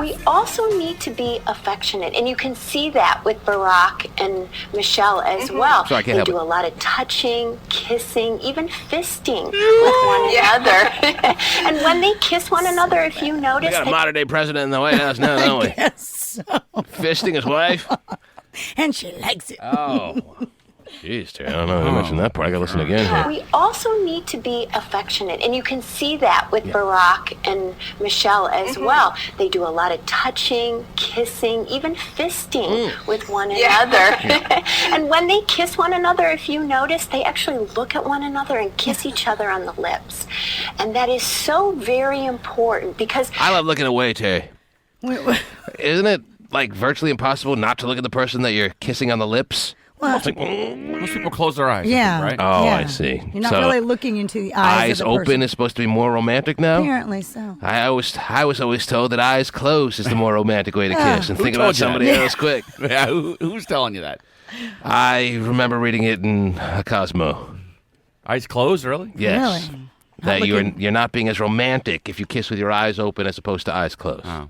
We also need to be affectionate, and you can see that with Barack and Michelle as well. Sorry, I can't they help do it. a lot of touching, kissing, even fisting with one another. And when they kiss one another, if you notice, We got a modern-day president in the White House now, don't we? Yes. Fisting his wife? And she likes it. Oh. Jeez, Terry, I don't know. I mentioned that part. I got to listen again here. we also need to be affectionate, and you can see that with Barack and Michelle as well. They do a lot of touching, kissing, even fisting with one another. And when they kiss one another, if you notice, they actually look at one another and kiss each other on the lips. And that is so very important because I love looking away, Terry. Wait. Isn't it, like, virtually impossible not to look at the person that you're kissing on the lips? Well, It's like, Most people close their eyes. yeah. I think, right? Oh, yeah. I see. You're not So, really looking into the eyes eyes of the open person. is supposed to be more romantic now? Apparently so. I was always told that eyes closed is the more romantic way to kiss, and Who think told about you that? somebody else quick. Yeah, who's telling you that? I remember reading it in Cosmo. Eyes closed, really? Yes. Really? That Not you're not being as romantic if you kiss with your eyes open as opposed to eyes closed. Oh.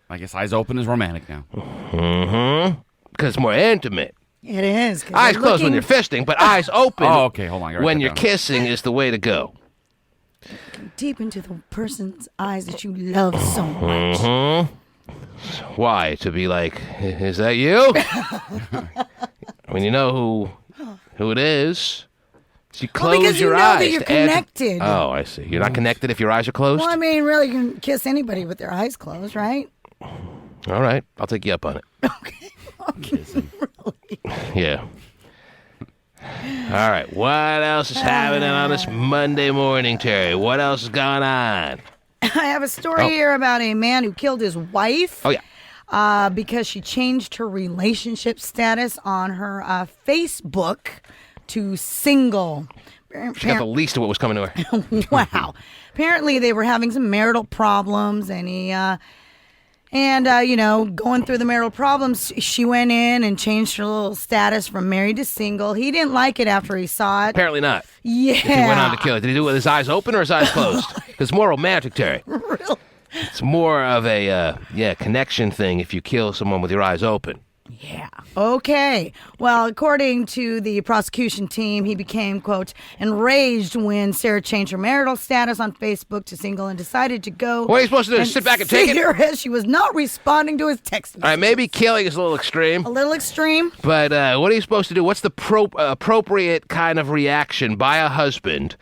I guess eyes open is romantic now. Mm-hmm. Because it's more intimate. It is. 'cause Eyes they're closed when looking you're fisting, but eyes open Oh, okay, hold on. I gotta when write you're that down. kissing is the way to go. deep into the person's eyes that you love so much. Why? To be like, is that you? I mean, you know who it is. So you close because you your know eyes. that you're to add- connected. Oh, I see. You're not connected if your eyes are closed? Well, I mean, really, you can kiss anybody with their eyes closed, right? All right. I'll take you up on it. Okay. Yeah. All right. What else is happening on this Monday morning, Terry? What else is going on? I have a story here about a man who killed his wife. Oh, yeah. Because she changed her relationship status on her Facebook to single. She got the least of what was coming to her. Wow. Apparently, they were having some marital problems, and going through the marital problems, she went in and changed her little status from married to single. He didn't like it after he saw it. Apparently not. Yeah. If he went on to kill it. Did he do it with his eyes open or his eyes closed? Because it's more romantic, Terry. Really? It's more of a, connection thing if you kill someone with your eyes open. Yeah. Okay. Well, according to the prosecution team, he became, quote, enraged when Sarah changed her marital status on Facebook to single and decided to go. What are you supposed to do? Sit back and take it? see her as she was not responding to his text All right, messages. maybe killing is a little extreme. A little extreme. But what are you supposed to do? What's the appropriate kind of reaction by a husband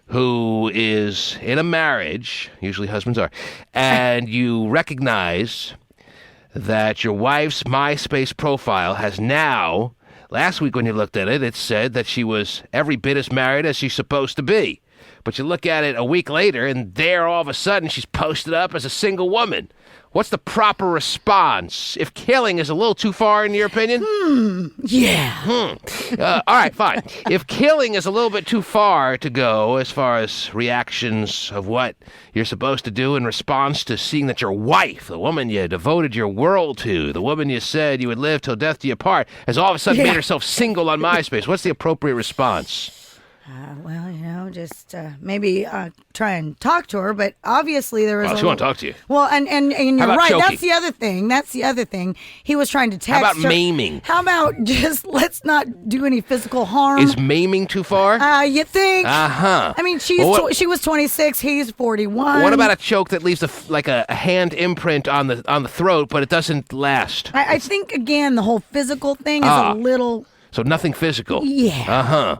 who is in a marriage, usually husbands are, and you recognize that your wife's MySpace profile has now, last week when you looked at it, it said that she was every bit as married as she's supposed to be. But you look at it a week later, and there all of a sudden she's posted up as a single woman. What's the proper response? If killing is a little too far, in your opinion? Yeah. All right, fine. If killing is a little bit too far to go as far as reactions of what you're supposed to do in response to seeing that your wife, the woman you devoted your world to, the woman you said you would live till death do you part, has all of a sudden made herself single on MySpace, what's the appropriate response? Well, just maybe try and talk to her, but obviously there was Oh, she won't talk to you. Well, and you're about right. choking? That's the other thing. He was trying to text How about her. maiming? How about just let's not do any physical harm? Is maiming too far? You think? Uh-huh. I mean, Well, she was 26. He's 41. What about a choke that leaves a hand imprint on the throat, but it doesn't last? I think again the whole physical thing is a little. So nothing physical. Yeah. Uh-huh.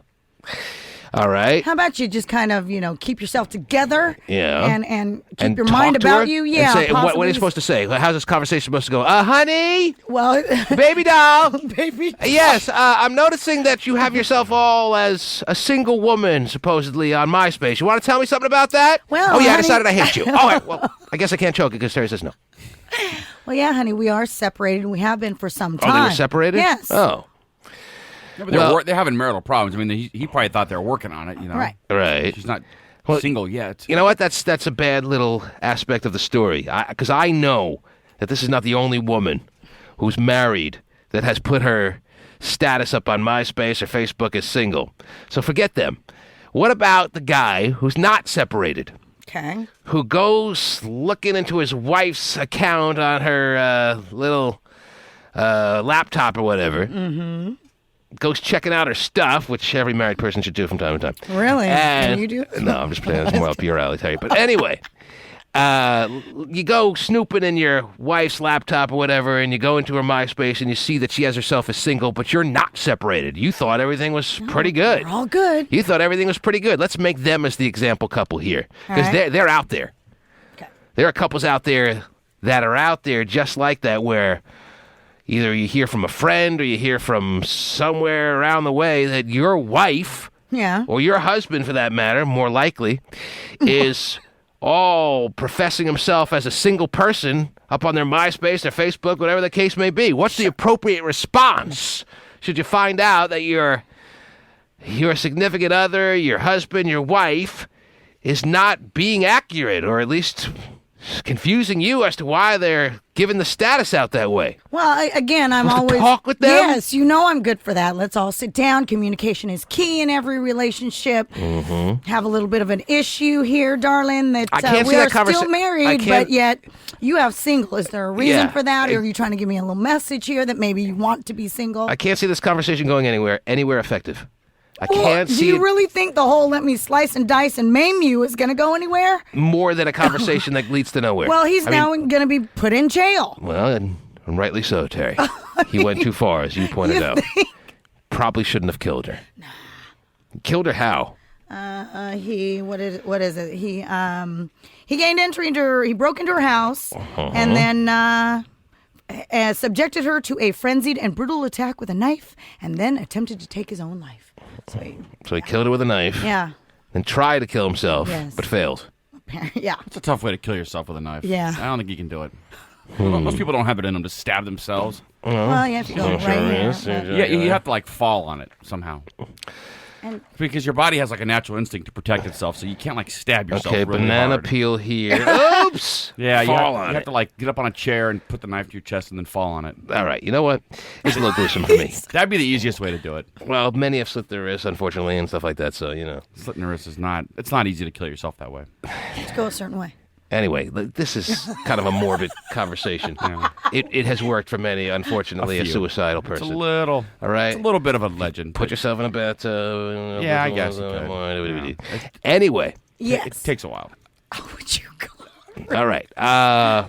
All right. How about you just kind of keep yourself together? Yeah. And keep And your talk mind to about her you. and Yeah. say, what are possibly. you supposed to say? How's this conversation supposed to go? Honey, Well, baby doll. baby. Yes, I'm noticing that you have yourself all as a single woman, supposedly, on MySpace. You want to tell me something about that? Well, oh, yeah, I honey- decided I hate you. All right, well, I guess I can't choke it because Terry says no. Well, yeah, honey, we are separated. We have been for some Oh, time. they were separated? Yes. Oh, Yeah, but Well- they're having marital problems. I mean, he probably thought they were working on it. Right. right. She's not Well, single yet. You know what? That's a bad little aspect of the story. Because I know that this is not the only woman who's married that has put her status up on MySpace or Facebook as single. So forget them. What about the guy who's not separated? Okay. who goes looking into his wife's account on her little laptop or whatever. Mm-hmm. Goes checking out her stuff, which every married person should do from time to time. Really? And, Can you do it? No, I'm just playing. That's more up your alley, Tari. But anyway, you go snooping in your wife's laptop or whatever, and you go into her MySpace, and you see that she has herself as single, but you're not separated. You thought everything was pretty good. We're all good. You thought everything was pretty good. Let's make them as the example couple here, because they're out there. Okay. There are couples out there that are out there just like that, where either you hear from a friend or you hear from somewhere around the way that your wife, or your husband for that matter, more likely, is all professing himself as a single person up on their MySpace, their Facebook, whatever the case may be. What's the appropriate response should you find out that your significant other, your husband, your wife, is not being accurate, or at least confusing you as to why they're giving the status out that way? Well, again, I'm Supposed to always talk with them? Yes, I'm good for that. Let's all sit down. Communication is key in every relationship. Mm-hmm. Have a little bit of an issue here, darling. That I can't we see are that still married, but yet you have single. Is there a reason for that, or are you trying to give me a little message here that maybe you want to be single? I can't see this conversation going anywhere effective. I can't see do you it really think the whole let me slice and dice and maim you is going to go anywhere? more than a conversation that leads to nowhere. Well, he's now going to be put in jail. Well, and rightly so, Tari. He went too far, as you pointed out. Probably shouldn't have killed her. Nah. Killed her how? What is it? He gained entry into her, he broke into her house, and then subjected her to a frenzied and brutal attack with a knife, and then attempted to take his own life. So he killed her with a knife. Yeah. And tried to kill himself, Yes. but failed. Yeah. It's a tough way to kill yourself with a knife. Yeah. I don't think you can do it. Most people don't have it in them to stab themselves. Well, you have to go right here. Yeah, you have to like fall on it somehow. Because your body has like a natural instinct to protect itself, so you can't like stab yourself. Okay, really banana hard. peel here. Oops! Yeah, you fall on have it. to like get up on a chair and put the knife to your chest and then fall on it. All right, you know what? It's a little gruesome for me. That'd be the easiest way to do it. Well, many have slit their wrists, unfortunately, and stuff like that, so, Slitting the wrist is not, it's not easy to kill yourself that way. Let's go a certain way. Anyway, this is kind of a morbid conversation. Yeah. It has worked for many, unfortunately, a suicidal person. It's a little, all right? It's a little bit of a legend. Put yourself in a bathtub. Yeah, I guess you could. Anyway. Yes. It takes a while. Oh, would you go? All right. I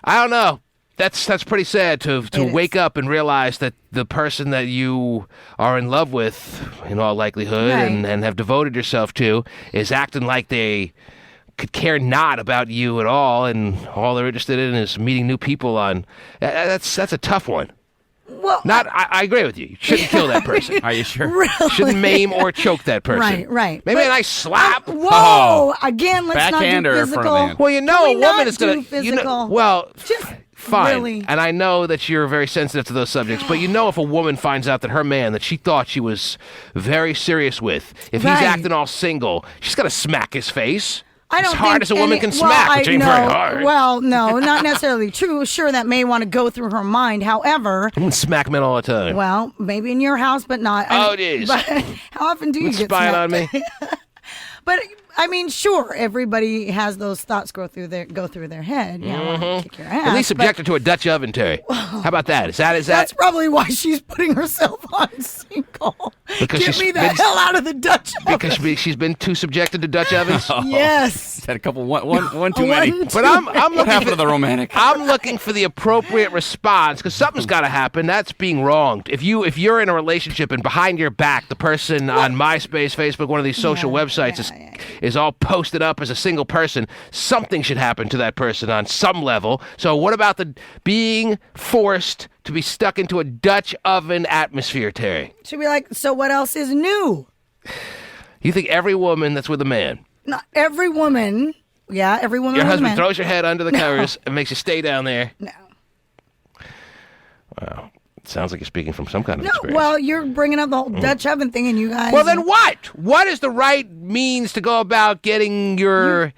don't know. That's pretty sad to wake up and realize that the person that you are in love with, in all likelihood, and have devoted yourself to, is acting like they could care not about you at all, and all they're interested in is meeting new people on. That's a tough one. Well, I agree with you. You shouldn't kill that person. Are you sure? Really? Shouldn't maim or choke that person. Right. Maybe a nice slap. Whoa! Again, let's Backhand not do or physical. front of the hand? Well, Can we a woman is not going do to. physical? Well, Just fine. really. And I know that you're very sensitive to those subjects, but if a woman finds out that her man that she thought she was very serious with, if he's acting all single, she's going to smack his face. I don't as hard think as a woman can well, smack, which ain't very hard. Well, no, not necessarily true. Sure, that may want to go through her mind. However, I'm smack men all the time. well, maybe in your house, but not. Oh, it is. But how often do you get spying on smacked? me? But I mean, sure, everybody has those thoughts go through their head. Yeah, I want to kick your ass. At least subject her to a Dutch oven, Terry. How about that? Is that? That's probably why she's putting herself on single. Because Get me the hell out of the Dutch oven. Because she's been too subjected to Dutch ovens. Yes. Had a couple one too many. But I'm What looking happened to the romantic? I'm looking for the appropriate response because something's got to happen. That's being wronged. If you're in a relationship and behind your back, the person on MySpace, Facebook, one of these social websites is all posted up as a single person, something should happen to that person on some level. So what about the being forced to be stuck into a Dutch oven atmosphere, Terry? Should be like, so what else is new? You think every woman that's with a man, Not every woman. Yeah, every woman. your with a husband man. throws your head under the covers and makes you stay down there? No. Wow. Sounds like you're speaking from some kind of experience. Well, you're bringing up the whole Dutch oven thing, and you guys. Well, then what? What is the right means to go about getting your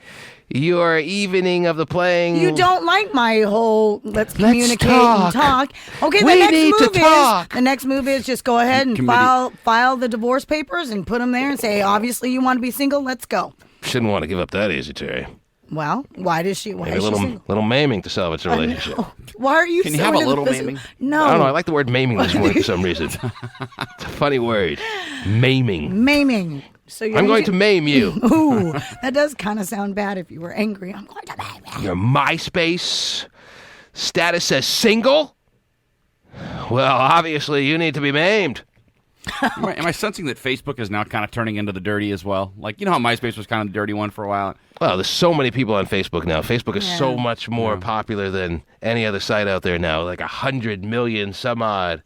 evening of the playing? You don't like my whole let's communicate and talk. Okay, We need to talk. The next move is just go ahead and file the divorce papers and put them there and say, obviously you want to be single. Let's go. Shouldn't want to give up that easy, Terry. Well, why does she? Why Maybe is a she single? little maiming to salvage a relationship. Why are you? Can you so have a into little this? maiming? No. I don't know. I like the word maiming this morning for some reason. It's a funny word. Maiming. Maiming. So I'm going to maim you. Ooh, that does kind of sound bad if you were angry. I'm going to maim you. Your MySpace status says single? Well, obviously you need to be maimed. Am I sensing that Facebook is now kind of turning into the dirty as well? Like, you know how MySpace was kind of the dirty one for a while? Well, there's so many people on Facebook now. Facebook is so much more popular than any other site out there now. Like 100 million some odd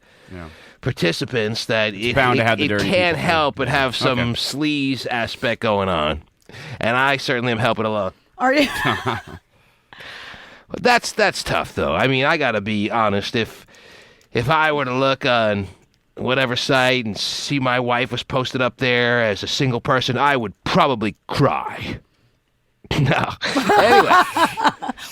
participants that it bound to have the dirty can't people. help but have some sleaze aspect going on. And I certainly am helping along. Are you? But that's tough, though. I mean, I got to be honest. If I were to look on whatever site and see my wife was posted up there as a single person, I would probably cry. No. Anyway.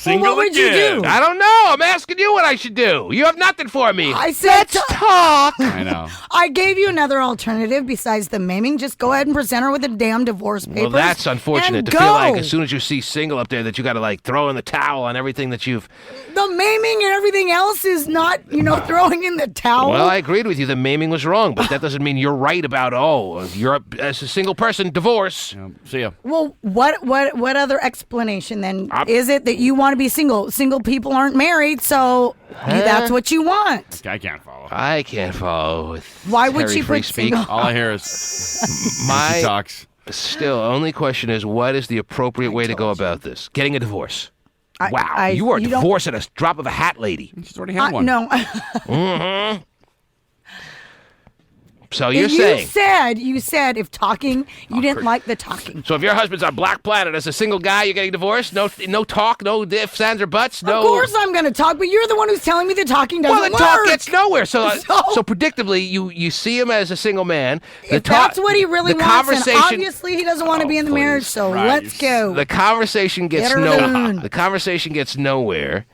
Well, what would you do? I don't know. I'm asking you what I should do. You have nothing for me. I said Talk. I know. I gave you another alternative besides the maiming. Just go ahead and present her with a damn divorce papers. Well, that's unfortunate and to go. feel like as soon as you see single up there that you got to like throw in the towel on everything that you've... The maiming and everything else is not, throwing in the towel. Well, I agreed with you. The maiming was wrong, but that doesn't mean you're right about, you're as a single person, divorce. See ya. Well, what other explanation then? Is it that you want to be single? Single people aren't married, so that's what you want. I can't follow. I can't follow with Why would Terry she Free put speak. single? All I hear is My she talks. Still, only question is, what is the appropriate way to go about this? Getting a divorce. Wow, you are you don't- divorced at a drop of a hat, lady. She's already had one. No. So you're saying... You said if talking, you didn't like the talking. So if your husband's on Black Planet as a single guy, you're getting divorced? No talk, no ifs, ands, or buts? No. Of course I'm going to talk, but you're the one who's telling me the talking doesn't Well, the work. talk gets nowhere. So So- predictably, you see him as a single man. If that's what he really wants, and conversation, obviously he doesn't want to be in the marriage, so Right. let's go. the conversation gets Get her alone. The conversation gets nowhere,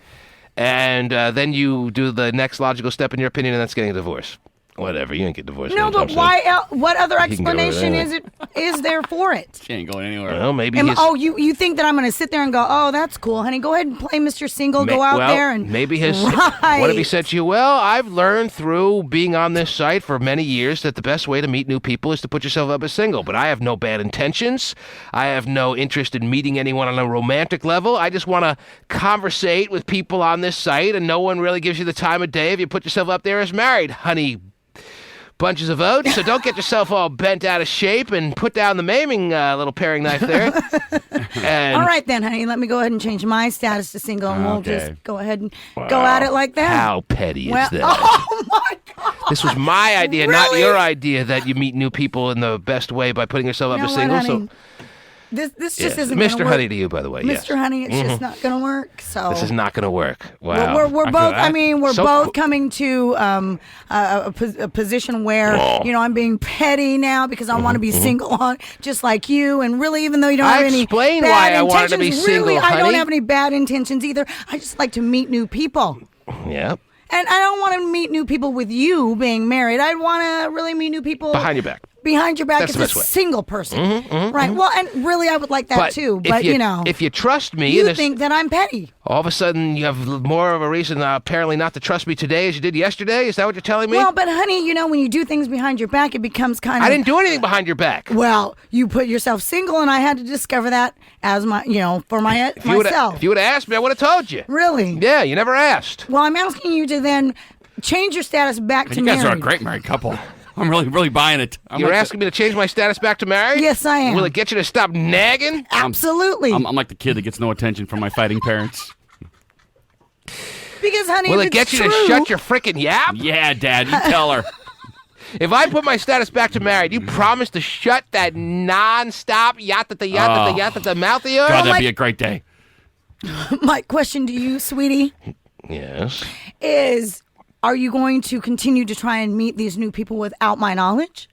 and then you do the next logical step in your opinion, and that's getting a divorce. Whatever, you ain't get divorced. No, anytime but soon. why? What other He can get away with explanation is there for it? She ain't going anywhere. Well, maybe And, he's... you think that I'm going to sit there and go, oh, that's cool, honey. Go ahead and play Mr. Single. Go out there and maybe his... Right. What if he said to you, well, I've learned through being on this site for many years that the best way to meet new people is to put yourself up as single, but I have no bad intentions. I have no interest in meeting anyone on a romantic level. I just want to conversate with people on this site, and no one really gives you the time of day if you put yourself up there as married, honey. Bunches of votes, so don't get yourself all bent out of shape and put down the maiming little paring knife there. And all right then, honey, let me go ahead and change my status to single, and we'll Okay. just go ahead and go at it like that. How petty is that? Oh my God! This was my idea, not Really? your idea, that you meet new people in the best way by putting yourself up You know as what, single. honey? So, This yeah. just isn't Mr. gonna work. Honey to you, by the way. Mr. Yes. Honey, it's just not going to work. So This is not going to work. Wow. We're I both. feel I mean, we're So both cool. coming to a position where I'm being petty now because I want to be single, on just like you. And really, even though you don't I have any explained bad why I wanted to be intentions, single, really, I don't honey. have any bad intentions either. I just like to meet new people. Yeah. And I don't want to meet new people with you being married. I want to really meet new people Behind your back. Behind your back That's as the a best way. single person, right? Well, and really, I would like that too. But if you trust me, you and there's- think that I'm petty. all of a sudden you have more of a reason apparently not to trust me today as you did yesterday. Is that what you're telling me? Well, but honey, when you do things behind your back, it becomes kind of. I didn't do anything behind your back. Well, you put yourself single, and I had to discover that as my, for myself. If you would have asked me, I would have told you. Really? Yeah, you never asked. Well, I'm asking you to then change your status back to You married. guys are a great married couple. I'm really buying it. You're asking me to change my status back to married? Yes, I am. Will it get you to stop nagging? Absolutely. I'm like the kid that gets no attention from my fighting parents. Because, honey, Will if it get it's you true, to shut your frickin' yap? Yeah, Dad, you tell her. If I put my status back to married, you promise to shut that non-stop yatta mouth of yours? God, that'd like- be a great day. My question to you, sweetie, Yes. is: are you going to continue to try and meet these new people without my knowledge?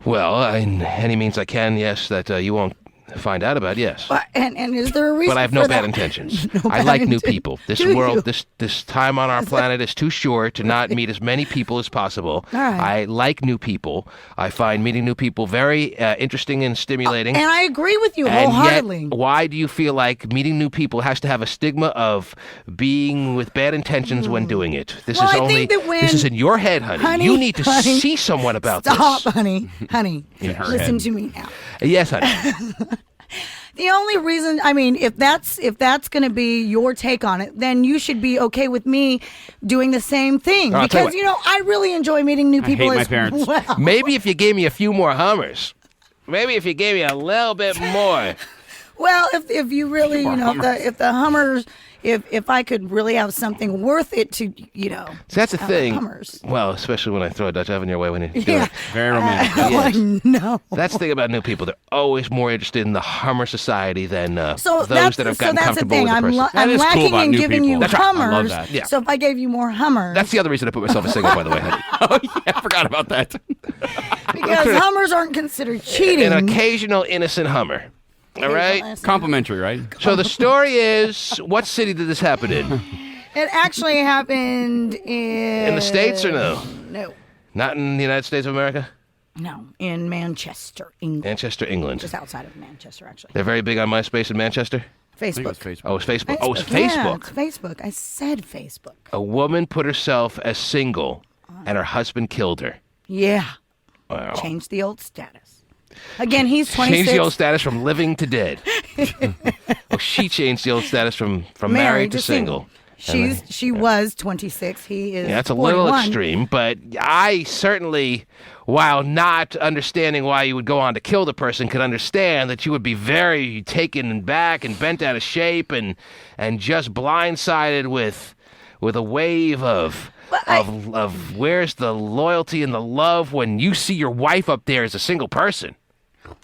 Well, in any means I can, yes, that you won't Find out about, yes. And is there a reason? But I have for no that? bad intentions. No I bad like new inten- people. This Do world, you? this time on our planet is too short to not meet as many people as possible. All right. I like new people. I find meeting new people very interesting and stimulating. And I agree with you And wholeheartedly. yet, why do you feel like meeting new people has to have a stigma of being with bad intentions when doing it? This Well, is I only think that when- this is in your head, honey. Honey, You need to honey, see someone about Stop, this. honey. her Listen head. to me now. Yes, honey. The only reason, I mean, if that's going to be your take on it, then you should be okay with me doing the same thing. I'll tell you Because, you know, I really enjoy meeting new people hate my as parents. well. Maybe if you gave me a few more Hummers. Maybe if you gave me a little bit more. Well, if you really, you know, if the Hummers, if I could really have something worth it to, you know. See, that's the have thing. Hummers. Well, especially when I throw a Dutch oven your way when you do Yeah. it. Very romantic. I know. That's the thing about new people. They're always more interested in the Hummer society than So those that have gotten that's the comfortable thing. with the I'm, person. I'm That is cool lacking about in new giving people. you That's right. I love Hummers. that. Yeah. So if I gave you more Hummers, That's the other reason I put myself as single, by the way, honey. Oh, yeah, I forgot about that. because Hummers aren't considered cheating. An occasional innocent Hummer. All right? Complimentary, right? So the story is, what city did this happen in? It actually happened In the States or no? No. Not in the United States of America? No, in Manchester, England. Manchester, England. Just outside of Manchester, actually. They're very big on MySpace in Manchester? I think it was Facebook. Facebook. Oh, it's Facebook. Oh, it's Yeah, Facebook. it's Facebook. I said Facebook. A woman put herself as single, and her husband killed her. Yeah. Wow. Change the old status. Again, he's 26. Changed the old status from living to dead. Well, she changed the old status from married to single. She was 26. He is Yeah, that's a little 41. extreme, but I certainly, while not understanding why you would go on to kill the person, could understand that you would be very taken back and bent out of shape and just blindsided with a wave of where's the loyalty and the love when you see your wife up there as a single person.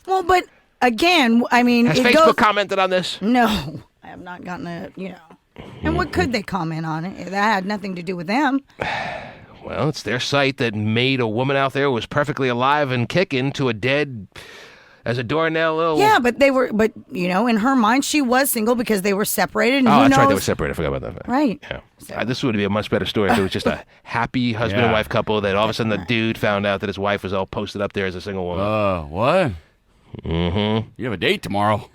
Well, but again, I mean, Has it Facebook goes. commented on this? No, I have not gotten a, you know. And what could they comment on it? That had nothing to do with them. Well, it's their site that made a woman out there who was perfectly alive and kicking to a dead as a doornail little... Yeah, but you know, in her mind, she was single because they were separated. And Oh, who that's knows? right. They were separated. I forgot about that. Right. Yeah. So- This would be a much better story if it was just a happy husband and Yeah. wife couple that all of a sudden the dude found out that his wife was all posted up there as a single woman. What? Mm-hmm. You have a date tomorrow.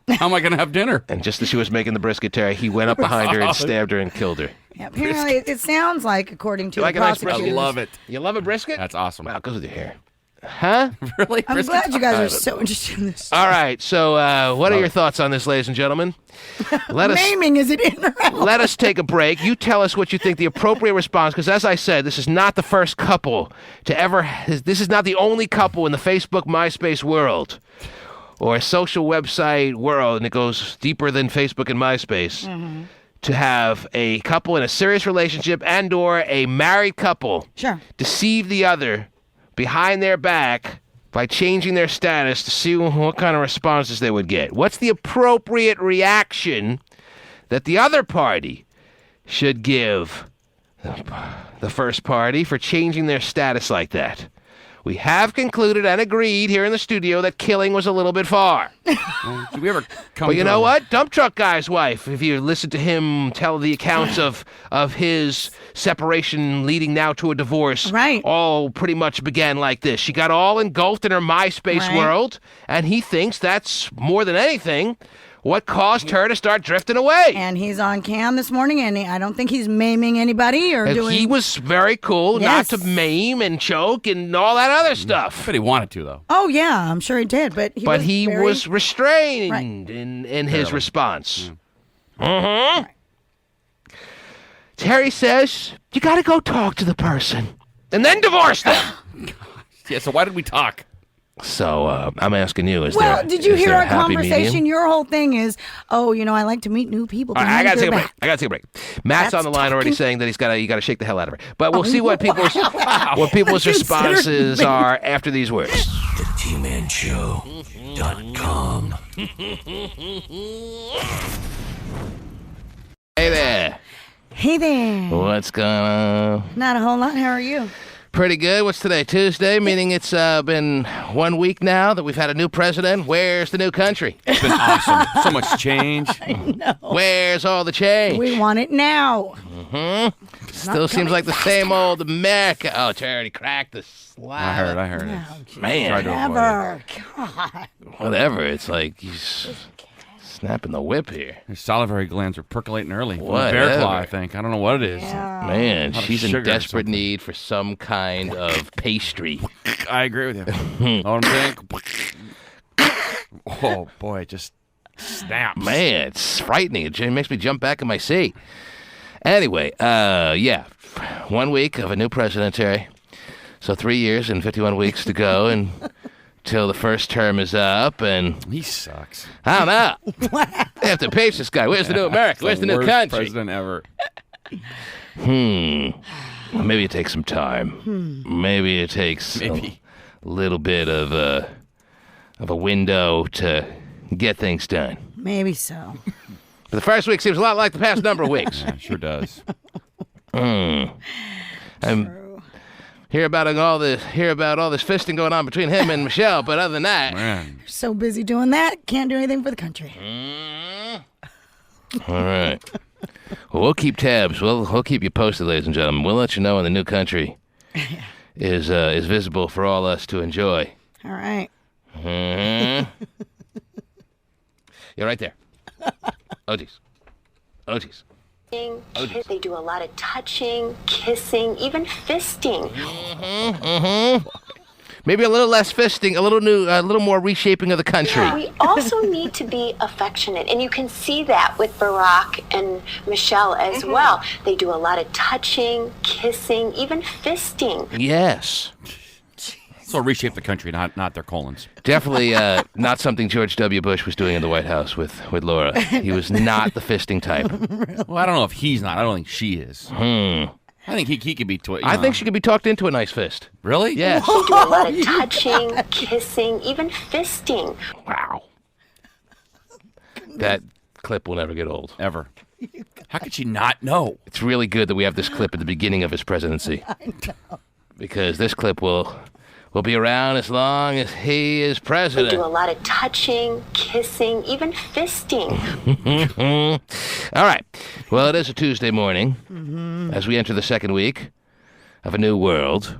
How am I going to have dinner? And just as she was making the brisket, Terry, he went up behind her and stabbed her and killed her. Yeah, apparently, it sounds like, according to You like the a nice prosecutors. brisket? I love it. You love a brisket? That's awesome. Wow, it goes with your hair. Huh? Really? I'm glad you guys are so interested in this. All right. So what are your thoughts on this, ladies and gentlemen? Let us... Naming, is it in or out? Let us take a break. You tell us what you think the appropriate response, because as I said, this is not the first couple to ever, this is not the only couple in the Facebook, MySpace world or social website world, and it goes deeper than Facebook and MySpace, to have a couple in a serious relationship and or a married couple Sure. deceive the other behind their back by changing their status to see what kind of responses they would get. What's the appropriate reaction that the other party should give the first party for changing their status like that? We have concluded and agreed here in the studio that killing was a little bit far. Did we ever come But you to know a- what? Dump truck guy's wife, if you listen to him tell the accounts of his separation leading now to a divorce, Right. all pretty much began like this. She got all engulfed in her MySpace Right. world, and he thinks that's more than anything what caused her to start drifting away. And he's on cam this morning, and I don't think he's maiming anybody or And doing. he was very cool Yes. not to maim and choke and all that other I stuff. bet he wanted to, though. Oh yeah, I'm sure he did, but he He was very- was restrained Right. in his Barely. response. Terry says, you got to go talk to the person and then divorce them. Yeah, so why did we talk? So I'm asking you, Well, did you hear there a our happy conversation? medium? Your whole thing is, oh, you know, I like to meet new people. All right, I behind gotta take their a break. back. I gotta take a break. Matt's That's on the line already talking. saying that you gotta shake the hell out of her. But we'll see what people's Wow. responses are after these words. TheTmanShow.com. Hey there, Hey there. what's going on? Not a whole lot. How are you? Pretty good. What's today? Tuesday, meaning it's been 1 week now that we've had a new president. Where's the new country? It's been awesome. So much change. I know. Where's all the change? We want it now. Still seems like the same old America. Oh, Tari already cracked the slab. I heard it. Man. Tried to avoid Never. God. Whatever. It's like he's snapping the whip here. Her salivary glands are percolating early. Whatever. Bear claw, I think. I don't know what it is. Yeah. Man, lot of she's in sugar or desperate something. need for some kind of pastry. I agree with you. Know what I'm saying? Oh, boy, it just snaps. Man, it's frightening. It makes me jump back in my seat. Anyway, yeah, 1 week of a new president, Tari. So 3 years and 51 weeks to go until the first term is up, and He sucks. I don't know. They have to impeach this guy. Where's the new America? Where's the new worst country? president ever. Well, maybe it takes some time. Maybe it takes Maybe. a little bit of a window to get things done. Maybe so. But the first week seems a lot like the past number of weeks. Yeah, sure does. I'm hear about all this fisting going on between him and Michelle, but other than that, Man. So busy doing that, can't do anything for the country. all right. Well, we'll keep tabs. We'll keep you posted, ladies and gentlemen. We'll let you know when the new country is visible for all us to enjoy. All right. You're right there. Oh, jeez. Oh, jeez. They do a lot of touching, kissing, even fisting. Maybe a little less fisting, a little more reshaping of the country. We also need to be affectionate, and you can see that with Barack and Michelle as well. They do a lot of touching, kissing, even fisting. Yes. So reshape the country, not their colons. Definitely not something George W. Bush was doing in the White House with Laura. He was not the fisting type. Well, I don't know if he's not. I don't think she is. I think he could be. I think she could be talked into a nice fist. Really? Yes. They do a lot of touching, kissing, even fisting. Wow. That clip will never get old. Ever. How could she not know? It's really good that we have this clip at the beginning of his presidency. I know. Because this clip will be around as long as he is They president. do a lot of touching, kissing, even fisting. All right. Well, it is a Tuesday morning as we enter the second week of a new world.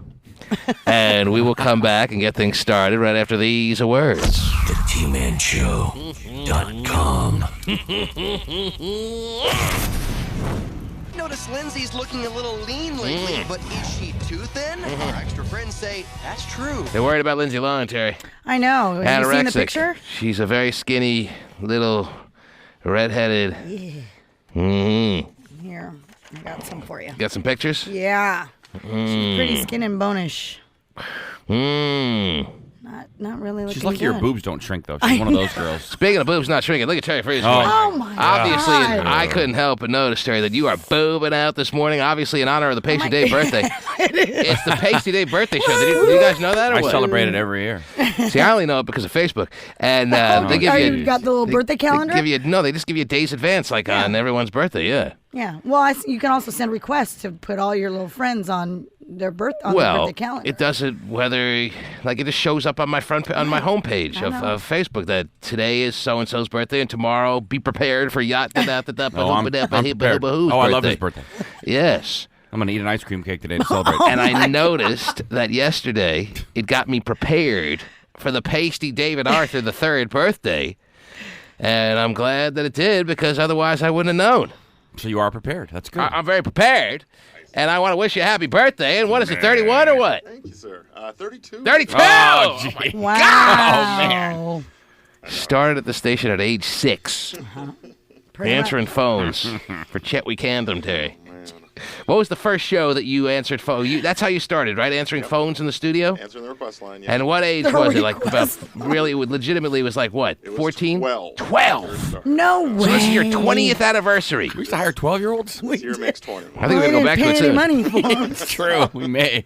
And we will come back and get things started right after these words. The TManShow.com. Notice Lindsay's looking a little lean lately, but is she too thin? Our extra friends say that's true. They're worried about Lindsay Lohan, Terry. I know. Have you seen the Anorexic. picture? She's a very skinny, little, redheaded. Here, I got some for you. Got some pictures? Yeah. She's pretty skin and bonish. Not really looking She's lucky good. her boobs don't shrink, though. She's one of those girls. Speaking of boobs not shrinking, look at Terry Fraser. Oh my Obviously, God. I couldn't help but notice, Terry, that you are boobing out this morning, obviously in honor of the Pasty Day birthday. It's the Pasty Day birthday show. Did you guys know that or I what? celebrate it every year. See, I only know it because of Facebook. And they give you... You got the little birthday calendar? They just give you days advance, like on everyone's birthday, yeah. Yeah. Well, you can also send requests to put all your little friends on their birthday calendar. It doesn't it just shows up on my homepage of Facebook that today is so and so's birthday and tomorrow be prepared for yacht I'm prepared. Oh, I love his birthday. Yes. I'm going to eat an ice cream cake today to celebrate. And I noticed that yesterday it got me prepared for the Pasty David Arthur III birthday, and I'm glad that it did because otherwise I wouldn't have known. So you are prepared. That's good. I'm very prepared. And I want to wish you a happy birthday. And what is it, 31 or what? Thank you, sir. 32. 32! Oh, Oh, my Wow. God. Man. Started at the station at age 6. Pretty Answering phones for Chet Weekandom, Terry. What was the first show that you answered phone? That's how you started, right? Answering phones in the studio? Answering the request line, yeah. And what age The was it? Like request about really, legitimately was like what? It was 14? 12. 12! No way. So this is your 20th anniversry. We used to hire 12-year-olds. This year makes 20. I think we're going to go back to it any soon. money for them. It's true. We may.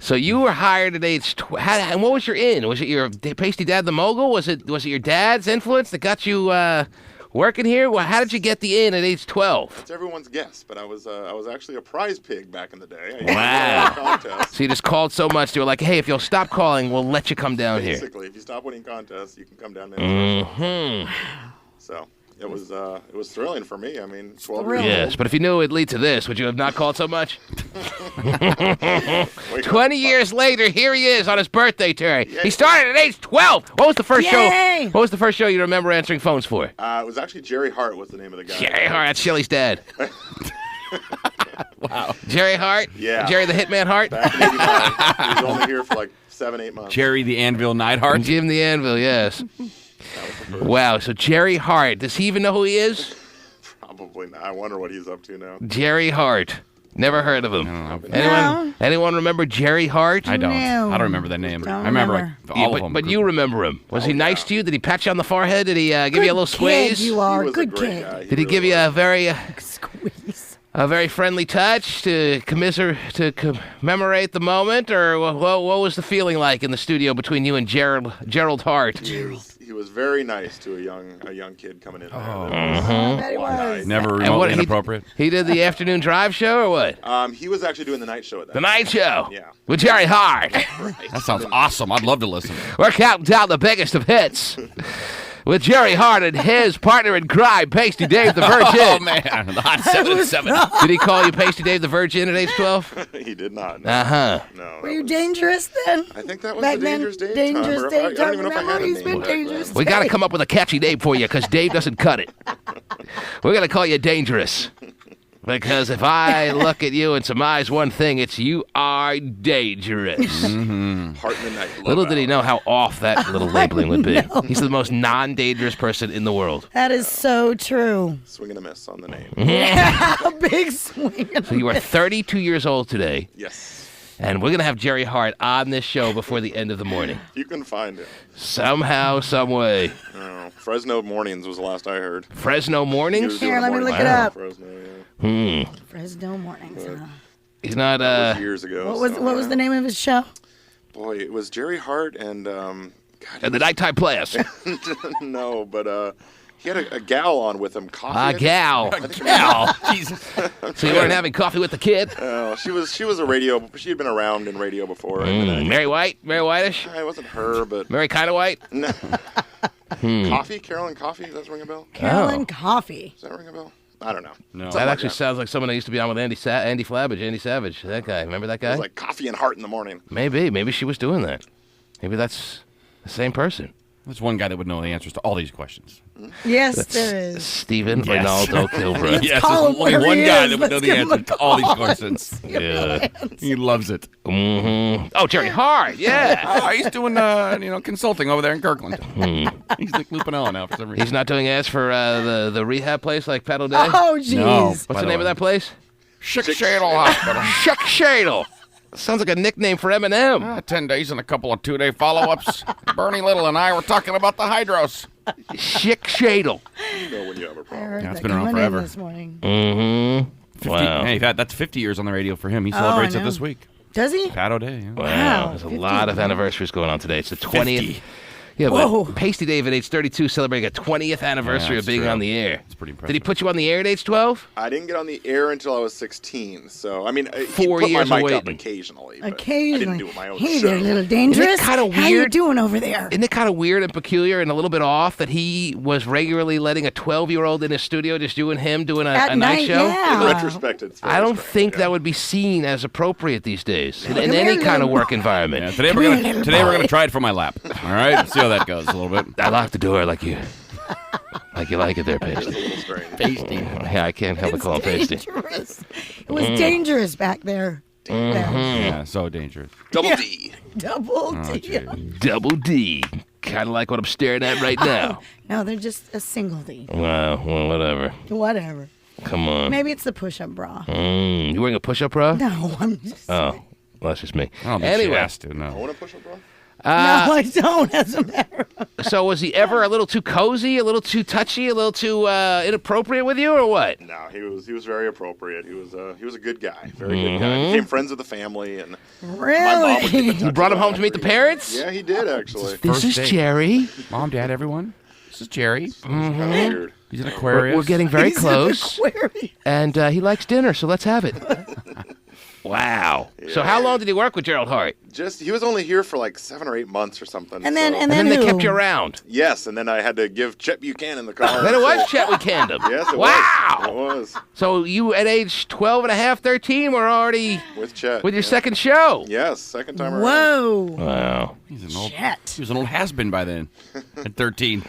So you were hired at age 12. And what was your in? Was it your Pasty Dad the Mogul? Was it your dad's influence that got you working here? Well, how did you get the in at age 12? It's everyone's guess, but I was actually a prize pig back in the day. Wow. So you just called so much, they were like, hey, if you'll stop calling, we'll let you come down here. Basically, if you stop winning contests, you can come down there. So it was thrilling for me. I mean, 12 years Yes, old. but if you knew it'd lead to this, would you have not called so much? 20 years later, here he is on his birthday, Terry. He started at age 12. What was the first show? What was the first show you remember answering phones for? It was actually Jerry Hart was the name of the guy. Jerry Hart. That's Shelly's dad. Wow. Jerry Hart? Yeah. Jerry the Hitman Hart? Back in 89. He was only here for like 7-8 months. Jerry the Anvil Neidhart. Jim the Anvil, yes. Wow, so Jerry Hart. Does he even know who he is? Probably not. I wonder what he's up to now. Jerry Hart. Never heard of him. Anyone remember Jerry Hart? I don't. No. I don't remember that name. Don't I remember like all but, of them. But you remember him. Was he nice to you? Did he pat you on the forehead? Did he give you a little squeeze? Kid, you He are was good a great kid. guy. Did he give you a very Squeeze. a very friendly touch to commemorate the moment, or what was the feeling like in the studio between you and Gerald Hart? He was very nice to a young kid coming in there. That he was. Never And remotely what, inappropriate. He did the afternoon drive show, or what? He was actually doing the night show at that The time. night show. Yeah. With Jerry Hart. That sounds awesome. I'd love to listen. We're counting down the biggest of hits. With Jerry Hart and his partner in crime, Pasty Dave the Virgin. Oh man, the hot 7 and 7. Did he call you Pasty Dave the Virgin at age 12? He did not. No. Uh-huh. No. Were you dangerous then? I think that was Back the then, Dangerous Dave Dangerous time. Dave I don't time. even know if I had Remember, a he's name been back then. dangerous. We got to come up with a catchy name for you because Dave doesn't cut it. We're going to call you Dangerous. Because if I look at you and surmise one thing, it's you are dangerous. Heart in the night. Little did he know how off that little labeling would be. He's the most non-dangerous person in the world. That is so true. Swing and a miss on the name. A big swing. So you are 32 years old today, Yes. and we're going to have Jerry Hart on this show before the end of the morning. You can find it. Somehow, some way. Oh, Fresno Mornings was the last I heard. Fresno He was Mornings? doing Here, a let me morning look it show in up. Fresno, yeah. Fresno Mornings. Huh? He's not, That was years ago. What was the name of his show? Boy, it was Jerry Hart and the Nighttime Players. no, but he had a gal on with him. Coffee. A gal. Jesus. So you weren't having coffee with the kid? She was a radio. She had been around in radio before. Mary White? Mary Whitish? It wasn't her, but Mary Kinda White? no. Coffee, Carolyn Coffee. Does that ring a bell? Carolyn Coffee. Does that ring a bell? I don't know. No. That actually sounds like someone that used to be on with Andy Savage. That guy. Remember that It guy? was like Coffee and Heart in the morning. Maybe she was doing that. Maybe that's the same person. There's one guy that would know the answers to all these questions. Yes, there is. Stephen Yes. Ronaldo Kilbrough. Yes, call there's him only where one he guy is. that would know Let's the give him a answers to all these call. questions. Yeah. He loves it. Oh, Jerry Hart. Yeah. Oh, he's doing consulting over there in Kirkland. He's Nick Lupinella now for some reason. He's not doing ads for the rehab place like Paddle Day? Oh, jeez. No. What's By the the name way. of that place? Schick-Shadle Hospital. Shuck Shadle. Sounds like a nickname for Eminem. 10 days and a couple of 2-day follow-ups. Bernie Little and I were talking about the hydros. Schick Shadle. You know when you have a I problem. heard Yeah, it's that been around coming in forever. this morning. Mm-hmm. 50, Wow. Hey, that's 50 years on the radio for him. He I celebrates it know. this week. Does he? Pato Day. Yeah. Wow. There's a 50. lot of anniversaries going on today. It's the 20th. 50. Yeah, Whoa. but Pasty Dave at age 32 celebrating a 20th anniversary Yeah, of that's being true. on the air. It's pretty impressive. Did he put you on the air at age 12? I didn't get on the air until I was 16. So I mean, he 4 put years my of mic up waiting. occasionally. But Occasionally. I didn't do it my own Hey show. there, little dangerous. kinda How you weird? doing over there? Isn't it kind of weird and peculiar and a little bit off that he was regularly letting a 12-year-old in his studio, just you and him doing At a night night, show? yeah. In retrospect, it's very I don't strange, think yeah. that would be seen as appropriate these days in Come any here, kind of little work boy. environment. Yeah, today we're gonna try it for my lap. All right, see how that goes a little bit. I locked the door like you like it there, Pasty. It's a little strange. Yeah, I can't help but call him Pasty. Dangerous. It was dangerous back there. There. Yeah, so dangerous. Double Yeah. D. Double D. Jeez. Double D. Kind of like what I'm staring at right now. No, they're just a single D. Well, whatever. Whatever. Come on. Maybe it's the push-up bra. You wearing a push-up bra? No, I'm just. Oh, well, that's just me. I don't think she Anyway, has to. I No. want to push up, bro. No, I don't. As a matter of so was he ever a little too cozy, a little too touchy, a little too inappropriate with you, or what? No, he was very appropriate. He was a good guy, very good guy. Became friends with the family, and my mom would get really. in touch You brought him with home to meet the parents? Yeah, he did actually. This is date. Jerry. Mom, Dad, everyone. This is Jerry. Kind of weird. He's an Aquarius. We're getting very He's an close. Aquarius. And he likes dinner, so let's have it. Wow. Yeah. So how long did he work with Gerald Hart? He was only here for like 7 or 8 months or something. And then And then they who? kept you around. Yes, and then I had to give Chet Buchanan the call. Then it was Chet Weekendum. Yes, it Wow. was. It was. So you, at age 12 and a half, 13, were already With Chet. with your yeah. second show. Yes, second time around. Whoa. Wow. He's an old. Shit. He was an old has-been by then. At 13.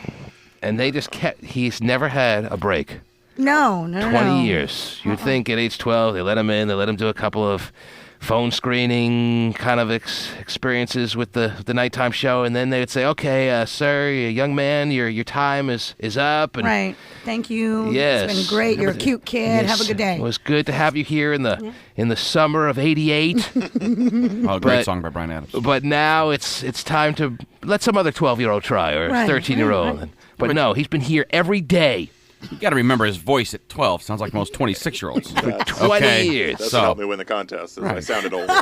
And they just kept, he's never had a break. No. 20 years. You'd think at age 12, they let him in, they let him do a couple of phone screening kind of experiences with the nighttime show, and then they would say, okay, sir, young man, your time is up. And Right. Thank you. Yes. It's been great. You're a cute kid. Yes, Have a good day. It was good to have you here in the summer of '88. Oh, great song by Bryan Adams. But now it's time to let some other 12-year-old try, or Right, 13-year-old. right. But no, he's been here every day You got to remember his voice at 12 sounds like most 26-year-olds. for 20 years. That's So- what helped me win the contest. Is I Right. sounded older.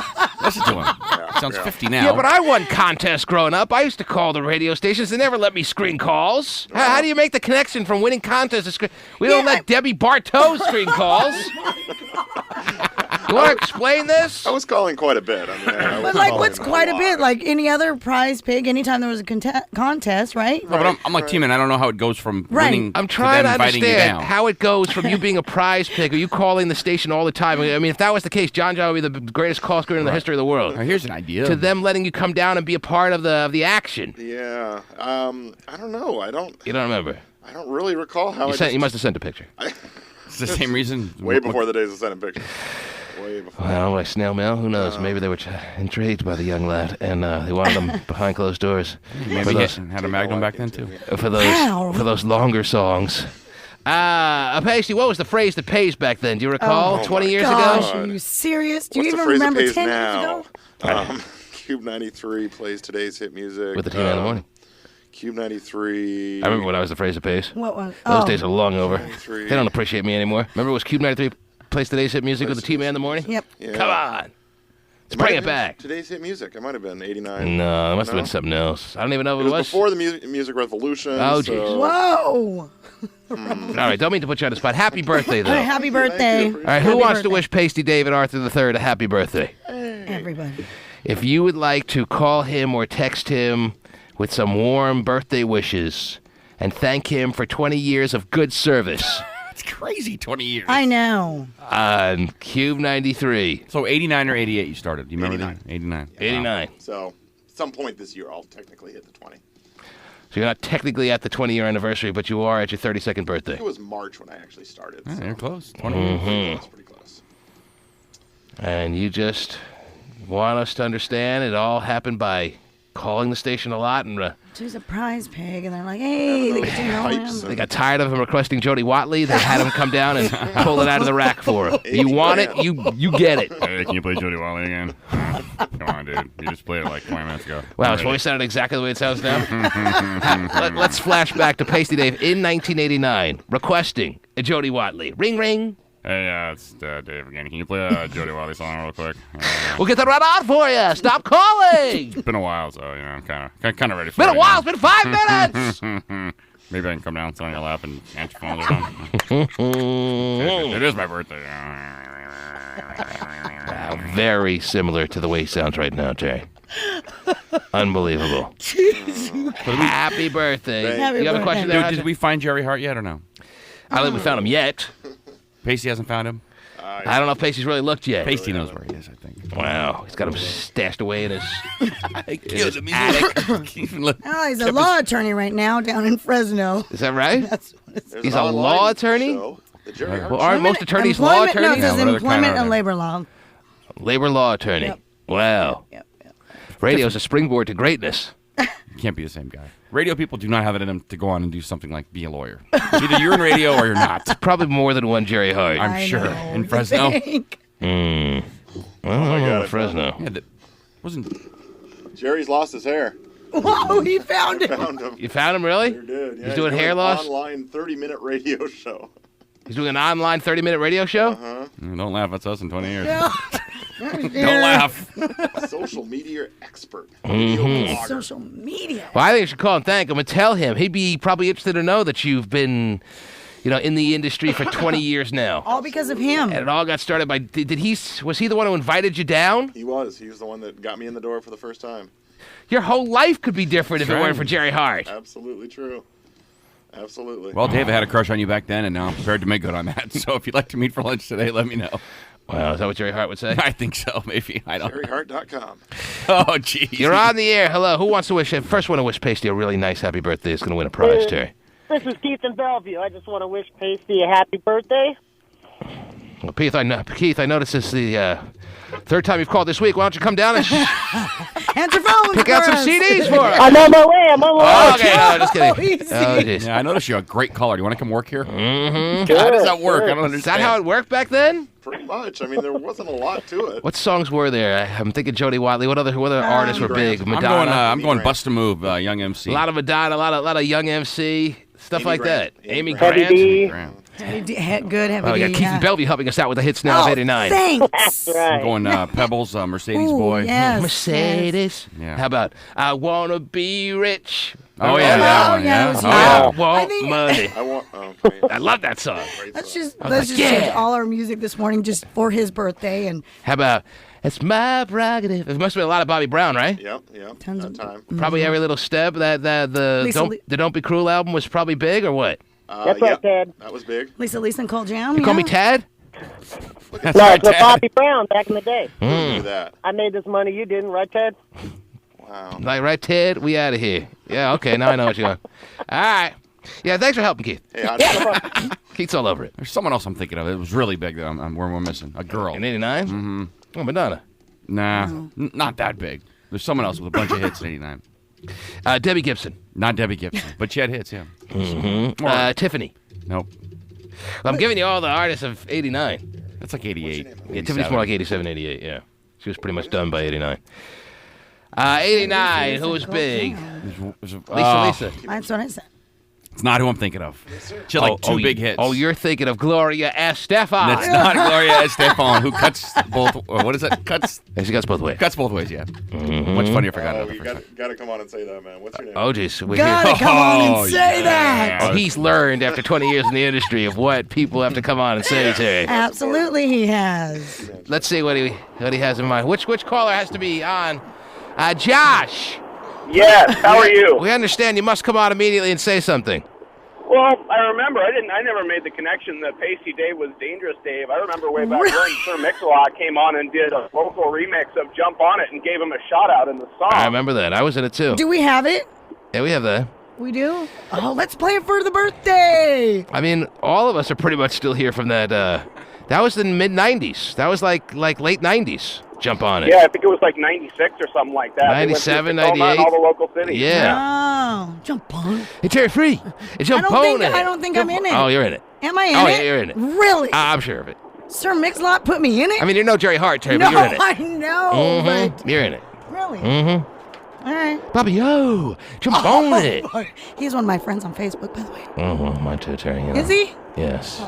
Listen to him. Sounds 50 now. Yeah, but I won contests growing up. I used to call the radio stations. They never let me screen calls. How do you make the connection from winning contests to screen? We don't let Debbie Bartow screen calls. You want to explain this? I was calling quite a bit. I mean, I was But like, calling what's quite a lot. bit? Like any other prize pig, anytime there was a contest, right? No, but I'm like Tim, and I don't know how it goes from Right. winning I'm trying to to them inviting you understand down. how it goes from you being a prize pick or you calling the station all the time. I mean, if that was the case, John would be the greatest call screener in the history of the world. Now, here's an idea. To them letting you come down and be a part of the action. Yeah. I don't know. You don't remember? I don't really recall how You must have sent a picture. It's the same reason. Way before the days of sending pictures. Way before. Well, by snail mail, who knows? Maybe they were intrigued by the young lad, and they wanted him behind closed doors. Maybe for he those, had a Magnum back then, too. for Wow. those longer songs. Pasty, what was the phrase that pays back then? Do you recall? Oh, 20 years Gosh, ago? are you serious? Do you What's the even phrase that remember pays 10 now? years ago? Cube 93 plays today's hit music. With the team in the morning. Cube 93. I remember when I was the phrase that pays. What one? Those Oh. days are long over. 93. They don't appreciate me anymore. Remember it was Cube 93 plays today's hit music with the T-Man in the morning? Yep. Yeah. Come on. Let's might bring have it been back. Today's hit music. It might have been 89. No, it must have No? been something else. I don't even know It what was before the music revolution. Oh, so- jeez. Whoa. All right, don't mean to put you on the spot. Happy birthday, though. Happy birthday. you. All right, who Happy wants to birthday. wish Pasty David Arthur III a happy birthday? Everybody. If you would like to call him or text him with some warm birthday wishes and thank him for 20 years of good service It's crazy, 20 years. I know. on Cube 93. So 89 or 88 you started. Do you remember 89. that? 89. 89. So, at some point this year, I'll technically hit the 20. So you're not technically at the 20-year anniversary, but you are at your 32nd birthday. It was March when I actually started. Yeah, So you're close. 20 years. That's pretty close. And you just want us to understand it all happened by calling the station a lot, and She's a prize pig, and they're like, hey, they get to know Pipes him. they got tired of him requesting Jody Watley. They had him come down and pull it out of the rack for him. You want it, you get it. Hey, can you play Jody Watley again? Come on, dude. You just played it like 20 minutes ago. Wow, his voice sounded exactly the way it sounds now. Let's flash back to Pasty Dave in 1989, requesting a Jody Watley. Ring, ring. Hey, it's Dave again. Can you play a Jody Watley song real quick? We'll get that right on for you. Stop calling. It's been a while, so you know I'm kind of ready for Been it. a while. It's been 5 minutes. Maybe I can come down, sit on your lap, and answer phones or something. It is my birthday. Wow, very similar to the way he sounds right now, Jay. Unbelievable. Happy birthday. Happy You have a question birthday. there? Dude, did we find Jerry Hart yet or no? I don't think we found him yet. Pasty hasn't found him. I don't know if Pasty's really looked yet. Pasty knows where he is, I think. Wow, he's got him stashed away in his attic. Oh, he's a law attorney right now down in Fresno. Is that right? That's what it's There's He's an a law online attorney? show, the Jerry Hart Well, aren't most attorneys law Employment- attorneys? No, it says Yeah, what other kind employment are and there? labor law. Labor law attorney. Yep. Wow. Yep. Radio's a springboard to greatness. You can't be the same guy. Radio people do not have it in them to go on and do something like be a lawyer. Either you're in radio or you're not. Probably more than one Jerry Hart. I'm sure. know. In Fresno. Well, I don't know, Fresno. Yeah, that wasn't. Jerry's lost his hair. Whoa, he found it. Found him. You found him, really? Sure did. Yeah, He's doing hair an loss? Online 30-minute radio show. He's doing an online 30-minute radio show? Don't laugh. That's us in 20 years. Don't Don't laugh. Social media expert. Mm-hmm. Video blogger. Social media. Well, I think you should call and thank him and tell him. He'd be probably interested to know that you've been in the industry for 20 years now. All because of him. And it all got started by, was he the one who invited you down? He was. He was the one that got me in the door for the first time. Your whole life could be different if it weren't for Jerry Hart. Absolutely true. Absolutely. Well, David had a crush on you back then, and now I'm prepared to make good on that. So if you'd like to meet for lunch today, let me know. Well, is that what Jerry Hart would say? I think so, maybe. I don't know. JerryHart.com. Oh, geez. You're on the air. Hello. Who wants to wish? First one to wish Pasty a really nice happy birthday is going to win a prize, Terry. This is Keith in Bellevue. I just want to wish Pasty a happy birthday. Well, Keith, I noticed this is the third time you've called this week. Why don't you come down and Answer phones. pick out some CDs for us? I'm on my way. Oh, okay, no, just kidding. Easy. Oh, jeez. Yeah, I noticed you're a great caller. Do you want to come work here? Mm-hmm. How does that work? I don't Is understand. that how it worked back then? Pretty much. I mean, there wasn't a lot to it. What songs were there? I'm thinking Jody Watley. What other artists were big? Madonna. I'm going Bust a Move, Young MC. A lot of Madonna, a lot of Young MC, stuff Amy like Grant. that. Amy Heavy Grant. D. Good, heavy Oh, we got D, Keith yeah. and Bellevue helping us out with the hits now of 89. Thanks. I'm Right. going Pebbles, Mercedes Ooh, Boy. yes, Mercedes. Yeah. How about I Wanna Be Rich? Oh, yeah, that one. yeah, Yeah. that was Oh, huge. yeah. I want I think- money. I want. I love that song. Let's just like, change yeah. all our music this morning just for his birthday and How about it's my prerogative? It must have been a lot of Bobby Brown, right? Yep. Tons That of- time. Probably every little step. The Lisa Don't Be Cruel album was probably big, or what? That's right, Ted. That was big. Lisa and Cole Jam. You call me yeah. Tad? That's No, right, it's with Ted. Bobby Brown back in the day. Who knew that? I made this money you didn't, right, Ted? Wow. Like, right, Ted? We out of here. Yeah, okay, now I know what you're going. All right. Yeah, thanks for helping, Keith. Hey, how Keith's all over it. There's someone else I'm thinking of. It was really big that we're missing. A girl. In 89? Mm-hmm. Oh, Madonna. Nah, not that big. There's someone else with a bunch of hits in 89. Debbie Gibson. Not Debbie Gibson, but she had hits, yeah. Mm-hmm. Tiffany. Nope. Well, I'm giving you all the artists of 89. That's like 88. Yeah, Tiffany's more like 87, 88, yeah. She was pretty much done by 89. 89, who was big? Lisa. That's what I said. It's not who I'm thinking of. She had like two big hits. Oh, you're thinking of Gloria Estefan. That's not Gloria Estefan, who cuts both. Or what is it? Cuts She cuts both ways. both ways. Yeah. Much funnier if I got it. Oh, you got to come on and say that, man. What's your name? Oh, jeez. We're Gotta here. come on Oh, and say that. Oh, he's learned after 20 years in the industry of what people have to come on and say, Terry. Absolutely, he has. Let's see what he has in mind. Which caller has to be on? Josh. Yes, how are you? We understand you must come on immediately and say something. Well, I remember I never made the connection that Pasty Dave was Dangerous Dave. I remember way back when Sir Mix-a-Lot came on and did a local remix of Jump On It and gave him a shout out in the song. I remember that. I was in it too. Do we have it? Yeah, we have that. We do? Oh, let's play it for the birthday. I mean, all of us are pretty much still here from that. That was the mid-'90s. That was like late '90s. Jump On It. Yeah, I think it was like 96 or something like that. 97, They went to Tacoma and 98. all the local cities. Yeah. Oh, jump on it. Hey, Terry Free. Hey, Jump On It. I don't think I'm in it. Oh, you're in it. Am I in it? Oh, yeah, you're in it. Really? I'm sure of it. Sir Mix-a-Lot put me in it? I mean, you're no Jerry Hart, Terry, no, but you're in it. I know, Mm-hmm. You're in it. but really? Mm-hmm. All right. Bobby, yo, jump on it. Boy. He's one of my friends on Facebook, by the way. Mm-hmm. Mine too, Terry. You know. Is he? Yes.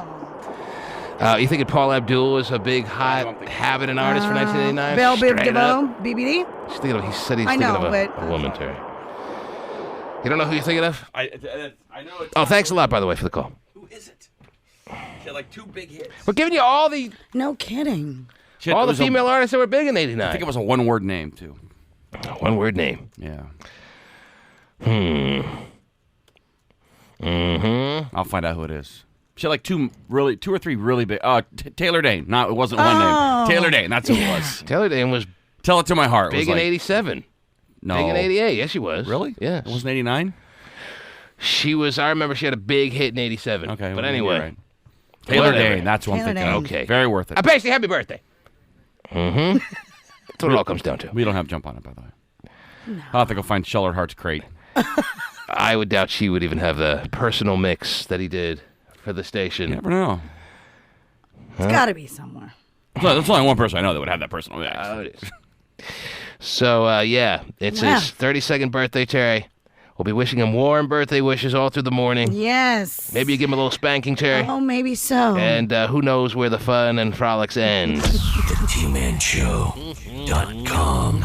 You thinking Paul Abdul was a big, hot, habit and artist for 1989? Belle Biv Straight DeVoe, up. BBD? He said he's I thinking know, of a but- woman, Terry. You don't know who you're thinking of? I know it's. Oh, thanks a lot, by the way, for the call. Who is it? She had like two big hits. We're giving you all the No kidding. all the female artists that were big in I '89. think it was a one-word name too. One word name. Yeah. Mm-hmm. I'll find out who it is. She had like two or three really big. Taylor Dane. No, it wasn't one Oh. name. Taylor Dane. That's who it was. Taylor Dane was Tell it to my heart. It big was in like, '87. No. Big in '88. Yes, she was. Really? Yes. It wasn't 89? She was. I remember she had a big hit in '87. Okay. But well, anyway. you're right. Taylor Whatever. Dane. That's what I'm Taylor thinking of. Dane. Okay. Very worth it. Pasty, happy birthday. Mm-hmm. That's what it all comes down to. We don't have Jump On It, by the way. I'll have to go find Shellard Hart's crate. I would doubt she would even have the personal mix that he did for the station. You never know. It's got to be somewhere. There's only one person I know that would have that personal mix. Oh, it is. So, yeah, it's Wow. his 32nd birthday, Terry. We'll be wishing him warm birthday wishes all through the morning. Yes. Maybe you give him a little spanking, Terry. Oh, maybe so. And who knows where the fun and frolics ends. TheTmanShow.com.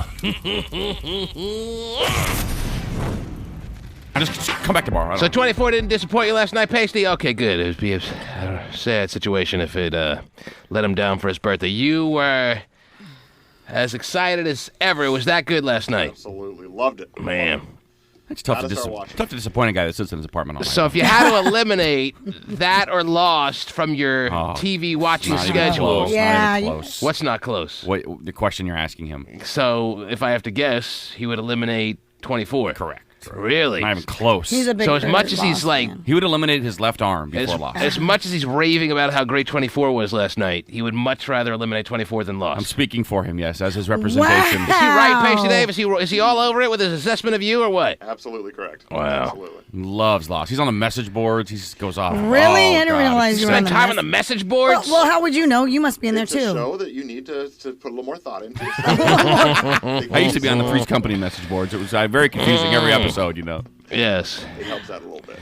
99 Just come back tomorrow. So 24 didn't disappoint you last night, Pasty? Okay, good. It would be a sad situation if it let him down for his birthday. You were as excited as ever. It was that good last night. Absolutely. Loved it. Man. It's tough to disappoint a guy that sits in his apartment all night. So if you had to eliminate that or Lost from your TV watching schedule. Not even close. What's not close? What, the question you're asking him. So if I have to guess, he would eliminate 24. Correct. Really? Not even close. He's a big So as much as Lost he's like... fan. He would eliminate his left arm before Lost. As much as he's raving about how great 24 was last night, he would much rather eliminate 24 than Lost. I'm speaking for him, yes, as his representation. Is he right, Pasty Dave? Is he all over it with his assessment of you or what? Absolutely correct. Wow. Absolutely. Loves Lost. He's on the message boards. He just goes off. Really? I didn't realize you were on Spend the time on the message boards? Well, how would you know? You must be in there, It's too. a show that you need to put a little more thought into. I used to be on the Three's Company message boards. It was very confusing every episode, you know. Yes. It helps out a little bit.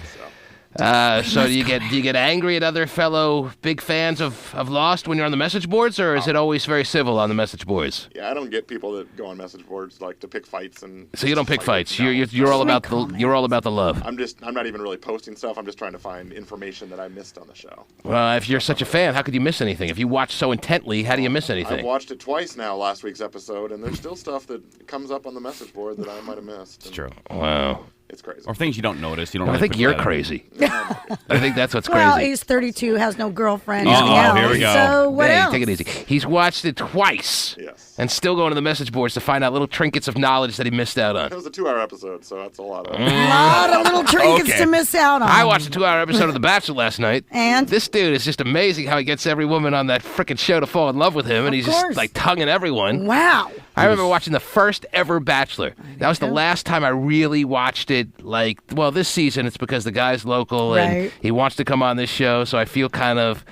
So do you get angry at other fellow big fans of Lost when you're on the message boards, or is it always very civil on the message boards? Yeah, I don't get people that go on message boards like to pick fights and. So you don't pick fights. You're all about the love. I'm not even really posting stuff. I'm just trying to find information that I missed on the show. Well, if you're such a fan, how could you miss anything? If you watch so intently, how do you miss anything? I've watched it twice now, last week's episode, and there's still stuff that comes up on the message board that I might have missed. It's true. Wow. It's crazy. Or things you don't notice. You don't. I really think you're crazy. I think that's what's crazy. Well, he's 32, has no girlfriend. Here we go. So what Hey, else? take it easy. He's watched it twice. Yes. And still going to the message boards to find out little trinkets of knowledge that he missed out on. It was a 2-hour episode, so that's a lot of. A lot of little trinkets to miss out on. I watched a 2-hour episode of The Bachelor last night. And? This dude is just amazing how he gets every woman on that frickin' show to fall in love with him, and he's just like tonguing everyone. Wow. I remember watching the first ever Bachelor. That was the last time I really watched it. Well, this season it's because the guy's local and he wants to come on this show, so I feel kind of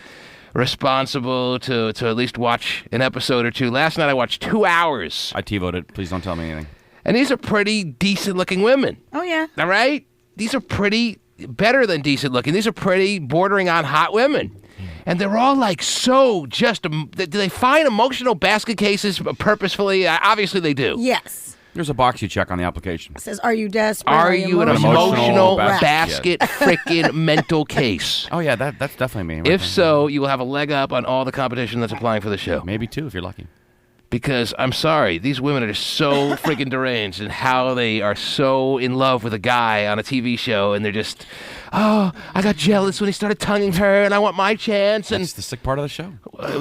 responsible to at least watch an episode or two. Last night I watched 2 hours. I T-voted. Please don't tell me anything. And these are pretty decent-looking women. Oh, yeah. All right? These are pretty better than decent-looking. These are pretty bordering on hot women. And they're all like so just, do they find emotional basket cases purposefully? Obviously they do. Yes. There's a box you check on the application. It says, are you desperate? Are you an emotional basket frickin' mental case? Oh, yeah, that's definitely me. If so, you will have a leg up on all the competition that's applying for the show. Maybe 2 if you're lucky. Because, I'm sorry, these women are so freaking deranged and how they are so in love with a guy on a TV show and they're just, oh, I got jealous when he started tonguing her and I want my chance. And that's the sick part of the show.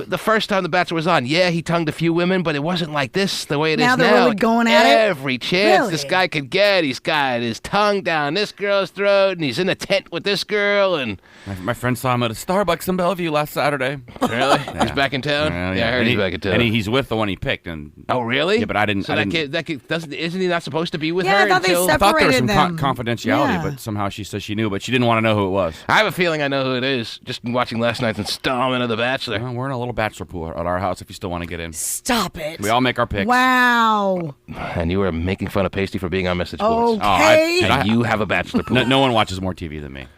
The first time The Bachelor was on, yeah, he tongued a few women, but it wasn't like this, the way it is now. Now they're really going at it? Every chance Really? this guy could get, he's got his tongue down this girl's throat and he's in a tent with this girl. And my friend saw him at a Starbucks in Bellevue last Saturday. Really? He's back in town? Yeah, I heard he's back in town. And he's with the one he picked. And oh, really? Yeah, but I didn't. So that kid isn't he not supposed to be with her? I thought until... they separated I thought there was some them. confidentiality, but somehow she said she knew, but she didn't want to know who it was. I have a feeling I know who it is. Just watching last night's installment of The Bachelor. Well, we're in a little bachelor pool at our house if you still want to get in. Stop it. We all make our picks. Wow. And you were making fun of Pasty for being on message boards. Okay. And you have a bachelor pool. No one watches more TV than me.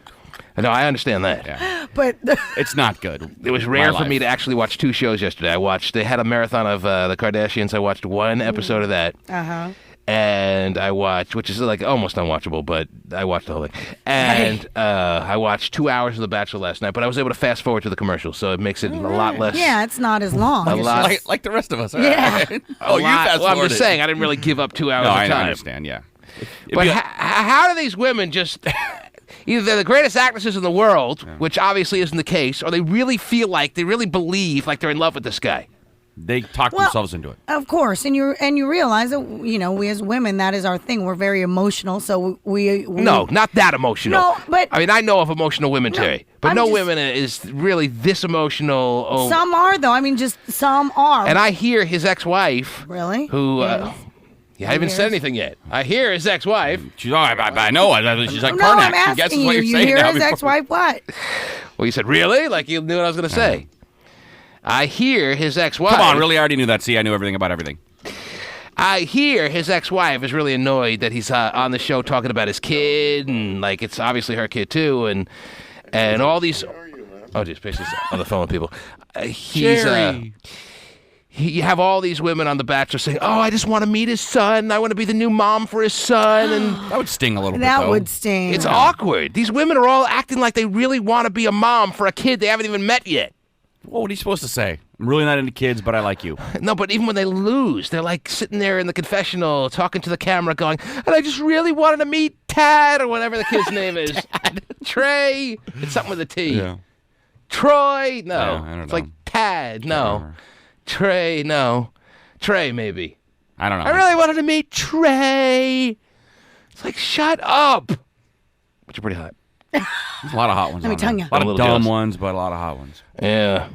No, I understand that. Yeah. But it's not good. It was rare for me to actually watch 2 shows yesterday. They had a marathon of the Kardashians. I watched 1 episode of that. Uh-huh. And I watched, which is like almost unwatchable, but I watched the whole thing. And I watched 2 hours of The Bachelor last night, but I was able to fast forward to the commercial, so it makes it a lot less. Yeah, it's not as long. A lot. Like the rest of us. Yeah. Right? Oh, you fast Well, I'm forwarded. just saying, I didn't really give up 2 hours No, of I time. understand, yeah. But how do these women just... Either they're the greatest actresses in the world, which obviously isn't the case, or they really feel like, they really believe like they're in love with this guy. They talk themselves into it. Of course, and you realize that we as women, that is our thing. We're very emotional, so we No, not that emotional. No, but I mean, I know of emotional women, Terry, but no women is really this emotional. Some are though. I mean, just some are. And I hear his ex-wife, really, who. I haven't even said anything yet. I hear his ex-wife. She's I know. She's like no, Karnak. I'm asking She guesses you. what you're You saying hear now his ex-wife what? Well, you said, really? Like you knew what I was going to say. I hear his ex-wife. Come on, really? I already knew that. See, I knew everything about everything. I hear his ex-wife is really annoyed that he's on the show talking about his kid, and like it's obviously her kid too, and all these. Oh, just Pasty's on the phone with people. He's you have all these women on The Bachelor saying, "Oh, I just want to meet his son. I want to be the new mom for his son." And that would sting a little bit. That though. would sting. it's awkward. These women are all acting like they really want to be a mom for a kid they haven't even met yet. Well, what are you supposed to say? I'm really not into kids, but I like you. No, but even when they lose, they're like sitting there in the confessional talking to the camera going, "And I just really wanted to meet Tad," or whatever the kid's name is. Trey. It's something with a T. Yeah. Troy. No. Yeah, I don't it's know. like Tad. No. Trey. No. Trey, maybe. I don't know. I really wanted to meet Trey. It's like, shut up. But you're pretty hot. There's a lot of hot ones. Let me tell you. A lot I'm a of little dumb jealous. ones, but a lot of hot ones. Yeah.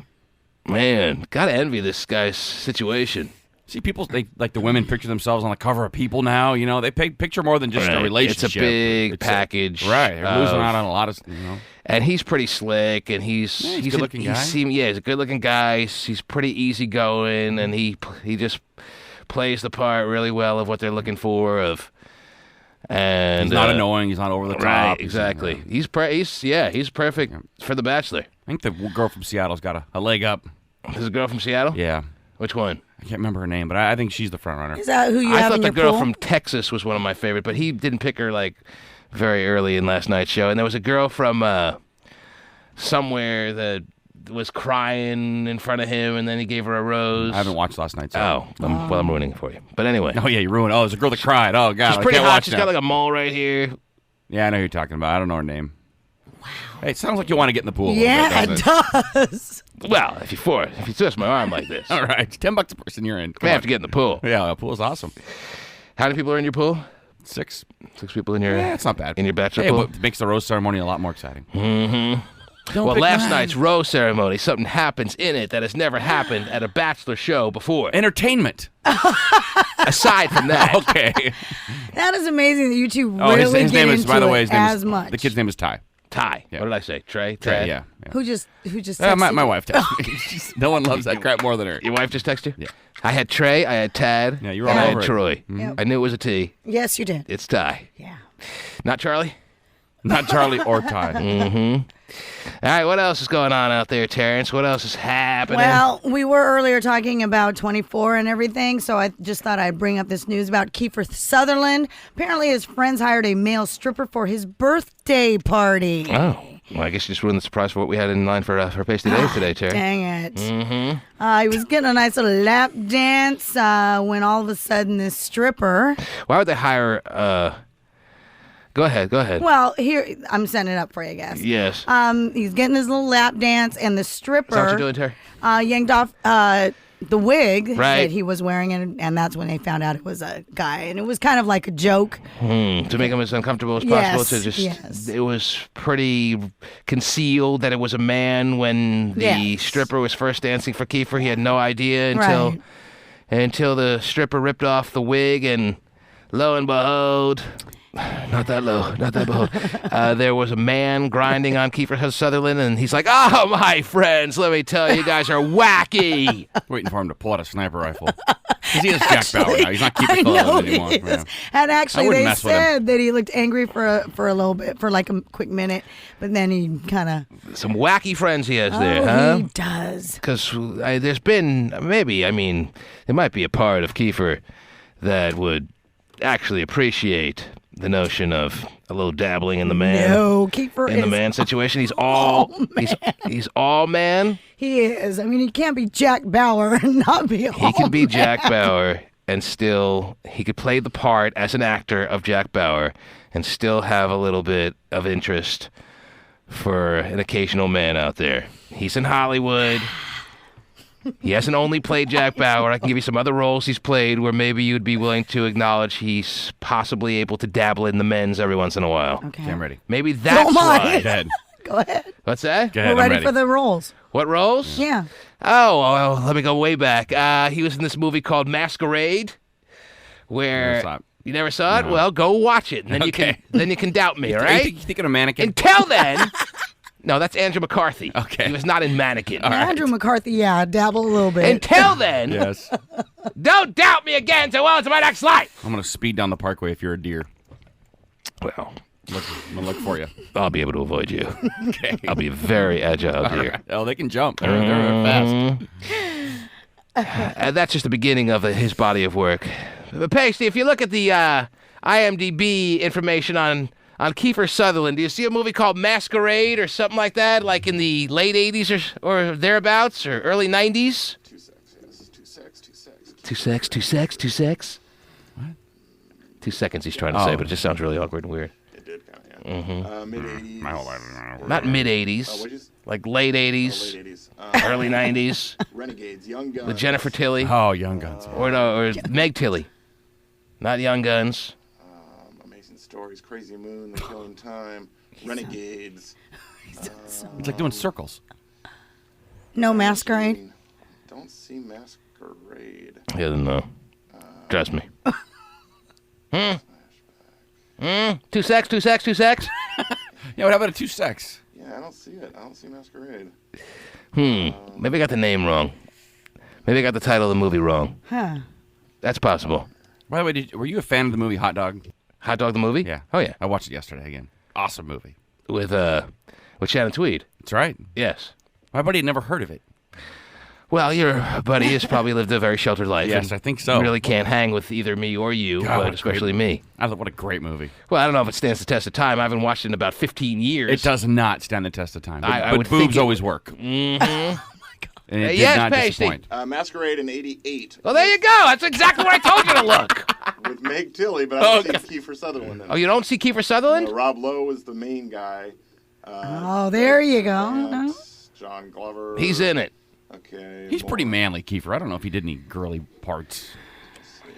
Man, gotta envy this guy's situation. See, people, they like the women picture themselves on the cover of People now. You know, they picture more than just a relationship. It's a big package. Right. They're losing out on a lot of, And he's pretty slick, and he's a good-looking guy. He's a good-looking guy. He's pretty easygoing, and he just plays the part really well of what they're looking for. And he's not annoying. He's not over the top. Right, exactly. He's perfect for The Bachelor. I think the girl from Seattle's got a leg up. There's a girl from Seattle? Yeah. Which one? I can't remember her name, but I think she's the front runner. Is that who you I have thought in the your girl pool? from Texas was one of my favorite, but he didn't pick her like very early in last night's show. And there was a girl from somewhere that was crying in front of him, and then he gave her a rose. I haven't watched last night's. Oh, I'm ruining it for you. But anyway. Oh, yeah, you ruined it. Oh, there's a girl that cried. Oh, God. She's pretty hot. She's got like a mole right here. Yeah, I know who you're talking about. I don't know her name. Wow. Hey, it sounds like you want to get in the pool. Yeah, a little bit, it does. Well, if you twist my arm like this. All right. $10 a person, you're in. I have to get in the pool. Yeah, the pool's awesome. How many people are in your pool? 6. 6 people in your. Yeah, it's not bad. In your bachelor Hey, pool. but it makes the rose ceremony a lot more exciting. Mm-hmm. Well, last night's rose ceremony, something happens in it that has never happened at a bachelor show before. Entertainment. Aside from that. Okay. That is amazing that you two Oh, really his get name is, into by the way, it his name as is, much. the kid's name is Ty. Ty. Yeah. What did I say? Trey? Trey, yeah. Who just My texted wife texted me. No one loves that crap more than her. Your wife just texted you? Yeah. I had Trey, I had Tad, Yeah, you were and all I over had it. Troy. Yep. I knew it was a T. Yes, you did. It's Ty. Yeah. Not Charlie? Not Charlie or Ty. Mm-hmm. All right, what else is going on out there, Terrence? What else is happening? Well, we were earlier talking about 24 and everything, so I just thought I'd bring up this news about Kiefer Sutherland. Apparently, his friends hired a male stripper for his birthday party. Oh. Well, I guess you just ruined the surprise for what we had in line for Pasty Dave today, Terry. Dang it. Mm-hmm. He was getting a nice little lap dance when all of a sudden this stripper... Why would they hire... Go ahead. Well, here, I'm setting it up for you, I guess. Yes. He's getting his little lap dance, and the stripper... Is that what you're doing, Terry? yanked off the wig Right. that he was wearing, and that's when they found out it was a guy. And it was kind of like a joke. To make him as uncomfortable as possible. Yes. It was pretty concealed that it was a man when the stripper was first dancing for Kiefer. He had no idea until the stripper ripped off the wig, and lo and behold... Not that behold. There was a man grinding on Kiefer Sutherland, and he's like, "Oh, my friends, let me tell you, you guys are wacky." Waiting for him to pull out a sniper rifle. Because he is Jack Bauer now. He's not Kiefer Sutherland anymore. He is. Yeah. And I actually, wouldn't they mess with him. said that he looked angry for a little bit, for like a quick minute, but then he kind of... Some wacky friends he has there, huh? he does. Because there's been, there might be a part of Kiefer that would actually appreciate the notion of a little dabbling in the man. No, Kiefer in the is man situation. He's all he's all man. He is. I mean, he can't be Jack Bauer and not be all He can be man. Jack Bauer and still he could play the part as an actor of Jack Bauer and still have a little bit of interest for an occasional man out there. He's in Hollywood. He hasn't only played Jack Bauer. I can give you some other roles he's played where maybe you'd be willing to acknowledge he's possibly able to dabble in the men's every once in a while. Okay. I'm ready. Maybe that's Don't mind. why. Go ahead. Go ahead. What's that? Go ahead. We're I'm ready for the roles. What roles? Yeah. Oh, well, let me go way back. He was in this movie called Masquerade, where Never saw it. you never saw it. No. Well, go watch it, and then Okay. you can doubt me. All You right? thinking of mannequin? Until then, no, that's Andrew McCarthy. Okay. He was not in Mannequin. Andrew McCarthy, yeah, dabble a little bit. Until then, Yes. don't doubt me again. So well into my next life. I'm going to speed down the parkway if you're a deer. Well, I'm going to look for you. I'll be able to avoid you. Okay. I'll be a very agile deer. Right. Oh, they can jump. They're fast. That's just the beginning of his body of work. But Pasty, if you look at the IMDb information on Kiefer Sutherland, do you see a movie called Masquerade or something like that, like in the late 80s or thereabouts, or early 90s? Two sex, yes. Two sex. Two sex? What? 2 seconds he's trying to say, but it just sounds really awkward and weird. It did kind of, yeah. Mid-80s. Not mid-80s. Like late 80s. Late 80s. Early 90s. Renegades, Young Guns. With Jennifer Tilly. Oh, Young Guns. Or Meg Tilly. Not Young Guns. Amazing Stories, Crazy Moon, The Killing Time, Renegades. It's like doing circles. No Masquerade? Don't see Masquerade. He doesn't know. Trust me. Two sex? Yeah, what about a 2 sex? Yeah, I don't see it. I don't see Masquerade. Maybe I got the name wrong. Maybe I got the title of the movie wrong. Huh. That's possible. By the way, were you a fan of the movie Hot Dog? Hot Dog the movie? Yeah. Oh, yeah. I watched it yesterday again. Awesome movie. With Shannon Tweed. That's right. Yes. My buddy had never heard of it. Well, your buddy has probably lived a very sheltered life. Yes, I think so. Really can't hang with either me or you, but especially me. I thought, what a great movie. Well, I don't know if it stands the test of time. I haven't watched it in about 15 years. It does not stand the test of time. I would boobs think always work. Mm-hmm. And it did not disappoint. Masquerade in 88. Well, there you go. That's exactly where I told you to look. With Meg Tilly, but I don't see Kiefer Sutherland in it. Oh, you don't see Kiefer Sutherland? Rob Lowe is the main guy. There you go. John Glover. He's in it. Okay. He's pretty manly, Kiefer. I don't know if he did any girly parts.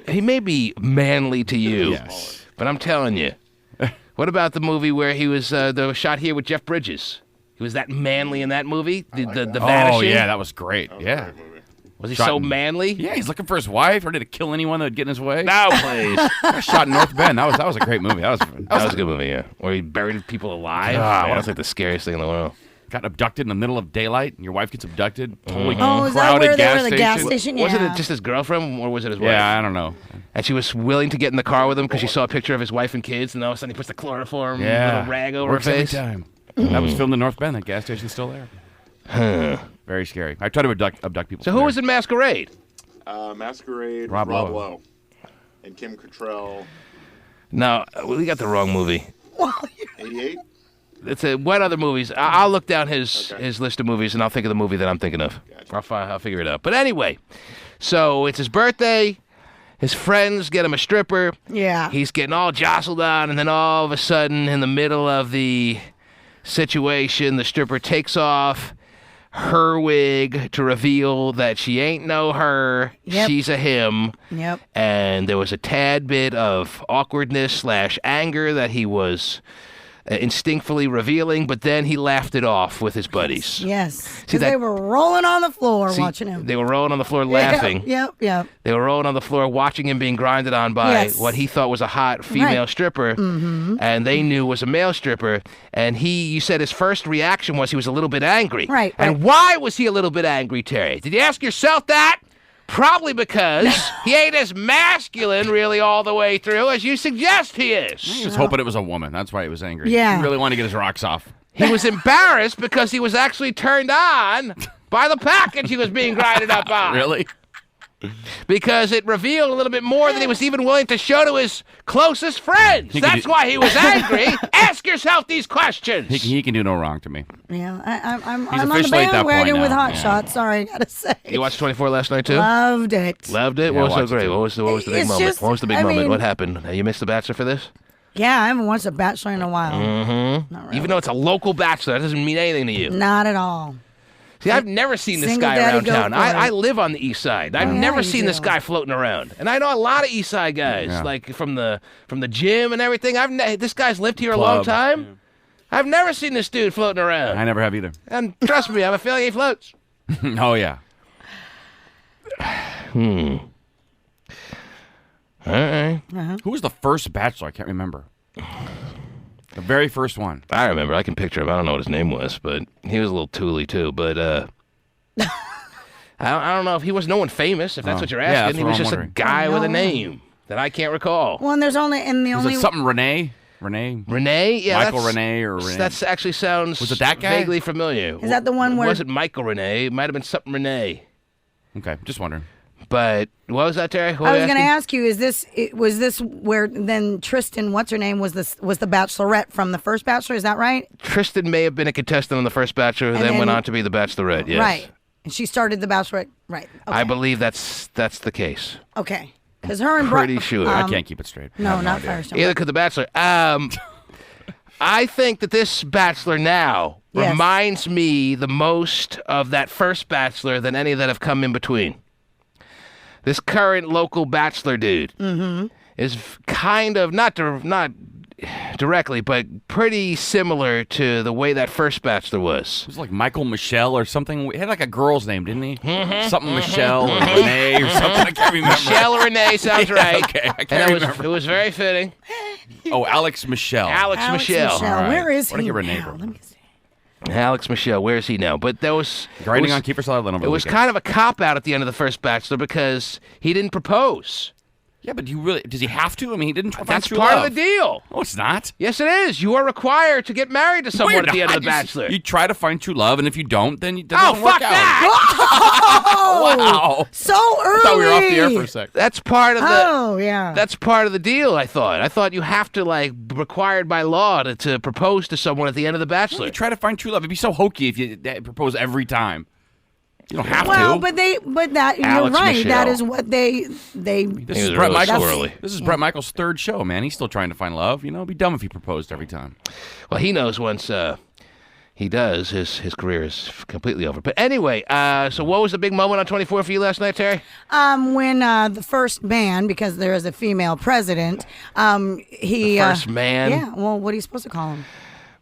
He may be manly to you, yes. But I'm telling you. What about the movie where he was the shot here with Jeff Bridges? He was that manly in that movie? The Vanishing? Oh, yeah, that was great. Yeah. Was he so manly? Yeah, he's looking for his wife, ready to kill anyone that would get in his way. No, please. Shot in North Bend. That was a great movie. That was a good movie, yeah. Where he buried people alive. God, That's like the scariest thing in the world. Got abducted in the middle of daylight, and your wife gets abducted. Totally is that where they were at the gas station? Yeah. Wasn't it just his girlfriend, or was it his wife? Yeah, I don't know. And she was willing to get in the car with him because she saw a picture of his wife and kids, and all of a sudden he puts the chloroform little rag over her face. Every time. That was filmed in North Bend. That gas station's still there. Very scary. I try to abduct people. So who was in Masquerade? Masquerade, Rob Lowe. And Kim Cattrall. No, we got the wrong movie. 88? What other movies? I'll look down his list of movies, and I'll think of the movie that I'm thinking of. Gotcha. I'll figure it out. But anyway, so it's his birthday. His friends get him a stripper. Yeah. He's getting all jostled on, and then all of a sudden, in the middle of the situation, the stripper takes off her wig to reveal that she ain't no her. Yep. She's a him. Yep. And there was a tad bit of awkwardness / anger that he was instinctively revealing, but then he laughed it off with his buddies. Yes. Because they were rolling on the floor watching him. They were rolling on the floor laughing. Yep. They were rolling on the floor watching him being grinded on by what he thought was a hot female stripper, and they knew was a male stripper. And you said his first reaction was he was a little bit angry. Right. And why was he a little bit angry, Terry? Did you ask yourself that? Probably because he ain't as masculine really all the way through as you suggest he is. He was hoping it was a woman. That's why he was angry. Yeah. He really wanted to get his rocks off. He was embarrassed because he was actually turned on by the package he was being grinded up on. Really? Because it revealed a little bit more than he was even willing to show to his closest friends. That's why he was angry. Ask yourself these questions. He can do no wrong to me. Yeah, I'm on the officially at that point bandwagon with now. Hot Shots. Sorry, I gotta say. You watched 24 last night too? Loved it. Loved it? Yeah, What was so watched it great? too. What was the big moment? just- What was the big I moment? mean- What happened? You missed the Bachelor for this? Yeah, I haven't watched The Bachelor in a while. Mm-hmm. Not really. Even though it's a local Bachelor, that doesn't mean anything to you. Not at all. See, I've never seen this Single guy daddy around go town. for I it. live on the east side. I've Yeah, never you seen this do. guy floating around. And I know a lot of east side guys, like from the gym and everything. This guy's lived here a long time. Yeah. I've never seen this dude floating around. I never have either. And trust me, I have a feeling he floats. Oh, yeah. All right. Who was the first Bachelor? I can't remember. The very first one. I remember. I can picture him. I don't know what his name was, but he was a little tooly too. But I don't know if he was no one famous, if that's what you're asking. that's He what was I'm just wondering. a guy with a name that I can't recall. Well, and there's only Was it something Renee? Renee? Yeah, Michael Renee or Renee? That actually sounds Was it that guy? vaguely familiar. Is that the one where- It wasn't Michael Renee. It might have been something Renee. Okay, just wondering. But what was that, Terry? What I were was you going to asking? ask you, was this where then Tristan, what's her name, was the Bachelorette from the first Bachelor? Is that right? Tristan may have been a contestant on the first Bachelor, who then went on to be the Bachelorette. Yes. Right. And she started the Bachelorette. Right. Okay. I believe that's the case. Okay. Because her and Pretty sure. I can't keep it straight. No, not Firestone. Either could the Bachelor. I think that this Bachelor now reminds me the most of that first Bachelor than any that have come in between. This current local Bachelor dude is kind of not directly, but pretty similar to the way that first Bachelor was. It was like Michael Michelle or something. He had like a girl's name, didn't he? Something Michelle or Renee or something. I can't remember. Michelle or Renee sounds right. Okay, I can't remember. It was very fitting. Oh, Alex Michelle. Alex Michelle. Right. Where is What did he I get her now? name Let me see. Alex Michelle, where is he now? But that was grinding on Kiefer Sutherland over It the was weekend. kind of a cop out at the end of the first Bachelor because he didn't propose. Yeah, but does he have to? I mean, he didn't. That's part of the deal. No, it's not. Yes, it is. You are required to get married to someone at the end of The Bachelor. You try to find true love, and if you don't, then it Oh, doesn't work fuck out. that! Wow. So early. I thought we were off the air for a sec. That's part of the. Oh, yeah. That's part of the deal. I thought you have to required by law to propose to someone at the end of The Bachelor. You try to find true love. It'd be so hokey if you propose every time. You don't have Well, to. but that you're Alex right. Michelle. That is what they. This is was Brett really Michaels. early. This is Brett Michaels' third show, man. He's still trying to find love. You know, it'd be dumb if he proposed every time. Well, he knows once he does, his career is completely over. But anyway, so what was the big moment on 24 for you last night, Terry? When the first man, because there is a female president, he First man? Yeah. Well, what are you supposed to call him?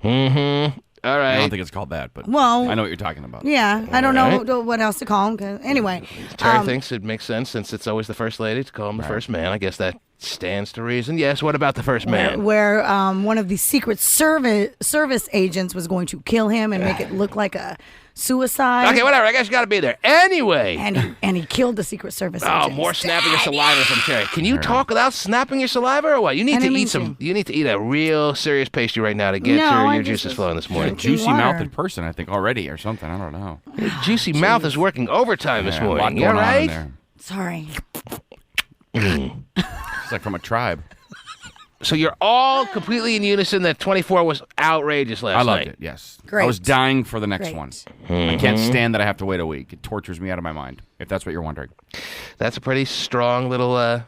Mm-hmm. All right. I don't think it's called that, but Well, I know what you're talking about. Yeah, I don't know what else to call him. Anyway, Terry thinks it makes sense since it's always the first lady to call him the first man. I guess that stands to reason. Yes, what about the first man? Where one of the Secret Service agents was going to kill him and make it look like a suicide. Okay, whatever. I guess you got to be there. Anyway. And he killed the Secret Service Oh, agent. more snapping your saliva from Terry. Can you talk without snapping your saliva or what? You need to eat some. You need to eat a real serious pastry right now to get your juices flowing this morning. Juicy mouthed person, I think, already or something. I don't know. Juicy mouth is working overtime this morning. You all right? Sorry. It's like from a tribe. So you're all completely in unison that 24 was outrageous last night. I loved it, yes. Great. I was dying for the next Great. one. I can't stand that I have to wait a week. It tortures me out of my mind, if that's what you're wondering. That's a pretty strong little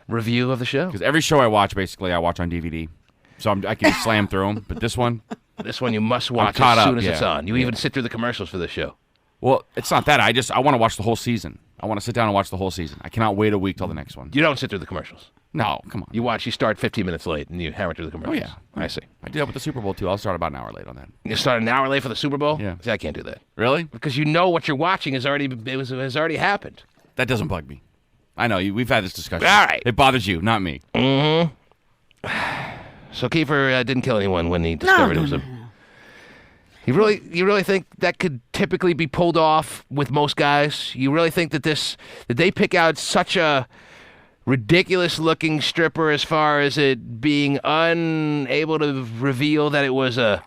review of the show. Because every show I watch, basically, I watch on DVD. So I can slam through them. But this one... This one you must watch caught as soon up, as it's yeah. on. You even sit through the commercials for this show. Well, it's not that. I want to watch the whole season. I want to sit down and watch the whole season. I cannot wait a week till the next one. You don't sit through the commercials. No, come on. You start 15 minutes late and you hammer through the commercials. Oh, yeah. I see. I did that with the Super Bowl, too. I'll start about an hour late on that. You start an hour late for the Super Bowl? Yeah. See, I can't do that. Really? Because you know what you're watching has already happened. That doesn't bug me. I know. We've had this discussion. All right. It bothers you, not me. Mm-hmm. So Kiefer didn't kill anyone when he discovered it was him. You really think that could typically be pulled off with most guys? You really think that they pick out such a ridiculous looking stripper as far as it being unable to reveal that it was a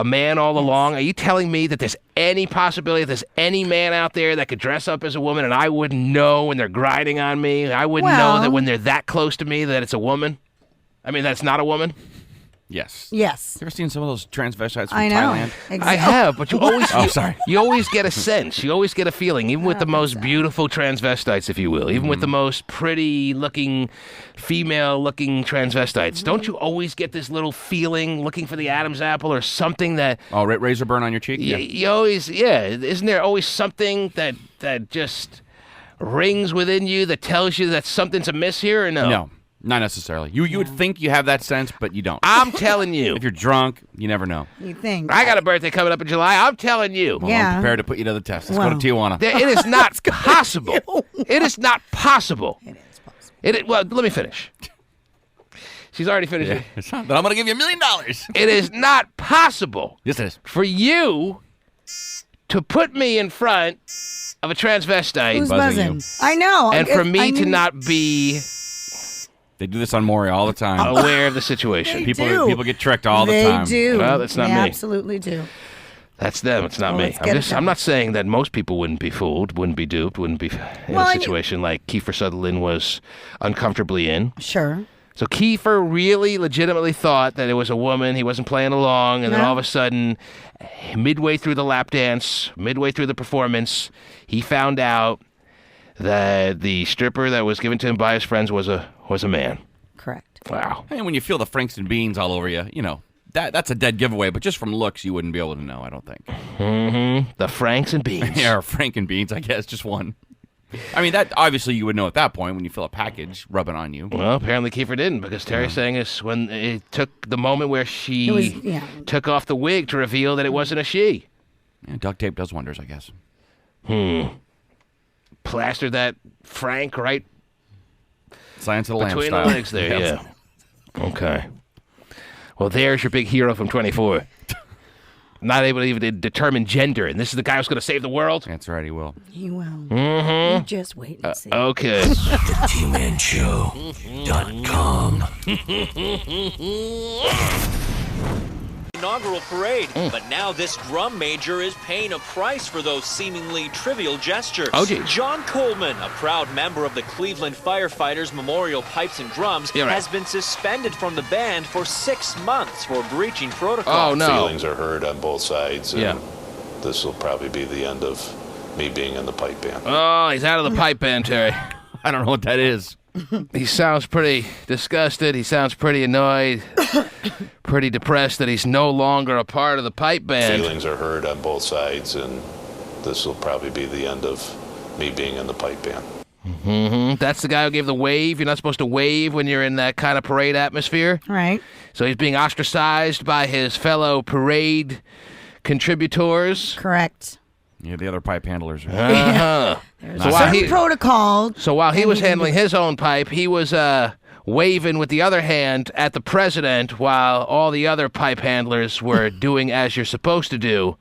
man all along? Are you telling me that there's any possibility that there's any man out there that could dress up as a woman and I wouldn't know when they're grinding on me? I wouldn't know that when they're that close to me that it's a woman? I mean, that's not a woman? Yes. Yes. You ever seen some of those transvestites from I know. Thailand? Exactly. I have, but you always sorry. You always get a sense. You always get a feeling, even with the most beautiful transvestites, if you will, even with the most pretty-looking, female-looking transvestites. Don't you always get this little feeling, looking for the Adam's apple or something that... Oh, razor burn on your cheek? You always... Yeah, isn't there always something that just rings within you that tells you that something's amiss here or no? No. Not necessarily. You would think you have that sense, but you don't. I'm telling you. If you're drunk, you never know. You think. I got a birthday coming up in July. I'm telling you. Well, Yeah. I'm prepared to put you to the test. Let's go to Tijuana. It is not possible. It is not possible. It is possible. Well, let me finish. She's already finished. Yeah, it's not, but I'm going to give you $1 million. It is not possible. Yes, it is. For you to put me in front of a transvestite Who's buzzing buzzing? I know. and for me to not be They do this on Maury all the time. aware of the situation. They People do. get tricked all the time. They do. Well, that's not they me. Absolutely do. That's them. It's not Well, me. I'm not saying that most people wouldn't be fooled, wouldn't be duped, wouldn't be in a situation like Kiefer Sutherland was uncomfortably in. Sure. So Kiefer really legitimately thought that it was a woman. He wasn't playing along. And then all of a sudden, midway through the lap dance, midway through the performance, he found out that the stripper that was given to him by his friends was a man. Correct. Wow. And when you feel the Frankston beans all over you, that's a dead giveaway. But just from looks, you wouldn't be able to know, I don't think. Mm-hmm. The Franks and beans. Yeah, or Frank and beans, I guess, just one. I mean, that obviously you would know at that point when you feel a package rubbing on you. Well, apparently Kiefer didn't, because Tari's saying is when it took the moment where she took off the wig to reveal that it wasn't a she. Yeah, duct tape does wonders, I guess. Plastered that Frank right Science of the Lamb between style. the legs there, yeah. Okay. Well, there's your big hero from 24. Not able to even determine gender, and this is the guy who's going to save the world? That's right, he will. He will. Mm-hmm. You just wait and see. Okay. TheTmanShow.com. Inaugural parade, but now this drum major is paying a price for those seemingly trivial gestures. Oh, gee. John Coleman, a proud member of the Cleveland Firefighters Memorial Pipes and Drums, has been suspended from the band for 6 months for breaching protocol. Oh, no. Feelings are hurt on both sides, and this will probably be the end of me being in the pipe band. Oh, he's out of the pipe band, Terry. I don't know what that is. He sounds pretty disgusted. He sounds pretty annoyed, pretty depressed that he's no longer a part of the pipe band. Feelings are hurt on both sides, and this will probably be the end of me being in the pipe band. Mm-hmm. That's the guy who gave the wave. You're not supposed to wave when you're in that kind of parade atmosphere. Right. So he's being ostracized by his fellow parade contributors. Correct. Yeah, the other pipe handlers. Uh-huh. There's a certain protocol. So while he was handling his own pipe, he was waving with the other hand at the president while all the other pipe handlers were doing as you're supposed to do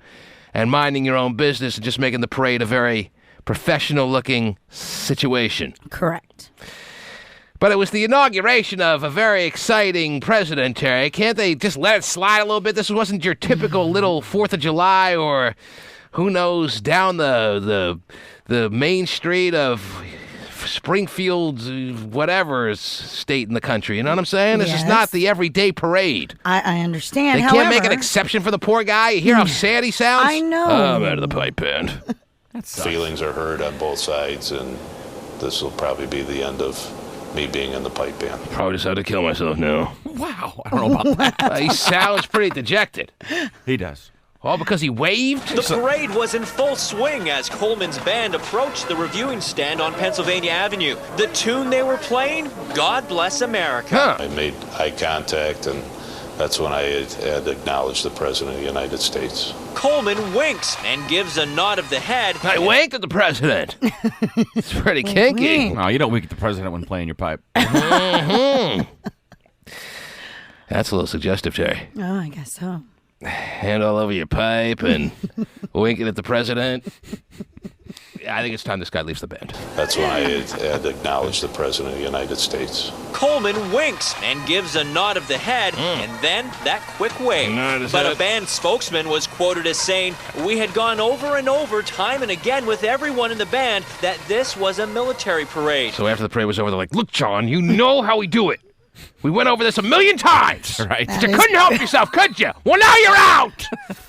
and minding your own business and just making the parade a very professional-looking situation. Correct. But it was the inauguration of a very exciting president, Terry. Can't they just let it slide a little bit? This wasn't your typical little 4th of July or... who knows, down the main street of Springfield, whatever state in the country. You know what I'm saying? This is not the everyday parade. I understand. They can't make an exception for the poor guy. You hear how sad he sounds? I know. Oh, I'm out of the pipe band. Feelings are hurt on both sides, and this will probably be the end of me being in the pipe band. Probably decided to kill myself now. Wow, I don't know about that. He sounds pretty dejected. He does. All because he waved? The parade was in full swing as Coleman's band approached the reviewing stand on Pennsylvania Avenue. The tune they were playing, God Bless America. I made eye contact, and that's when I had acknowledged the President of the United States. Coleman winks and gives a nod of the head. I winked at the president. It's pretty kinky. No, you don't wink at the president when playing your pipe. Mm-hmm. That's a little suggestive, Terry. Oh, I guess so. Hand all over your pipe and winking at the president. I think it's time this guy leaves the band. That's when I had acknowledged the President of the United States. Coleman winks and gives a nod of the head, and then that quick wave. But a band spokesman was quoted as saying, "We had gone over and over time and again with everyone in the band that this was a military parade." So after the parade was over, they're like, "Look, John, you know how we do it. We went over this 1,000,000 times. Right. You couldn't help yourself, could you? Well, now you're out."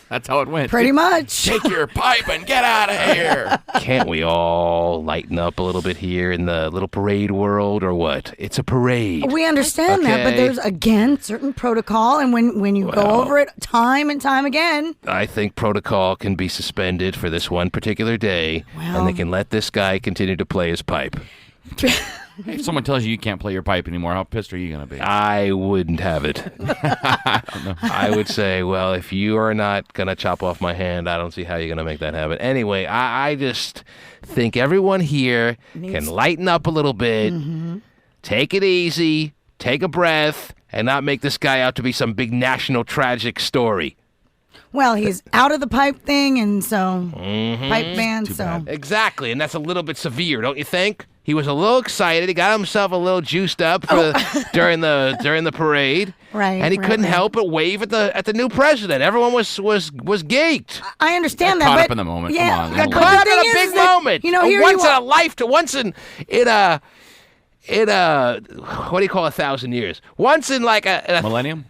That's how it went. Pretty much. Take your pipe and get out of here. Can't we all lighten up a little bit here in the little parade world, or what? It's a parade. We understand that, but there's, again, certain protocol, and when you go over it time and time again. I think protocol can be suspended for this one particular day, and they can let this guy continue to play his pipe. If someone tells you can't play your pipe anymore, how pissed are you going to be? I wouldn't have it. I would say, well, if you are not going to chop off my hand, I don't see how you're going to make that happen. Anyway, I just think everyone here can lighten up a little bit, take it easy, take a breath, and not make this guy out to be some big national tragic story. Well, he's out of the pipe thing, and so pipe band, so. Exactly, and that's a little bit severe, don't you think? He was a little excited. He got himself a little juiced up during the parade. Right. And he couldn't help but wave at the new president. Everyone was geeked. I understand that. Caught but up in the moment. Yeah, Come on. Got caught up in a big moment. You know, here once you in are. a lifetime. Once in a what do you call 1,000 years? Once in like a Millennium?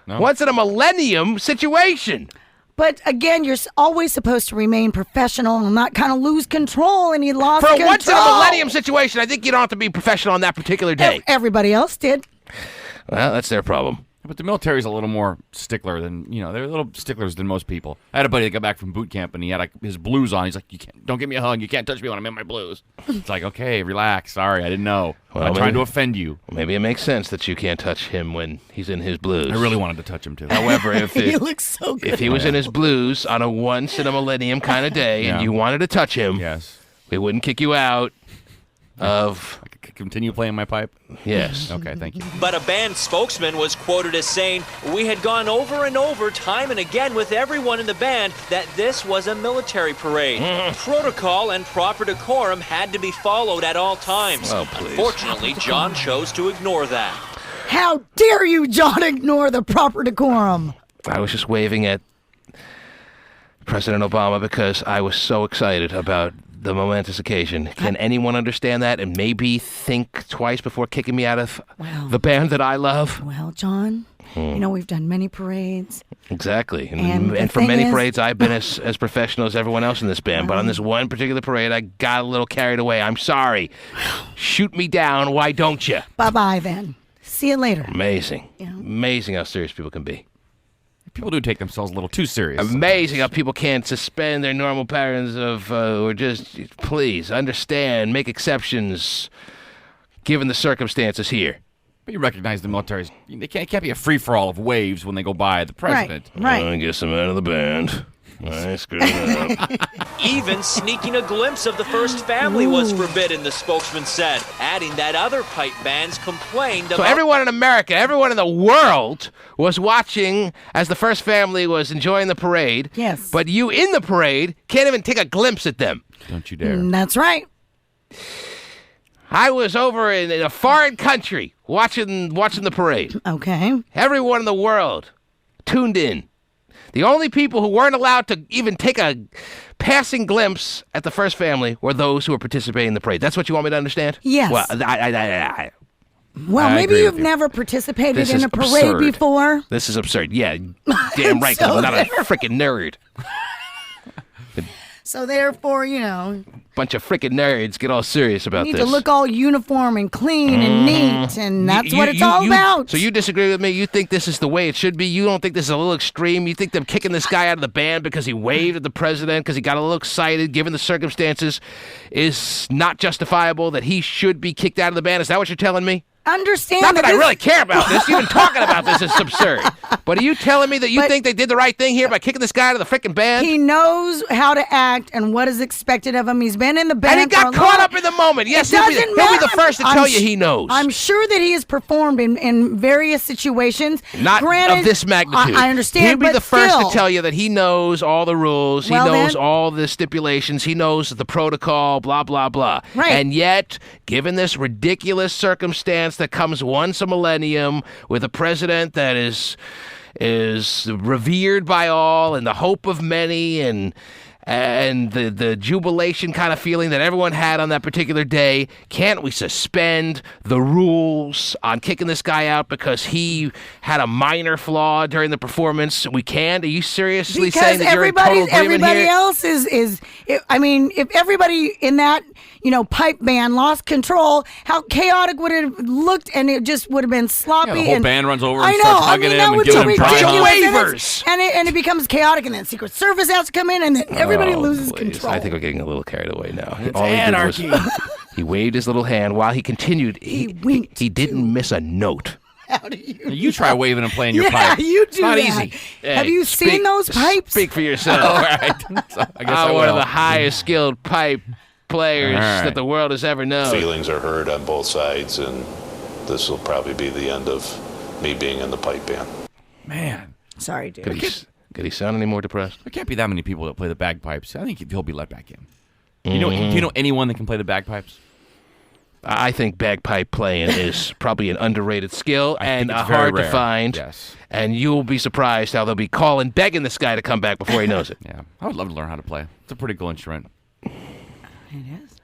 No? Once in a millennium situation. But again, you're always supposed to remain professional and not kind of lose control. And he lost For a control. once in a millennium situation, I think you don't have to be professional on that particular day. Everybody else did. Well, that's their problem. But the military's a little more stickler than, they're a little sticklers than most people. I had a buddy that got back from boot camp, and he had his blues on. He's like, don't give me a hug. You can't touch me when I'm in my blues. It's like, okay, relax. Sorry, I didn't know. I'm not trying to offend you. Maybe it makes sense that you can't touch him when he's in his blues. I really wanted to touch him, too. However, He looks so good. If he was in his blues on a once in a millennium kind of day and you wanted to touch him, yes, we wouldn't kick you out of... I could continue playing my pipe? Yes. Okay, thank you. But a band spokesman was quoted as saying, "We had gone over and over time and again with everyone in the band that this was a military parade. Protocol and proper decorum had to be followed at all times." Oh, please. Unfortunately, John chose to ignore that. How dare you, John, ignore the proper decorum? I was just waving at President Obama because I was so excited about the momentous occasion. Can anyone understand that and maybe think twice before kicking me out of the band that I love? Well, John, we've done many parades. Exactly. And for thing many is- parades, I've been as professional as everyone else in this band. But on this one particular parade, I got a little carried away. I'm sorry. Shoot me down. Why don't you? Bye-bye, then. See you later. Amazing. Yeah. Amazing how serious people can be. People do take themselves a little too serious. Amazing how people can't suspend their normal patterns of, or just, please, understand, make exceptions, given the circumstances here. But you recognize the military's... It can't be a free-for-all of waves when they go by the president. Right. I guess I'm out of the band. I screwed up. Even sneaking a glimpse of the first family was forbidden, the spokesman said, adding that other pipe bands complained So about... everyone in America, everyone in the world was watching as the first family was enjoying the parade. Yes. But you in the parade can't even take a glimpse at them. Don't you dare. That's right. I was over in a foreign country watching the parade. Okay. Everyone in the world tuned in. The only people who weren't allowed to even take a passing glimpse at the first family were those who were participating in the parade. That's what you want me to understand? Yes. Well, Well, I maybe agree you've with you. never participated This in is a parade absurd. before. This is absurd. Yeah, damn right, 'cause So I'm not a there- freaking nerd. So therefore, Bunch of freaking nerds get all serious about need this. to look all uniform and clean and neat, and that's what it's all you- about. So you disagree with me? You think this is the way it should be? You don't think this is a little extreme? You think them kicking this guy out of the band because he waved at the president, because he got a little excited, given the circumstances, is not justifiable, that he should be kicked out of the band? Is that what you're telling me? Understand Not that I this- really care about this. Even talking about this is absurd. But are you telling me that you think they did the right thing here by kicking this guy out of the freaking band? He knows how to act and what is expected of him. He's been in the band And he got for a caught long- up in the moment. Yes, It he'll be doesn't the matter. first to I'm tell you sh- he knows. I'm sure that he has performed in various situations. Not Granted, of this magnitude. I understand, He'll be but the first still. to tell you that he knows all the rules. Well, he knows then- all the stipulations. He knows the protocol, blah, blah, blah. Right. And yet, given this ridiculous circumstance that comes once a millennium with a president that is revered by all and the hope of many and the jubilation kind of feeling that everyone had on that particular day, can't we suspend the rules on kicking this guy out because he had a minor flaw during the performance? We can't? Are you seriously saying that you're in total agreement everybody here? else is if everybody in that pipe band lost control, how chaotic would it have looked, and it just would have been sloppy. Yeah, the whole and band runs over I and know, starts I hugging mean, him that and would giving be him dry ridiculous. hugs. And it becomes chaotic, and then Secret Service has to come in, and then everybody Oh, loses please. control. I think we're getting a little carried away now. It's All he did anarchy. was he waved his little hand while he continued. He winked, He didn't miss a note. How do you? You try waving and playing your Yeah, pipe. you do It's not that. easy. Have Hey, you seen those pipes? Speak for yourself. All right. So I guess I I'm one of will. the highest skilled pipe players All right. that the world has ever known. Feelings are hurt on both sides, and this will probably be the end of me being in the pipe band. Man, Sorry, dude. Could he sound any more depressed? there can't be that many people that play the bagpipes. I think he'll be let back in. Do you know anyone that can play the bagpipes? I think bagpipe playing is probably an underrated skill and it's very hard to rare. find. Yes. And you'll be surprised how they'll be calling, begging this guy to come back before he knows it. Yeah, I would love to learn how to play. It's a pretty cool instrument. It is.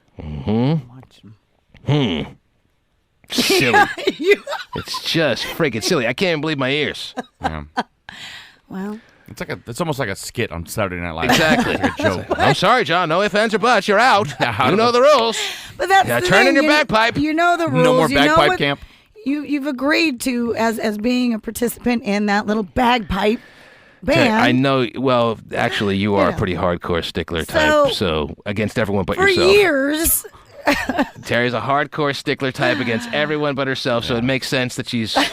Silly. It's just freaking silly. I can't believe my ears. Yeah. Well, It's almost like a skit on Saturday Night Live. Exactly. It's like a joke. I'm sorry, John. No ifs, ands, or buts. You're out. You know the rules. but that's Yeah, the turn thing. in your bagpipe. You know the rules. No more You know bagpipe what camp. You've agreed to as being a participant in that little bagpipe band. I know. Well, actually, you are a Yeah. pretty hardcore stickler type. So against everyone but for yourself. years. Terry's a hardcore stickler type against everone but herself. So it makes sense that she's in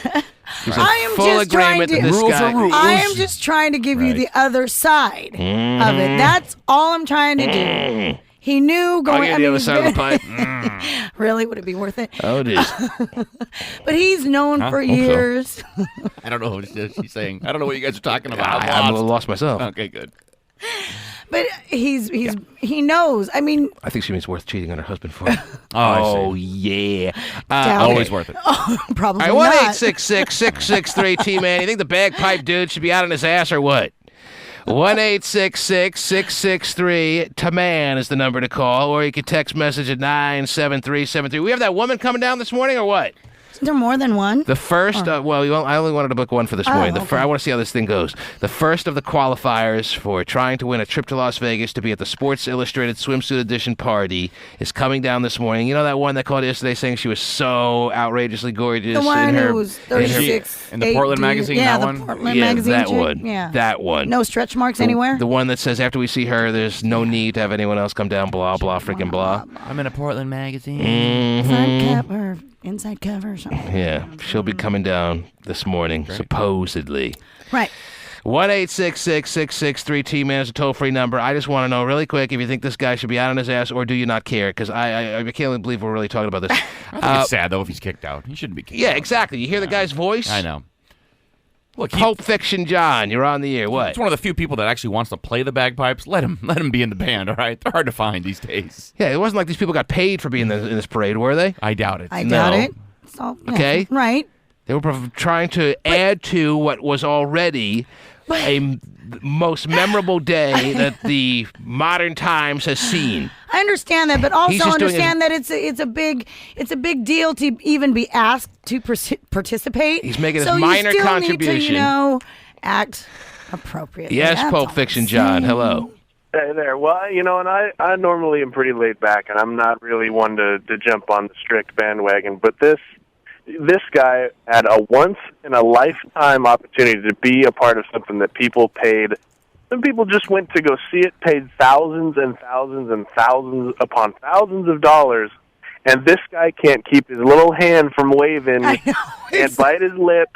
I am full just trying agreement to. that this guy. I am just trying to give you the other side of it. That's all I'm trying to do. He knew going. I'll get the other side of the pipe. Really, would it be worth it? Oh, it is. But he's known for Hope so. years. I don't know what she's saying. I don't know what you guys are talking about. I'm a little lost myself. Okay, good. But he knows. I mean, I think she means worth cheating on her husband for. Oh, yeah. Always worth it. probably All right, not. 1-866-663-T-Man. You think the bagpipe dude should be out on his ass or what? 1-866-663-T-Man is the number to call, or you can text message at 97373. We have that woman coming down this morning or what? Isn't there more than one? The first, I only wanted to book one for this morning. okay. I want to see how this thing goes. The first of the qualifiers for trying to win a trip to Las Vegas to be at the Sports Illustrated Swimsuit Edition party is coming down this morning. You know that one that called yesterday saying she was so outrageously gorgeous? The one in her, who was 36. in the Portland 8D. magazine, Yeah, that the one? Portland Yeah, magazine that chick. one. Yeah. That one. No stretch marks anywhere? The one that says after we see her, there's no need to have anyone else come down, blah, blah, freaking blah. I'm in a Portland magazine. Inside cover or something. Yeah, she'll be coming down this morning, supposedly. Right. 1-866-663-T-Man is a toll-free number. I just want to know really quick if you think this guy should be out on his ass or do you not care? Because I can't believe we're really talking about this. I think it's sad, though, if he's kicked out. He shouldn't be kicked out. Yeah, exactly. You hear the guy's voice? I know. Look, Pulp Fiction John, you're on the air. What? He's one of the few people that actually wants to play the bagpipes. Let him be in the band, all right? They're hard to find these days. Yeah, it wasn't like these people got paid for being in this parade, were they? I doubt it. I doubt it. So, yeah, Okay. Right. They were trying to add to what was already most memorable day that the modern times has seen. I understand that, but He's also just doing understand that it's a big deal to even be asked to participate. He's making his so minor you still contribution. Need to, act appropriately. Yes, That's Pulp all Fiction I'm John. saying. Hello. Hey there. Well, and I normally am pretty laid back, and I'm not really one to jump on the strict bandwagon. But this guy had a once-in-a-lifetime opportunity to be a part of something that people paid. Some people just went to go see it, paid thousands and thousands and thousands upon thousands of dollars, and this guy can't keep his little hand from waving and bite his lip.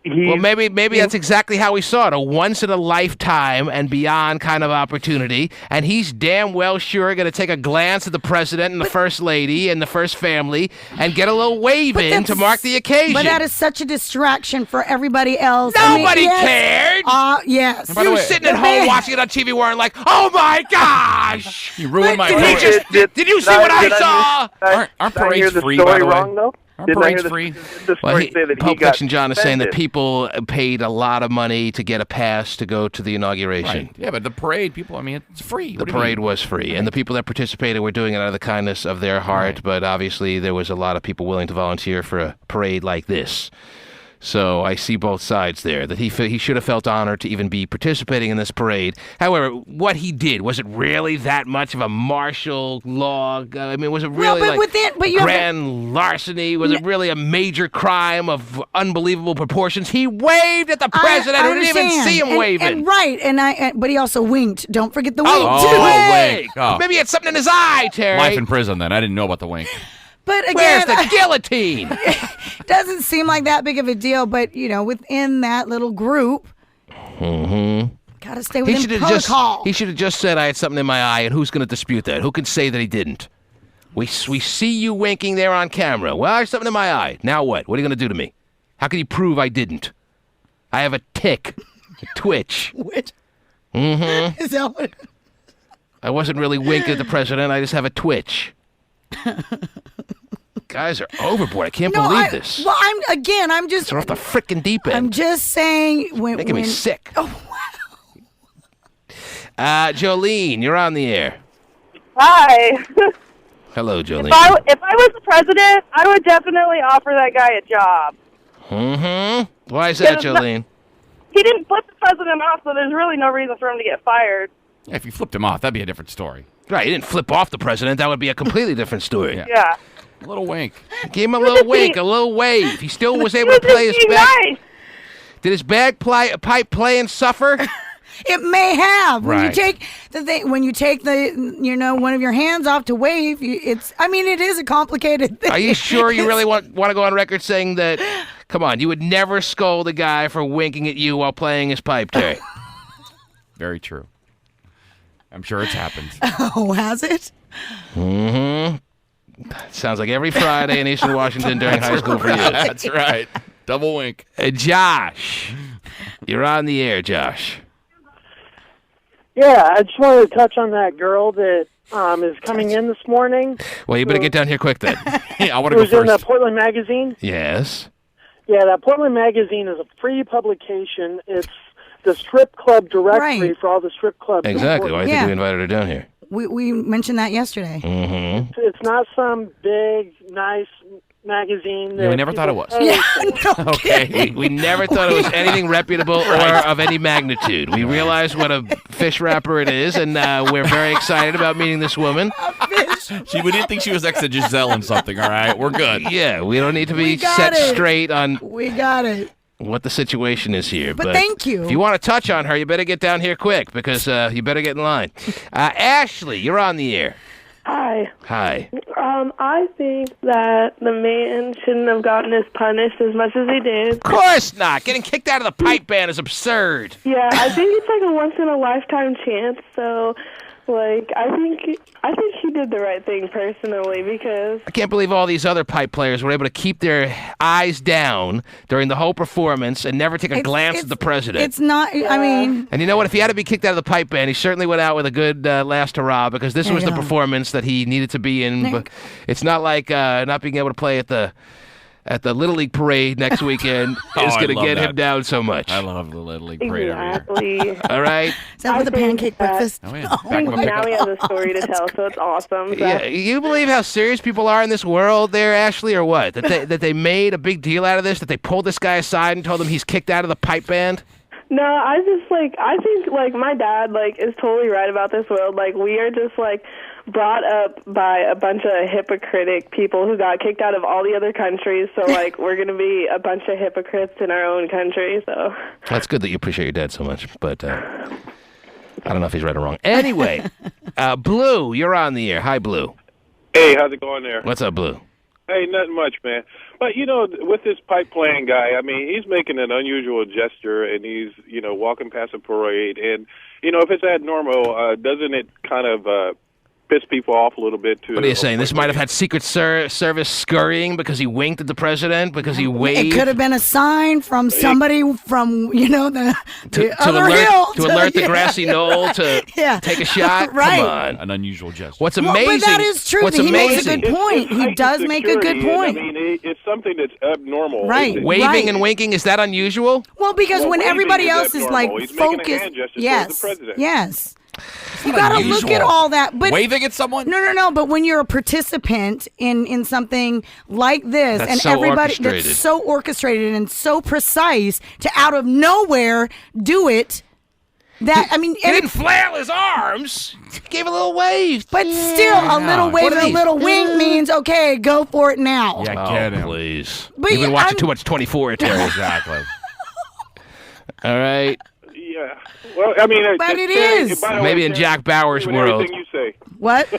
Well, maybe that's exactly how we saw it, a once-in-a-lifetime and beyond kind of opportunity, and he's damn well sure going to take a glance at the president and the first lady and the first family and get a little wave in to mark the occasion. But that is such a distraction for everybody else. Nobody cared. Yes. You were sitting at home watching it on TV wearing like, oh my gosh! You ruined my Did you see what I saw? Aren't Did I hear parades the free, story by the way? wrong, though? Aren't Didn't I parades hear free? the story say that Pulp he got Fiction John is saying that suspended? people paid a lot of money to get a pass to go to the inauguration. Right. Yeah, but the parade, people, it's free. The parade was free, and the people that participated were doing it out of the kindness of their heart, but obviously there was a lot of people willing to volunteer for a parade like this. So I see both sides there, that he should have felt honored to even be participating in this parade. However, what he did, was it really that much of a martial law? I mean, was it really grand larceny? Was it really a major crime of unbelievable proportions? He waved at the president who didn't even see him waving. But he also winked. Don't forget the wink, wink. Oh. Maybe he had something in his eye, Terry. Life in prison, then. I didn't know about the wink. But again, where's the guillotine? Doesn't seem like that big of a deal, but within that little group, gotta stay within protocol. He should have just said I had something in my eye, and who's going to dispute that? Who can say that he didn't? We see you winking there on camera. Well, I have something in my eye. Now what? What are you going to do to me? How can you prove I didn't? I have a tick, a twitch. Which? Mm-hmm. Is that what? I wasn't really winking at the president. I just have a twitch. Guys are overboard. I can't believe this. Well, I'm just. They're off the frickin' deep end. I'm just saying. Making me sick. Oh, wow. Jolene, you're on the air. Hi. Hello, Jolene. If I was the president, I would definitely offer that guy a job. Mm-hmm. Why is that, Jolene? He didn't flip the president off, so there's really no reason for him to get fired. Yeah, if you flipped him off, that'd be a different story. Right, he didn't flip off the president. That would be a completely different story. Yeah. A little wink. Give him a little wink, a little wave. He still was able to play his bag. Did his bagpipe playing suffer? It may have. When Right. you take when you take one of your hands off to wave, it is a complicated thing. Are you sure you really want to go on record saying that? Come on, you would never scold a guy for winking at you while playing his pipe, Terry. Very true. I'm sure it's happened. Oh, has it? Mm-hmm. Sounds like every Friday in Eastern Washington during high school for you. That's right. Double wink. Josh, you're on the air, Josh. Yeah, I just wanted to touch on that girl that is coming in this morning. Well, you better get down here quick then. Yeah, I want It to go was in first. the Portland Magazine. Yes. Yeah, that Portland Magazine is a free publication. It's the strip club directory for all the strip clubs. Exactly. Why do you think we invited her down here? We mentioned that yesterday. Mm-hmm. It's not some big, nice magazine. Yeah, we never thought it was. Yeah, Okay. We never thought it was anything reputable or of any magnitude. We realized what a fish wrapper it is, and we're very excited about meeting this woman. We didn't think she was next to Giselle and something, all right? We're good. Yeah, we don't need to be got set it. straight on We got it. what the situation is here. But thank you. If you want to touch on her, you better get down here quick because you better get in line. Ashley, you're on the air. Hi. Hi. I think that the man shouldn't have gotten as punished as much as he did. Of course not. Getting kicked out of the pipe band is absurd. Yeah, I think it's like a once-in-a-lifetime chance, so, I think he did the right thing personally because... I can't believe all these other pipe players were able to keep their eyes down during the whole performance and never take a glance at the president. It's not, I mean... And you know what? If he had to be kicked out of the pipe band, he certainly went out with a good last hurrah because this was the performance that he needed to be in. But it's not like not being able to play at the Little League Parade next weekend is going to get him down so much. I love the Little League Parade Exactly. All right? Is that with the pancake breakfast? Oh, yeah. Now he has a story to tell, so it's awesome. So. Yeah, you believe how serious people are in this world there, Ashley, or what? That they made a big deal out of this? That they pulled this guy aside and told him he's kicked out of the pipe band? No, I think my dad is totally right about this world. We are just brought up by a bunch of hypocritic people who got kicked out of all the other countries. So we're going to be a bunch of hypocrites in our own country. So That's good that you appreciate your dad so much, but I don't know if he's right or wrong. Anyway, Blue, you're on the air. Hi, Blue. Hey, how's it going there? What's up, Blue? Hey, nothing much, man. But, with this pipe playing guy, I mean, he's making an unusual gesture, and he's, walking past a parade. And, if it's that normal, doesn't it kind of piss people off a little bit, too? What are you saying? This might have had Secret Service scurrying because he winked at the president, because he waved? It could have been a sign from somebody from, the other alert, hill. To alert the grassy knoll to take a shot? Right. Come on. An unusual gesture. What's amazing? But that is true. What's He amazing? makes a good point. He does make a good point. I mean, it's something that's abnormal. Right. Waving and winking, is that unusual? Well, because when waving everybody else is is abnormal. He's making a focused, hand gesture towards yes, the president. yes. You got to look at all that. But waving at someone? No. But when you're a participant in something like this, That's and so everybody orchestrated. that's so orchestrated and so precise to out of nowhere do it. That I mean, He didn't flail his arms. He gave a little wave. but still, a little wave What are and a these? little wink means okay, go for it now. Yeah, get him. Please. But You've been watching I'm- too much 24, Terry. Exactly. All right. Yeah. Well, I mean... But it is. by the Maybe way, in Terry, Jack Bauer's I agree with world. everything you say. What?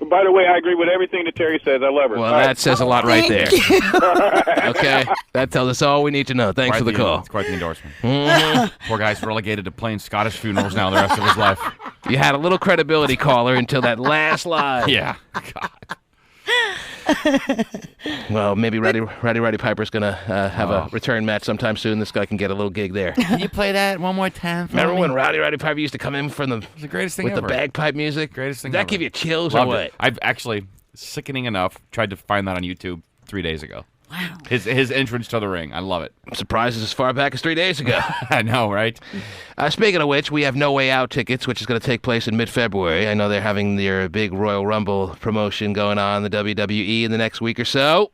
By the way, I agree with everything that Terry says. I love her. Well, All that says a lot right there. Thank you. Okay. That tells us all we need to know. Thanks for the call. It's quite the endorsement. Mhm. Poor guy's relegated to playing Scottish funerals now the rest of his life. You had a little credibility, caller, until that last line. Yeah. God. Well, maybe Roddy Piper's going to have a return match sometime soon. This guy can get a little gig there. Can you play that one more time? Remember when Roddy Piper used to come in from the greatest thing with ever. the bagpipe music? Greatest thing Did that ever. give you chills Loved or what? it. I've actually, sickening enough. Tried to find that on YouTube 3 days ago. Wow. His entrance to the ring. I love it. I'm surprised it's as far back as 3 days ago. I know, right? Speaking of which, we have No Way Out tickets, which is going to take place in mid-February. I know they're having their big Royal Rumble promotion going on in the WWE in the next week or so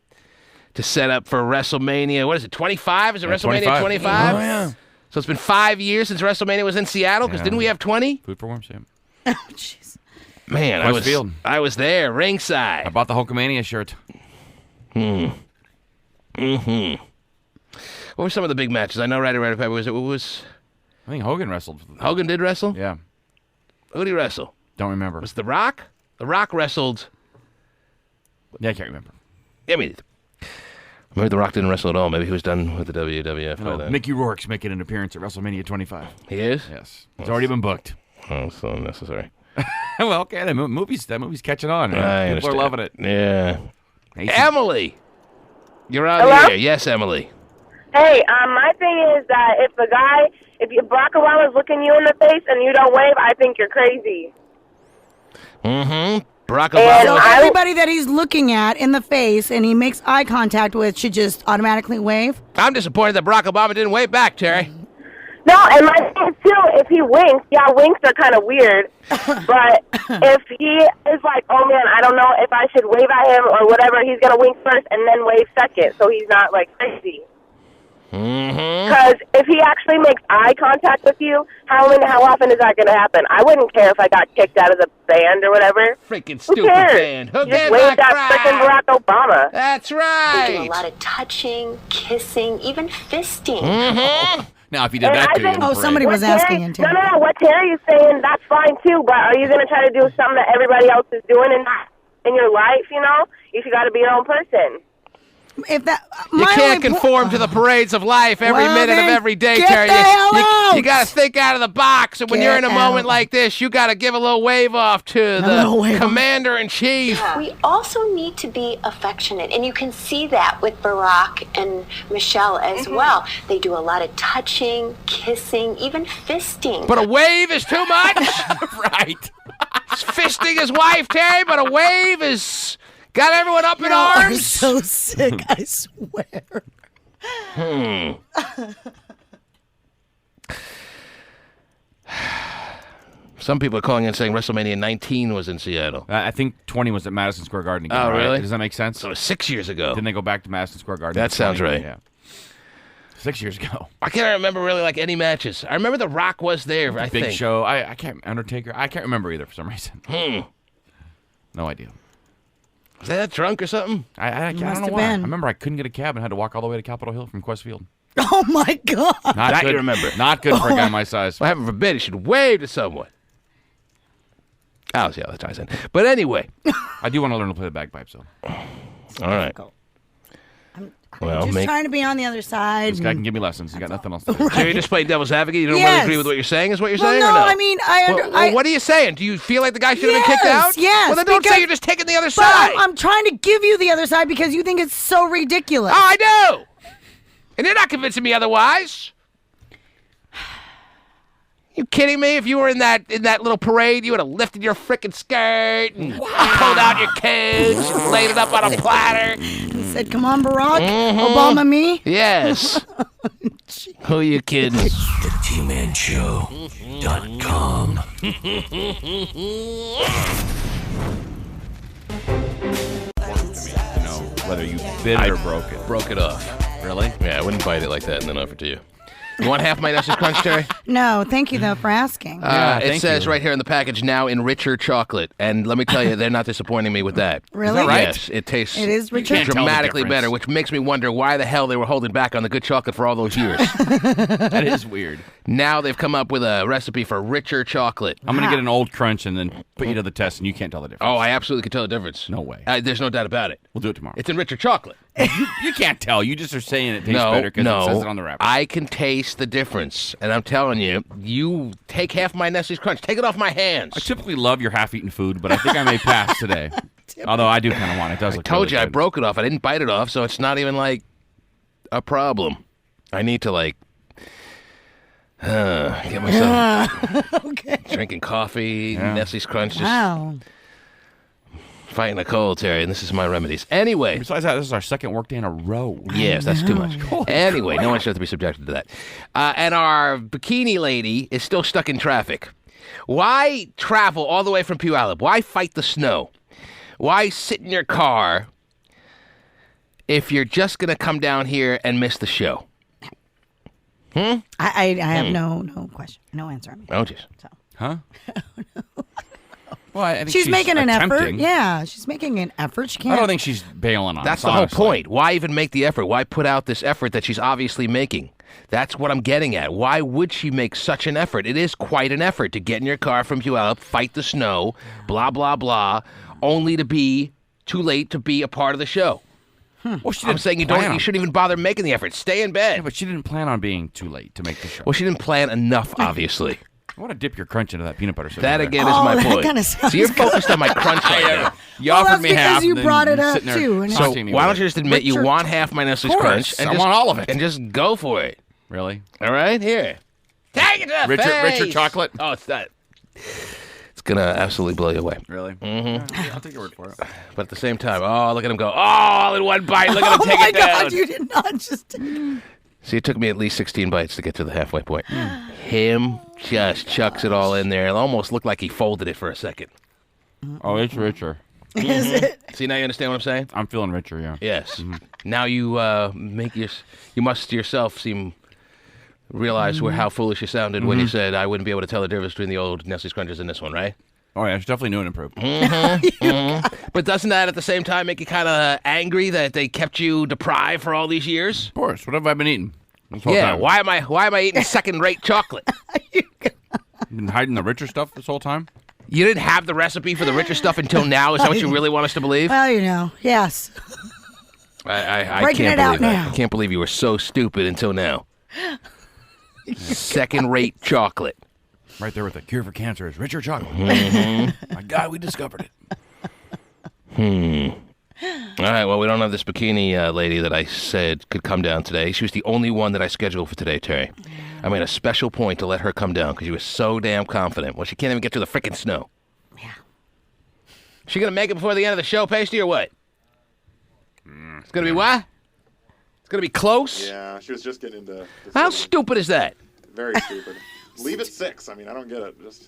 to set up for WrestleMania. What is it, 25? Is it WrestleMania 25? Oh, yeah. So it's been 5 years since WrestleMania was in Seattle, because didn't we have 20? Food for worms, yeah. Oh, jeez. Man, I was there, ringside. I bought the Hulkamania shirt. What were some of the big matches? I know right around February. I think Hogan wrestled. Hogan did wrestle? Yeah. Who did he wrestle? Don't remember. Was it The Rock? The Rock wrestled. Yeah, I can't remember. Yeah, me neither. Maybe The Rock didn't wrestle at all. Maybe he was done with the WWF by then. Mickey Rourke's making an appearance at WrestleMania 25. He is? Yes. It's already been booked. Oh, so unnecessary. Well, okay, that movie's catching on. Right? People are loving it. Yeah. Hey, Emily! You're on Hello? the air. Yes, Emily. Hey, my thing is that if Barack Obama's looking you in the face and you don't wave, I think you're crazy. Mm-hmm. Barack Obama. So everybody that he's looking at in the face and he makes eye contact with should just automatically wave? I'm disappointed that Barack Obama didn't wave back, Terry. No, and my thing is, too, if he winks, yeah, winks are kind of weird. But if he is like, oh, man, I don't know if I should wave at him or whatever, he's going to wink first and then wave second, so he's not, like, crazy. Because if he actually makes eye contact with you, how often is that going to happen? I wouldn't care if I got kicked out of the band or whatever. Freaking Who stupid cares? band. Who Just gives wave a that crap? freaking Barack Obama. That's They right. do a lot of touching, kissing, even fisting. Now, if you did that to you, somebody was asking in Terry. No, what Terry's saying, that's fine too, but are you going to try to do something that everybody else is doing in your life, you know? You got to be your own person. If that You can't conform to the parades of life every Well, minute of then every day, get Terry. the hell out. You got to think out of the box, and when Get you're in a moment out. like this, you got to give a little wave off to little the wave off. commander-in-chief. We also need to be affectionate, and you can see that with Barack and Michelle as well. They do a lot of touching, kissing, even fisting. But a wave is too much. Right. He's fisting his wife, Terry, but a wave is... Got everyone up in Y'all are arms? so sick, I swear. Some people are calling in saying WrestleMania 19 was in Seattle. I think 20 was at Madison Square Garden again. Oh, right? really? Does that make sense? So it was 6 years ago. Didn't they go back to Madison Square Garden? That sounds 20? right. Yeah. 6 years ago. I can't remember really like any matches. I remember The Rock was there, I Big think. Show. I can't. Undertaker. I can't remember either for some reason. No idea. Was that drunk or something? I don't know why. I remember I couldn't get a cab and had to walk all the way to Capitol Hill from Quest Field. Oh, my God. Not That good. you remember. Not good for a guy my size. Well, heaven forbid, he should wave to someone. Oh, see how that ties in. But anyway. I do want to learn to play the bagpipes, though. All right. Well, Just trying to be on the other side. This guy can give me lessons. He's got nothing else to do. So you're just playing devil's advocate? You don't really Yes. agree with what you're saying, is what you're Well, saying, no, or no? I mean, Well, what are you saying? Do you feel like the guy should have been kicked out? Yes, Well, then don't say because- you're just taking the other But side. I'm trying to give you the other side because you think it's so ridiculous. Oh, I do. And you're not convincing me otherwise. You kidding me? If you were in that little parade, you would have lifted your frickin' skirt and pulled out your kids and laid it up on a platter. Said, come on, Barack. Obama me. Yes. Who you kidding? The T-ManShow.com. You know, whether you bit it or broke it. Broke it off. Really? Yeah, I wouldn't bite it like that and then offer it to you. You want half my Nessus Crunch, Terry? No, thank you, though, for asking. It says right here in the package, now in richer chocolate. And let me tell you, they're not disappointing me with that. Really? Is that right? Yes, it tastes It is richer? can't tell the dramatically difference. better, which makes me wonder why the hell they were holding back on the good chocolate for all those years. That is weird. Now they've come up with a recipe for richer chocolate. I'm going to get an old crunch and then put you to the test, and you can't tell the difference. Oh, I absolutely can tell the difference. No way. There's no doubt about it. We'll do it tomorrow. It's in richer chocolate. You can't tell. You just are saying it tastes better because it says it on the wrapper. I can taste the difference. And I'm telling you, you take half my Nestle's Crunch. Take it off my hands. I typically love your half-eaten food, but I think I may pass today. Although I do kind of want it. It does I look told really you I good. broke it off. I didn't bite it off, so it's not even like a problem. I need to get myself Okay. drinking coffee, Nestle's Crunch. Just Wow. Fighting a cold, Terry, and this is my remedies. Anyway. Besides that, this is our second workday in a row. Yes, that's too much. Anyway, no one should have to be subjected to that. And our bikini lady is still stuck in traffic. Why travel all the way from Puyallup? Why fight the snow? Why sit in your car if you're just going to come down here and miss the show? I have no question, no answer. On Oh, jeez. So. Huh? Well, I think she's making an effort. attempting. Yeah, she's making an effort. She can't. I don't think she's bailing on That's us, the whole honestly. point. Why even make the effort? Why put out this effort that she's obviously making? That's what I'm getting at. Why would she make such an effort? It is quite an effort to get in your car from Puyallup, fight the snow, blah, blah, blah, only to be too late to be a part of the show. Well, I'm saying you shouldn't even bother making the effort. Stay in bed. Yeah, but she didn't plan on being too late to make the show. Well, she didn't plan enough, obviously. I want to dip your crunch into that peanut butter syrup. That again is my point. So you're focused on my crunch right now. You offered me half. because you and then brought it you're up, sitting there too, and So taunting me why with don't you just admit you want half my Nestle Of course, Crunch and I just want all of it. and just go for it? Really? All right, here. Take it to the face. Richer chocolate? Oh, it's not. It's gonna absolutely blow you away. Really? Mm-hmm. Yeah, I'll take your word for it. But at the same time, oh, look at him go! Oh, all in one bite. Look at him Oh take my it down. God! You did not just. See, it took me at least 16 bites to get to the halfway point. Him just chucks it all in there. It almost looked like he folded it for a second. Oh, it's richer. Is it? See, now you understand what I'm saying? I'm feeling richer, yeah. Yes. Now you you must yourself realize how foolish you sounded when you said I wouldn't be able to tell the difference between the old Nestle's Crunches and this one, right? Oh, yeah, it's definitely new and improved. But doesn't that at the same time make you kind of angry that they kept you deprived for all these years? Of course. What have I been eating? This whole Yeah, time? why am I eating second-rate chocolate? You've been hiding the richer stuff this whole time? You didn't have the recipe for the richer stuff until now? Is that what you really want us to believe? Well, yes. I Breaking can't it out believe it. now. I can't believe you were so stupid until now. Second-rate chocolate. Right there with the cure for cancer is richer chocolate. Mm-hmm. My God, we discovered it. All right, well, we don't have this bikini lady that I said could come down today. She was the only one that I scheduled for today, Terry. I made a special point to let her come down because she was so damn confident. Well, she can't even get to the frickin' snow. Yeah. She going to make it before the end of the show, Pasty, or what? It's going to be what? It's going to be close? Yeah, she was just getting into the How city. stupid is that? Very stupid. Leave at 6. I mean, I don't get it. Just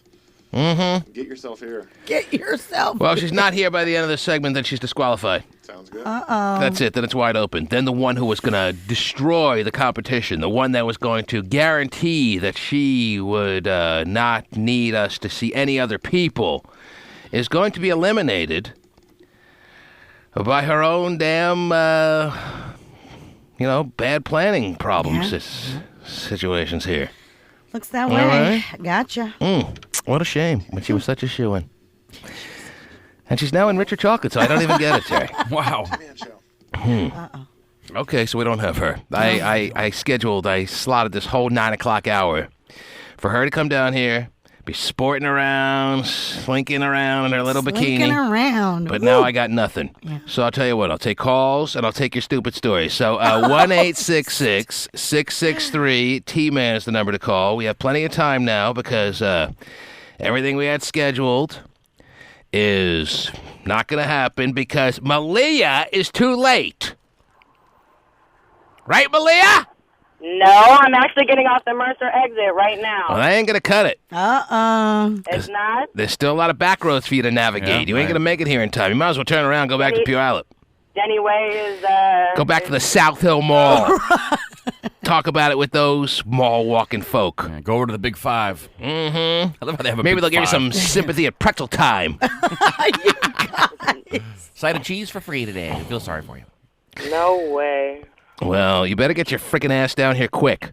get yourself here. Get yourself. Well, if she's not here by the end of the segment, then she's disqualified. Sounds good. That's it. Then it's wide open. Then the one who was going to destroy the competition, the one that was going to guarantee that she would not need us to see any other people, is going to be eliminated by her own damn, bad planning problems, situations here. Looks that All way. right. Gotcha. What a shame when she was such a shoo-in. And she's now in richer chocolate, so I don't even get it, Terry. Wow. Okay, so we don't have her. I slotted this whole 9 o'clock hour for her to come down here, be sporting around, slinking around in her little bikini. Slinking around. But Woo. now I got nothing. Yeah. So I'll tell you what, I'll take calls and I'll take your stupid stories. So 1-866-663-T-Man is the number to call. We have plenty of time now because everything we had scheduled is not going to happen because Malia is too late. Right, Malia? No, I'm actually getting off the Mercer exit right now. Well, I ain't going to cut it. It's not? There's still a lot of back roads for you to navigate. Yeah, You ain't right. going to make it here in time. You might as well turn around and go back to Puyallup. Jenny Way is, Go back to the South Hill Mall. Talk about it with those mall-walking folk. Yeah, go over to the Big Five. Mm-hmm. I love how they have a Maybe Big they'll give you Five. some sympathy at pretzel time. Side of cheese for free today. I feel sorry for you. No way. Well, you better get your freaking ass down here quick.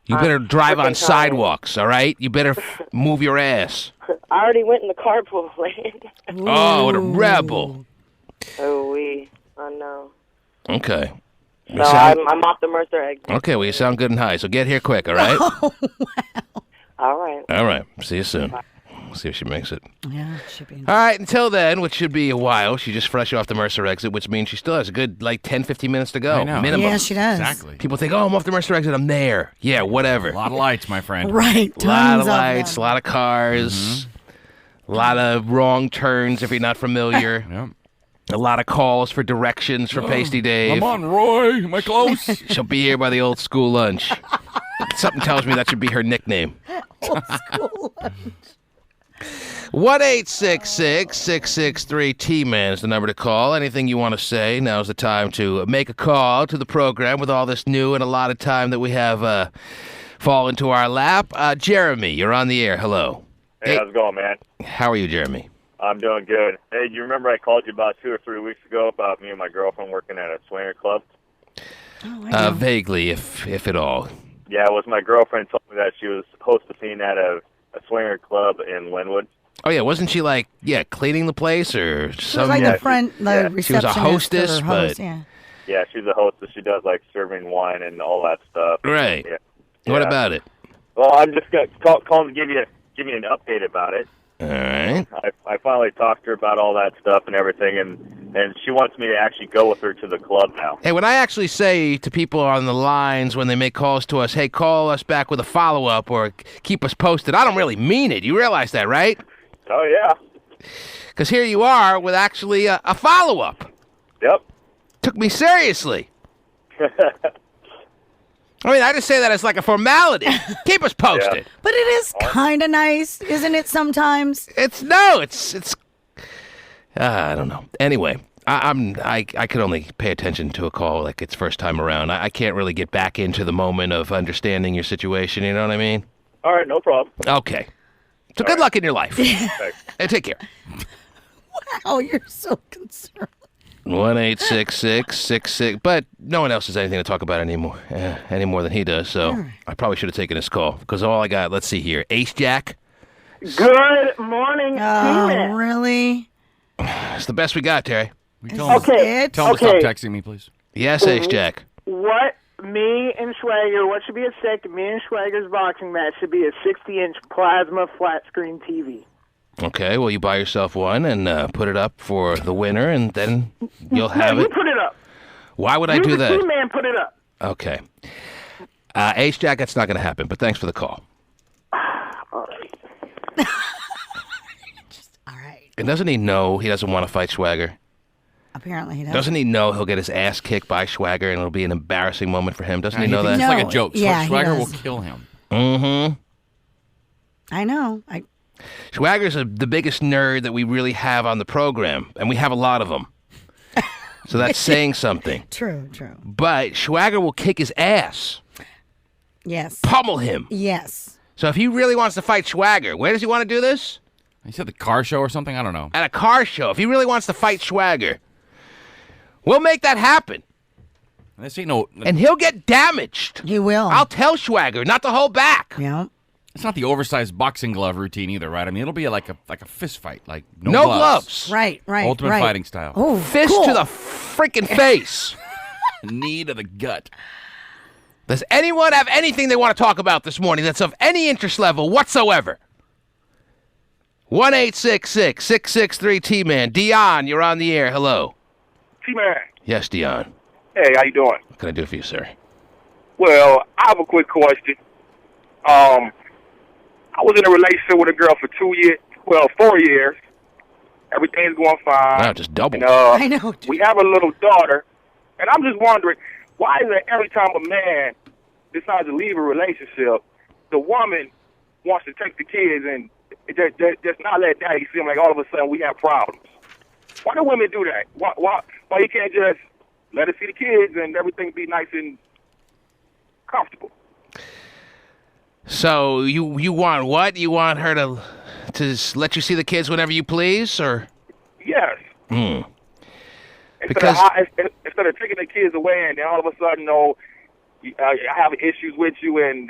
You better drive on freaking sidewalks, all right? You better move your ass. I already went in the carpool lane. Oh, what a rebel. Oh, I know. Okay. No, I'm off the Mercer exit. Okay, well, you sound good and high, so get here quick, all right? All right. All right. See you soon. See if she makes it. Yeah, should be. All right, until then, which should be a while, she's just fresh off the Mercer exit, which means she still has a good, 10, 15 minutes to go. I know. Minimum. Yeah, she does. Exactly. People think, oh, I'm off the Mercer exit, I'm there. Yeah, whatever. A lot of lights, my friend. Right. A lot tons of lights, them. a lot of cars, a lot of wrong turns if you're not familiar. Yep. A lot of calls for directions for Pasty Dave. I'm on, Roy. Am I close? She'll be here by the old school lunch. Something tells me that should be her nickname. Old school lunch. 1-866-663-T-Man is the number to call. Anything you want to say, now's the time to make a call to the program with all this new and a lot of time that we have fall into our lap. Jeremy, you're on the air. Hello. Hey, how's it going, man? How are you, Jeremy? I'm doing good. Hey, do you remember I called you about 2 or 3 weeks ago about me and my girlfriend working at a swinger club? Vaguely, if at all. Yeah, it was my girlfriend told me that she was hostessing at a swinger club in Linwood. Oh, yeah, wasn't she cleaning the place or something? She was like the front, receptionist. She was a hostess, host, but... Yeah, she's a hostess. She does, serving wine and all that stuff. Right. Yeah. What about it? Well, I'm just calling to give you an update about it. All right. I finally talked to her about all that stuff and everything, and she wants me to actually go with her to the club now. Hey, when I actually say to people on the lines when they make calls to us, hey, call us back with a follow-up or keep us posted, I don't really mean it. You realize that, right? Oh, yeah. Because here you are with actually a follow-up. Yep. Took me seriously. I mean, I just say that as like a formality. Keep us posted. Yeah. But it is kind of nice, isn't it, sometimes? It's I don't know. Anyway, I could only pay attention to a call like it's first time around. I can't really get back into the moment of understanding your situation, you know what I mean? All right, no problem. Okay. So good luck in your life. And take care. Wow, you're so concerned. 1-866-66, but no one else has anything to talk about anymore, any more than he does, so I probably should have taken his call, because all I got, let's see here, Ace Jack? Good morning, Oh, really? It's the best we got, Terry. Tell him to stop texting me, please. Yes, Ace Jack. What me and Schwager, what should be a me and Schwager's boxing match should be a 60-inch plasma flat screen TV. Okay, well, you buy yourself one and put it up for the winner, and then you'll have you it. Put it up. Why would I do that? You, the man, put it up. Okay. Ace Jack, that's not going to happen, but thanks for the call. All right. All right. And doesn't he know he doesn't want to fight Schwager? Apparently he does. Doesn't he know he'll get his ass kicked by Schwager, and it'll be an embarrassing moment for him? Doesn't he know that? It's like a joke. Yeah, Schwager will kill him. Mm-hmm. I know. Schwager's the biggest nerd that we really have on the program, and we have a lot of them. So that's saying something. True. But Schwager will kick his ass. Yes. Pummel him. Yes. So if he really wants to fight Schwager, where does he want to do this? He said the car show or something? I don't know. At a car show. If he really wants to fight Schwager, we'll make that happen. This ain't no... And he'll get damaged. He will. I'll tell Schwager not to hold back. Yeah. It's not the oversized boxing glove routine either, right? I mean, it'll be like a fist fight, like no gloves. Right. Ultimate fighting style. Oh, fist to the freaking face. Knee to the gut. Does anyone have anything they want to talk about this morning that's of any interest level whatsoever? 1-866-663-T-Man. Dion, you're on the air. Hello. T-Man. Yes, Dion. Hey, how you doing? What can I do for you, sir? Well, I have a quick question. I was in a relationship with a girl for 4 years. Everything's going fine. Wow, just double. And, I know. We have a little daughter, and I'm just wondering, why is it every time a man decides to leave a relationship, the woman wants to take the kids and just not let daddy see them, like all of a sudden we have problems? Why do women do that? Why you can't just let her see the kids and everything be nice and comfortable? So you want what? You want her to let you see the kids whenever you please, or? Yes. Because instead of taking the kids away and then all of a sudden, I have issues with you and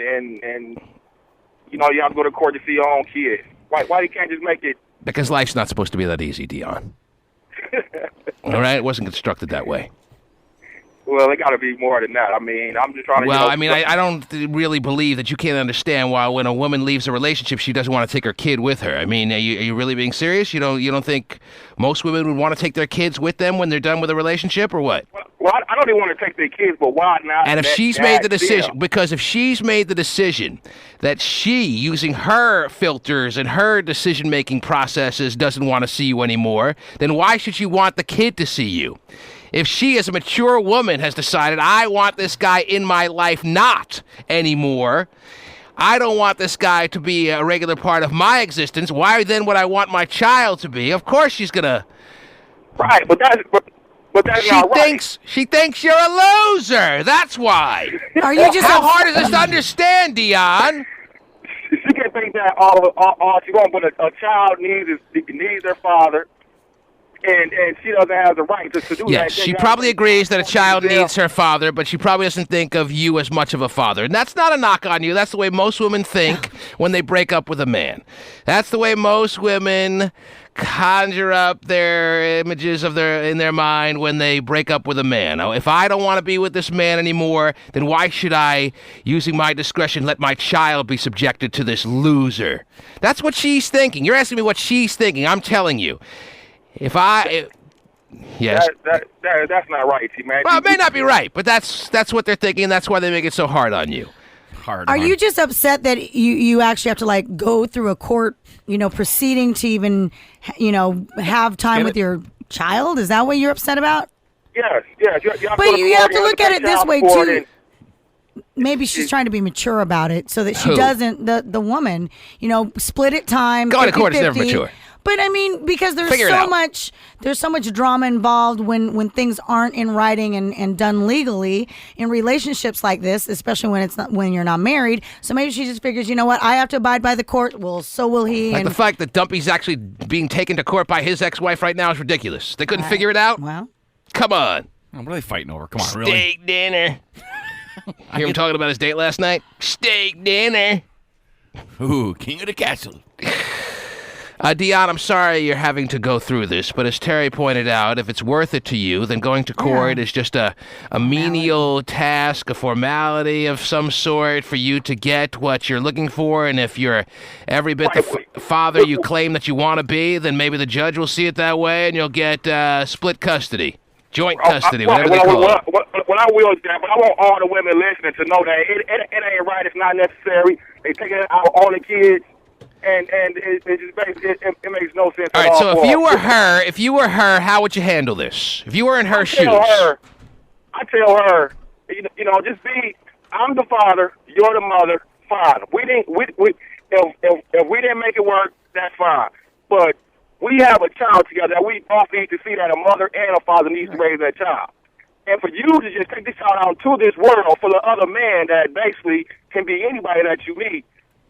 you have to go to court to see your own kids. Why you can't just make it? Because life's not supposed to be that easy, Dion. All right, it wasn't constructed that way. Well, it got to be more than that. I mean, I'm just trying to... Well, I mean, I don't really believe that you can't understand why when a woman leaves a relationship, she doesn't want to take her kid with her. I mean, are you really being serious? You don't think most women would want to take their kids with them when they're done with a relationship, or what? Well, I don't even want to take their kids, but why not? And if she's made the decision, because if she's made the decision that she, using her filters and her decision-making processes, doesn't want to see you anymore, then why should she want the kid to see you? If she, as a mature woman, has decided, I want this guy in my life not anymore, I don't want this guy to be a regular part of my existence, why then would I want my child to be? Of course she's going to... Right, but that's not right. She thinks you're a loser. That's why. Are you just How hard is this to understand, Dion? She can think that all she wants, but a child needs their father, and she doesn't have the right to do that. Yes, she probably agrees that a child needs her father, but she probably doesn't think of you as much of a father. And that's not a knock on you. That's the way most women think when they break up with a man. That's the way most women conjure up their images in their mind when they break up with a man. Now, if I don't want to be with this man anymore, then why should I, using my discretion, let my child be subjected to this loser? That's what she's thinking. You're asking me what she's thinking. I'm telling you. Yes. That's not right, man. Well, it may not be right, but that's what they're thinking, and that's why they make it so hard on you. Are you just upset that you actually have to like go through a court, proceeding to even, have time with your child? Is that what you're upset about? Yes. But you have to look at it this way too. Maybe she's trying to be mature about it so that she doesn't, the woman, split it time. Going to court is never mature. But I mean, because there's so much drama involved when things aren't in writing and done legally in relationships like this, especially when you're not married. So maybe she just figures, you know what, I have to abide by the court. Well, so will he. Like the fact that Dumpy's actually being taken to court by his ex-wife right now is ridiculous. They couldn't figure it out. Well, come on. What are they fighting over? Come on, Steak really? Steak dinner. Hear him talking about his date last night? Steak dinner. Ooh, king of the castle. Dion, I'm sorry you're having to go through this, but as Terry pointed out, if it's worth it to you, then going to court is just a menial task, a formality of some sort for you to get what you're looking for. And if you're every bit the father you claim that you want to be, then maybe the judge will see it that way and you'll get split custody, joint custody, whatever they call it. What I will, but I want all the women listening to know that it ain't right. It's not necessary. They take it out on the kids. And it just makes no sense. All right, so if you were her, how would you handle this? If you were in her shoes, I tell her, just be. I'm the father, you're the mother. Fine. If we didn't make it work, that's fine. But we have a child together. We both need to see that a mother and a father needs to raise that child. And for you to just take this child out to this world full of other men that basically can be anybody that you meet.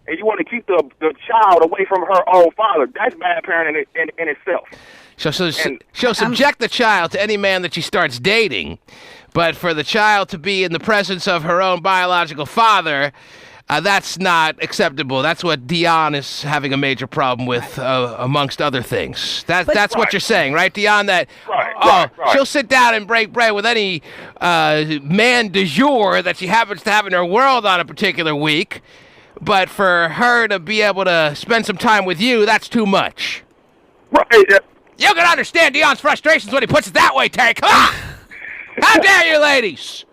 And you want to keep the child away from her own father. That's bad parenting in itself. She'll subject the child to any man that she starts dating, but for the child to be in the presence of her own biological father, that's not acceptable. That's what Dion is having a major problem with, amongst other things. That's what you're saying, right, Dion? That she'll sit down and break bread with any man du jour that she happens to have in her world on a particular week. But for her to be able to spend some time with you, that's too much. Right. You can understand Dion's frustrations when he puts it that way, Terry. Come on! How dare you, ladies?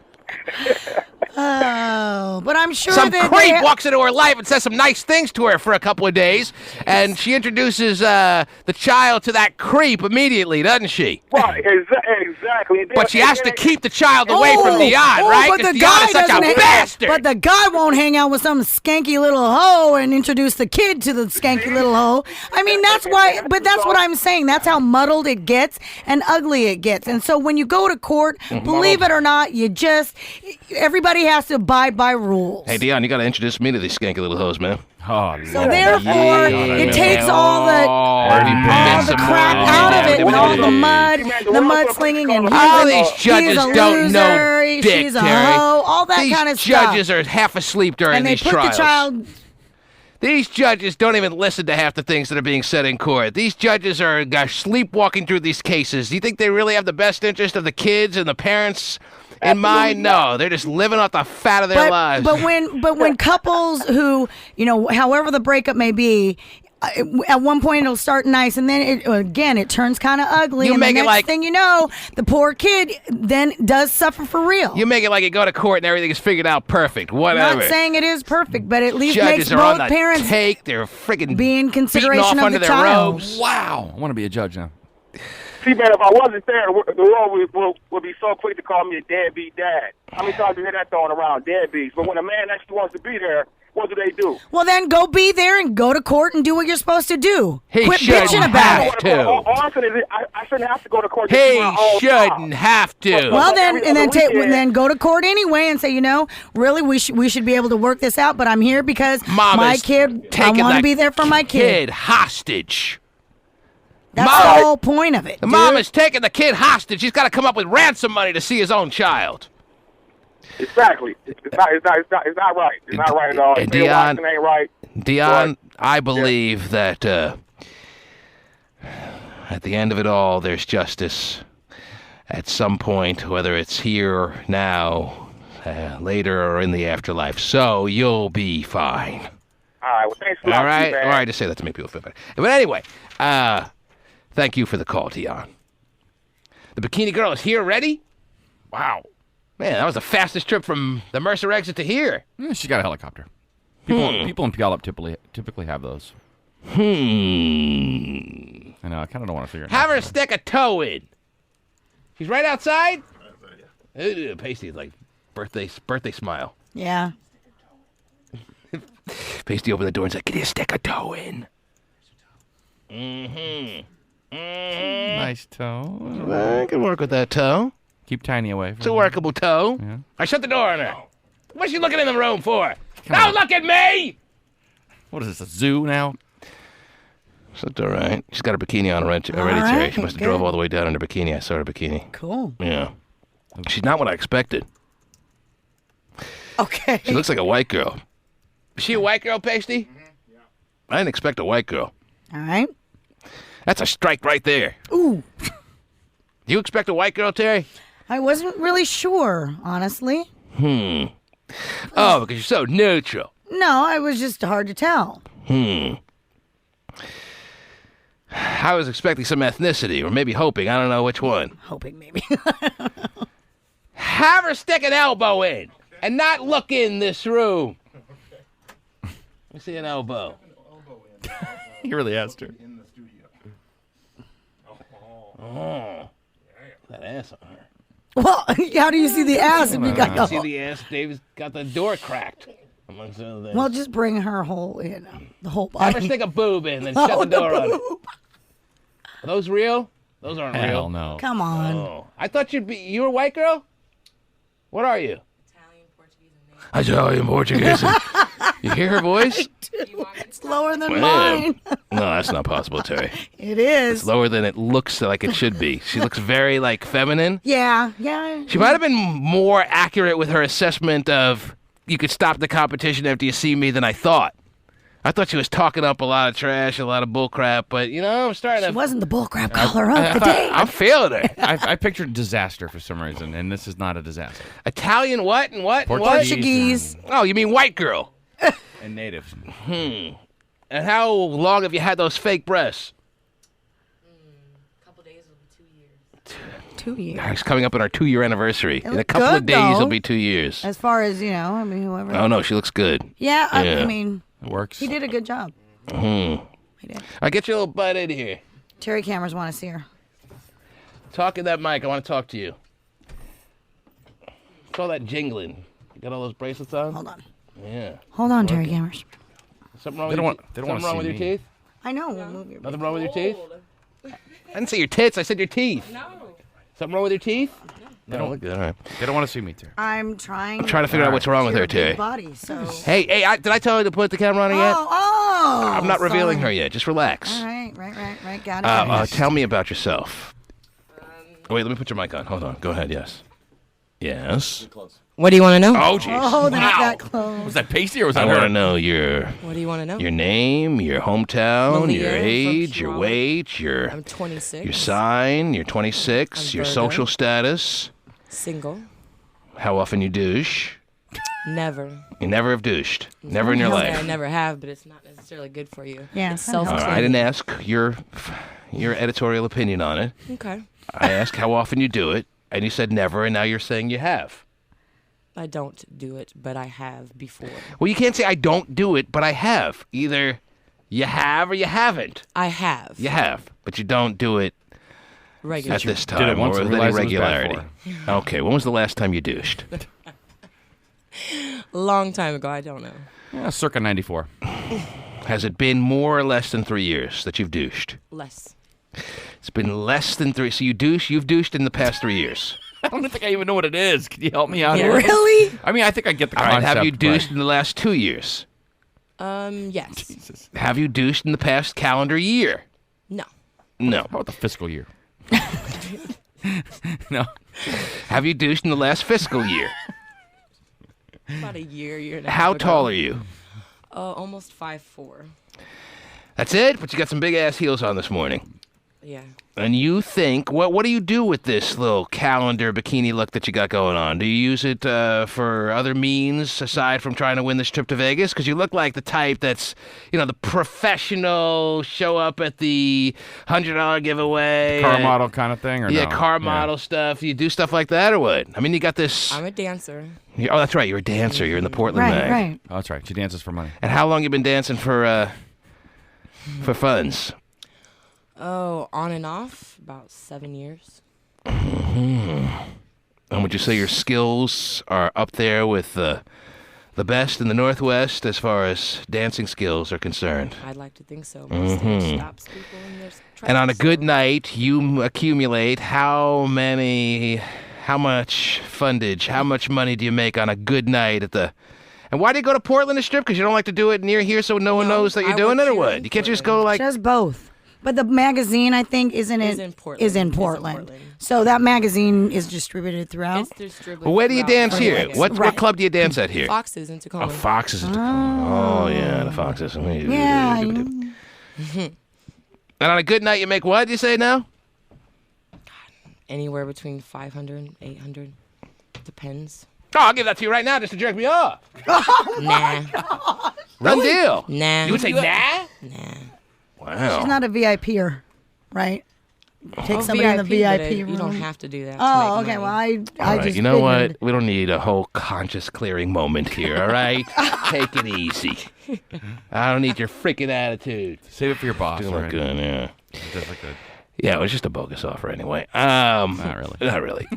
Oh, but I'm sure some that creep walks into her life and says some nice things to her for a couple of days, and she introduces the child to that creep immediately, doesn't she? Right, exactly. But she has to keep the child away from Dion, right? But the Dion is such a bastard. But the guy won't hang out with some skanky little hoe and introduce the kid to the skanky little hoe. I mean, that's why. But that's what I'm saying. That's how muddled it gets and ugly it gets. And so when you go to court, believe it or not, everybody has to abide by rules. Hey, Dion, you got to introduce me to these skanky little hoes, man. Oh, so therefore, it takes all the crap out of it, and all the mudslinging, and all these judges don't know dick, she's a hoe, all that kind of stuff. These judges are half asleep during these trials. These judges don't even listen to half the things that are being said in court. These judges are sleepwalking through these cases. Do you think they really have the best interest of the kids and the parents in mind? No, they're just living off the fat of their lives. But when couples who, however the breakup may be, at one point it'll start nice, and then it turns kind of ugly. You and make the it next like thing you know, the poor kid then does suffer for real. You make it like you go to court and everything is figured out perfect. Whatever. Not saying it is perfect, but at least Judges makes are both on the parents take. They're freaking be in consideration off of the under their child. robes. Wow. I want to be a judge now. See, man, if I wasn't there, the world would be so quick to call me a deadbeat dad. How many times do you hear that thrown around, deadbeats? But when a man actually wants to be there, what do they do? Well, then go be there and go to court and do what you're supposed to do. He Quit shouldn't bitching about have it. to. All I'm saying is I shouldn't have to go to court. He shouldn't have to. Well, then go to court anyway and say, really, we should be able to work this out. But I'm here because my kid. I want to be there for my kid. Hostage. That's the whole point of it. The mom is taking the kid hostage. He's got to come up with ransom money to see his own child. Exactly. It's not right. It's not right at all. And Dion, ain't right. Dion, I believe that at the end of it all, there's justice at some point, whether it's here, now, later, or in the afterlife. So you'll be fine. All right. Well, thanks a lot. All right. man. All right. To say that to make people feel better. But anyway, thank you for the call, Dion. The bikini girl is here, ready? Wow. Man, that was the fastest trip from the Mercer exit to here. Yeah, she got a helicopter. People in Puyallup typically have those. I know. I kind of don't want to figure it out. Have her stick a toe in. She's right outside? Ooh, Pasty is like birthday smile. Yeah. Pasty opened the door and said, "Can you stick a toe in?" Mm-hmm. Nice toe. I can work with that toe. Keep Tiny away. It's a workable toe. Yeah. I shut the door on her. What's she looking in the room for? Don't look at me! What is this, a zoo now? That's all right. She's got her bikini on already, Terry. She must have drove all the way down in her bikini. I saw her bikini. Cool. Yeah. She's not what I expected. Okay. She looks like a white girl. Is she a white girl, Pasty? Yeah. I didn't expect a white girl. All right. That's a strike right there. Ooh. Do you expect a white girl, Terry? I wasn't really sure, honestly. Oh, because you're so neutral. No, it was just hard to tell. I was expecting some ethnicity, or maybe hoping. I don't know which one. Hoping, maybe. Have her stick an elbow in and not look in this room. Let me see an elbow. He really asked her. Oh, that ass on her. Well, how do you see the ass if you got the see the ass? Dave's got the door cracked. Amongst other things. Well, just bring her whole, the whole body. Have her stick a boob in, then shut the door on it. Are those real? Those aren't real. Hell no. Come on. Oh. I thought you were a white girl? What are you? Italian, Portuguese. You hear her voice? It's lower than mine. No, that's not possible, Terry. It is. It's lower than it looks like it should be. She looks very, feminine. Yeah. She might have been more accurate with her assessment of you could stop the competition after you see me than I thought. I thought she was talking up a lot of trash, a lot of bullcrap, but, I'm starting to... She wasn't the bullcrap caller of the day. I'm feeling her. I pictured disaster for some reason, and this is not a disaster. Italian what and what? Portuguese. Oh, you mean white girl. And natives. And how long have you had those fake breasts? A couple days will be 2 years. 2 years. It's coming up on our 2-year anniversary. In a couple of days, it'll be 2 years. As far as, whoever. Oh, no, she looks good. Yeah, I mean... It works. He did a good job. He did. I get your little butt in here. Terry cameras want to see her. Talk in that mic. I want to talk to you. What's all that jingling? You got all those bracelets on? Hold on. Yeah. Hold on, Terry cameras. Something wrong with your teeth? Something wrong with your teeth? I know. We'll move your Nothing wrong with your teeth? I didn't say your tits. I said your teeth. No. Something wrong with your teeth? They don't look good. All right. They don't want to see me, Terry. I'm trying to figure out what's wrong with her, Terry. Body, so. Hey, did I tell her to put the camera on her yet? Oh, I'm not revealing her yet. Just relax. All right. Got it. Tell me about yourself. Wait, let me put your mic on. Hold on. Go ahead. Yes. Yes. What do you want to know? Oh, jeez. Oh, that's that close. Was that Pasty or was that I her? want to know your... What do you want to know? Your name, your hometown, Malia your from age, your Toronto. weight, I'm 26. your sign, you're 26, I'm your Virgo. social status, Single. how often you douche, Never. You never have douched. Never in your life. I never have, but it's not necessarily good for you. Yeah, It's self-cleaning. I didn't ask your editorial opinion on it. Okay. I asked how often you do it, and you said never, and now you're saying you have. I don't do it, but I have before. Well, you can't say I don't do it, but I have. Either you have or you haven't. I have. You have, but you don't do it regularly. at this time Did it once or and with any realized it was bad regularity. Okay, when was the last time you douched? Long time ago. I don't know. Yeah, circa 94. Has it been more or less than 3 years that you've douched? Less. It's been less than 3. So you've douched in the past 3 years. I don't think I even know what it is. Can you help me out Yeah. here? Really? I mean, I think I get the All concept. right, have you but- douched in the last 2 years? Yes. Jesus. Have you douched in the past calendar year? No. No. How about the fiscal year? No. Have you douched in the last fiscal year? About a year and a half How ago. tall are you? Almost 5'4". That's it? But you got some big ass heels on this morning. Yeah. And you think, what do you do with this little calendar bikini look that you got going on? Do you use it for other means aside from trying to win this trip to Vegas? Because you look like the type that's, the professional show up at the $100 giveaway. Car model kind of thing? Or Yeah, no? car model stuff. You do stuff like that or what? I mean, you got this. I'm a dancer. Oh, that's right. You're a dancer. You're in the Portland mag. Right. Oh, that's right. She dances for money. And how long you been dancing for funds? Oh, on and off, about 7 years. And would you say your skills are up there with the best in the Northwest as far as dancing skills are concerned? I'd like to think so. My stage stops people in their tracks. And on a good night, you accumulate how much fundage, how much money do you make on a good night at the... And why do you go to Portland to strip? Because you don't like to do it near here so no one knows that you're doing it or what? You can't just go like... Just both. But the magazine, I think, is in Portland. So that magazine is distributed throughout. It's distributed Well, where do you throughout dance here? Vegas. What club do you dance at here? Foxes in Tacoma. Oh, Foxes in Tacoma. Oh, yeah, the Foxes. Yeah. And on a good night, you make what, you say now? Anywhere between 500 and 800. Depends. Oh, I'll give that to you right now just to jerk me off. Nah. Run deal. Nah. You would say nah? Nah. Wow. She's not a VIPer, right? Take somebody in the but VIP room. You don't have to do that. Oh, to make okay. money. Well, I All right, just you know figured. what? We don't need a whole conscious clearing moment here, all right? Take it easy. I don't need your freaking attitude. Save it for your boss. Doing right? good, yeah. It does look good. Yeah, it was just a bogus offer anyway. Not really. Not really.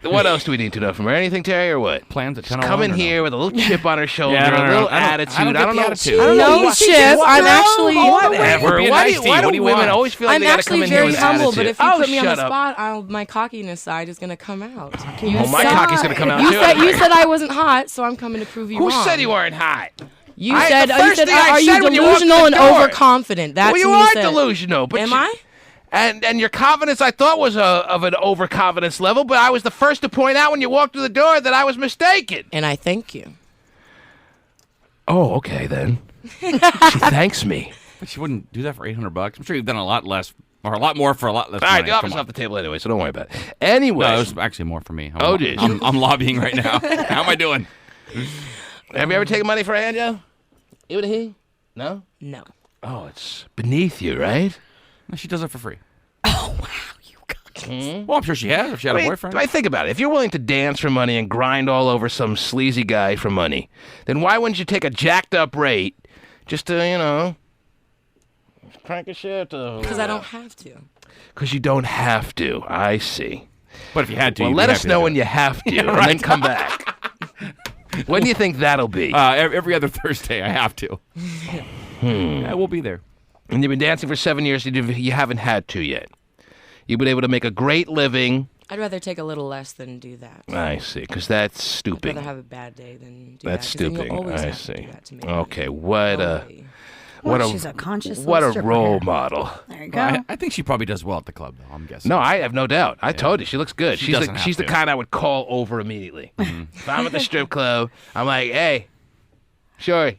What else do we need to know from her? Anything, Terry, or what? Plans at 10:01 Come in or no? here with a little chip on her shoulder, Yeah, a little I don't attitude. get the know. attitude. I don't know No what- chip. I'm actually Whatever. Be a Why nice do tea. What do you women want? always feel like I'm they got to come actually in here very with humble, attitude? but if you Oh, put me on the shut up. spot, my cockiness side is going to come out. Oh, my cocky's going to come out You too. said I wasn't hot, so I'm coming to prove you Who wrong. said you weren't hot? You The said, first thing I are said you when you walked in delusional the and door. overconfident? That's Well, you when are said. delusional. But Am you- I? And your confidence, I thought, was of an overconfidence level, but I was the first to point out when you walked through the door that I was mistaken. And I thank you. Oh, okay, then. She thanks me. But she wouldn't do that for $800. I'm sure you've done a lot less, or a lot more for a lot less All right, money. the Come offer's on. off the table anyway, so don't worry about it. Anyway. No, it was actually more for me. Oh, geez. I'm lobbying right now. How am I doing? Have you ever taken money for a hand job? You and he? No? No. Oh, it's beneath you, right? No, she does it for free. Oh, wow, you got Well, I'm sure she has. If she had a boyfriend. I think about it. If you're willing to dance for money and grind all over some sleazy guy for money, then why wouldn't you take a jacked up rate just to, crank a shit? Because I don't have to. Because you don't have to. I see. But if you had to, Well, you'd be let us happy to know do when it. you have to, and right. then come back. When do you think that'll be? Every other Thursday, I have to. Yeah, we'll be there. And you've been dancing for 7 years, you haven't had to yet. You've been able to make a great living. I'd rather take a little less than do that. I see, because that's I'd stooping. rather have a bad day than do That's that. 'cause then stooping. you'll always I have to see. do that to make Okay, money. what Well, a she's a conscious what little a stripper role here. model. There you go. Well, I think she probably does well at the club, though. I'm guessing. No, I have no doubt. I told you, she looks good. She She's doesn't have she's the to. kind I would call over immediately. If I'm at the strip club, I'm like, hey, sure.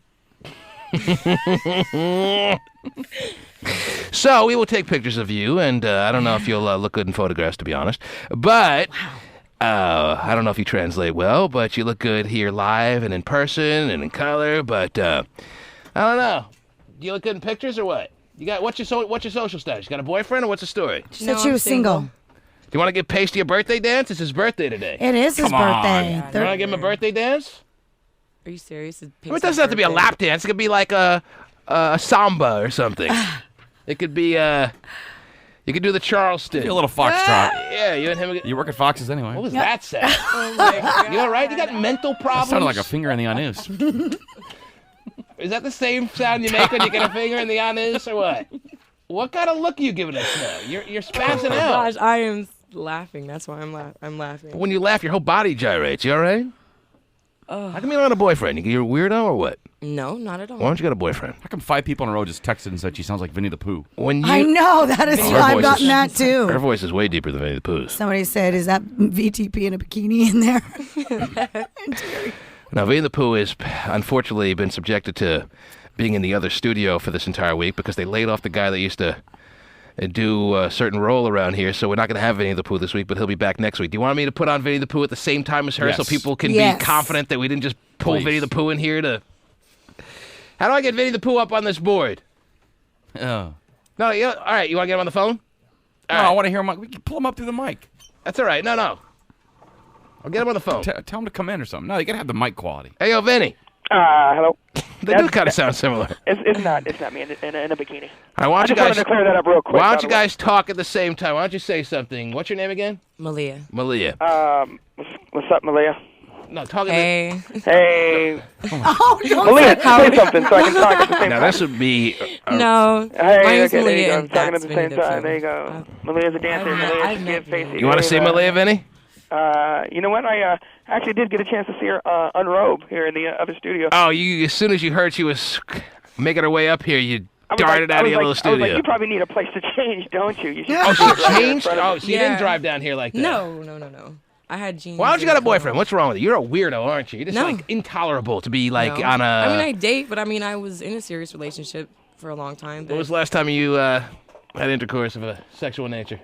So we will take pictures of you, and I don't know if you'll look good in photographs, to be honest. But I don't know if you translate well, but you look good here live and in person and in color. But I don't know. Do you look good in pictures or what? You got what's your social status? You got a boyfriend or what's the story? She said she was single. Do you want to give Pasty a birthday dance? It's his birthday today. It is his birthday. You want to give him a birthday dance? Are you serious? It doesn't have to be a lap dance. It could be like a samba or something. It could be you could do the Charleston. Be a little foxtrot. Yeah, you and him. You work at Fox's anyway. What was that sound? Oh my God. You all right? You got mental problems? That sounded like a finger in the anus. Is that the same sound you make when you get a finger in the anus or what? What kind of look are you giving us now? You're spazzing out. Gosh, I am laughing. That's why I'm laughing. When you laugh, your whole body gyrates. You all right? How come you don't have a boyfriend? You're a weirdo or what? No, not at all. Why don't you get a boyfriend? How come 5 people in a row just texted and said she sounds like Vinnie the Pooh? I know, that is I've gotten that too. Her voice is way deeper than Vinnie the Pooh's. Somebody said, is that VTP in a bikini in there? Now, Vinnie the Pooh has unfortunately been subjected to being in the other studio for this entire week because they laid off the guy that used to do a certain role around here, so we're not going to have Vinnie the Pooh this week, but he'll be back next week. Do you want me to put on Vinnie the Pooh at the same time as her so people can be confident that we didn't just pull Vinnie the Pooh in here to... How do I get Vinnie the Pooh up on this board? Oh. No, all right, you want to get him on the phone? No, I want to hear him. We can pull him up through the mic. That's all right. No. I'll get him on the phone. Tell him to come in or something. No, you got to have the mic quality. Hey, yo, Vinnie. Hello. They do kind of sound similar. It's not me in a bikini. All right, why don't you I just guys wanted to clear that up real quick. Why don't you guys talk at the same time? Why don't you say something? What's your name again? Malia. Malia. What's up, Malia? No, talking. Hey. Hey. Oh, Malia, say something so I can talk at the same time. Now this would be. No. Hey, Mine's okay, there Malia you go. and Talking at that's the Vinnie same the time. Pooh. There you go. Malia's a dancer. Malia's a give face. You want to see Malia, Vinnie? You know what? I actually did get a chance to see her unrobe here in the other studio. Oh, you as soon as you heard she was making her way up here, you darted out of your little I was like, studio. you probably need a place to change, don't you? She changed? Oh, so you didn't drive down here like that? No. I had jeans. Why don't you got a boyfriend? What's wrong with you? You're a weirdo, aren't you? You're just like intolerable to be like on a. I mean, I date, but I mean, I was in a serious relationship for a long time. When was the last time you had intercourse of a sexual nature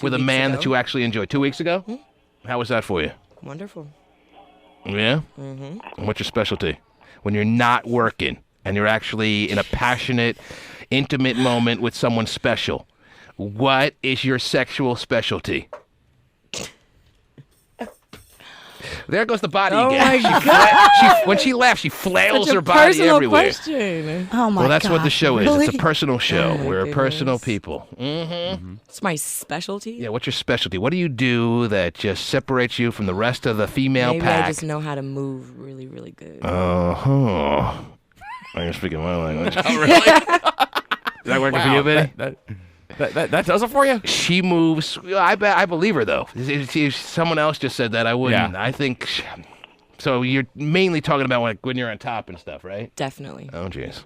with a man that you actually enjoyed? 2 weeks ago? How was that for you? Wonderful. Yeah? Mm-hmm. What's your specialty? When you're not working and you're actually in a passionate, intimate moment with someone special, what is your sexual specialty? There goes the body again. My God. When she laughs, she flails Such a her body personal everywhere. Question. Oh my God. Well, that's what the show is. Really? It's a personal show. Oh my We're goodness. personal people. Mm-hmm. It's my specialty. Yeah, what's your specialty? What do you do that just separates you from the rest of the female Maybe pack? I just know how to move really, really good. Uh-huh. You're speaking my language. Oh, really? Is that working for you, Vinnie? That does it for you? She moves. I believe her, though. If someone else just said that, I wouldn't. Yeah. I think... So you're mainly talking about when you're on top and stuff, right? Definitely. Oh, jeez.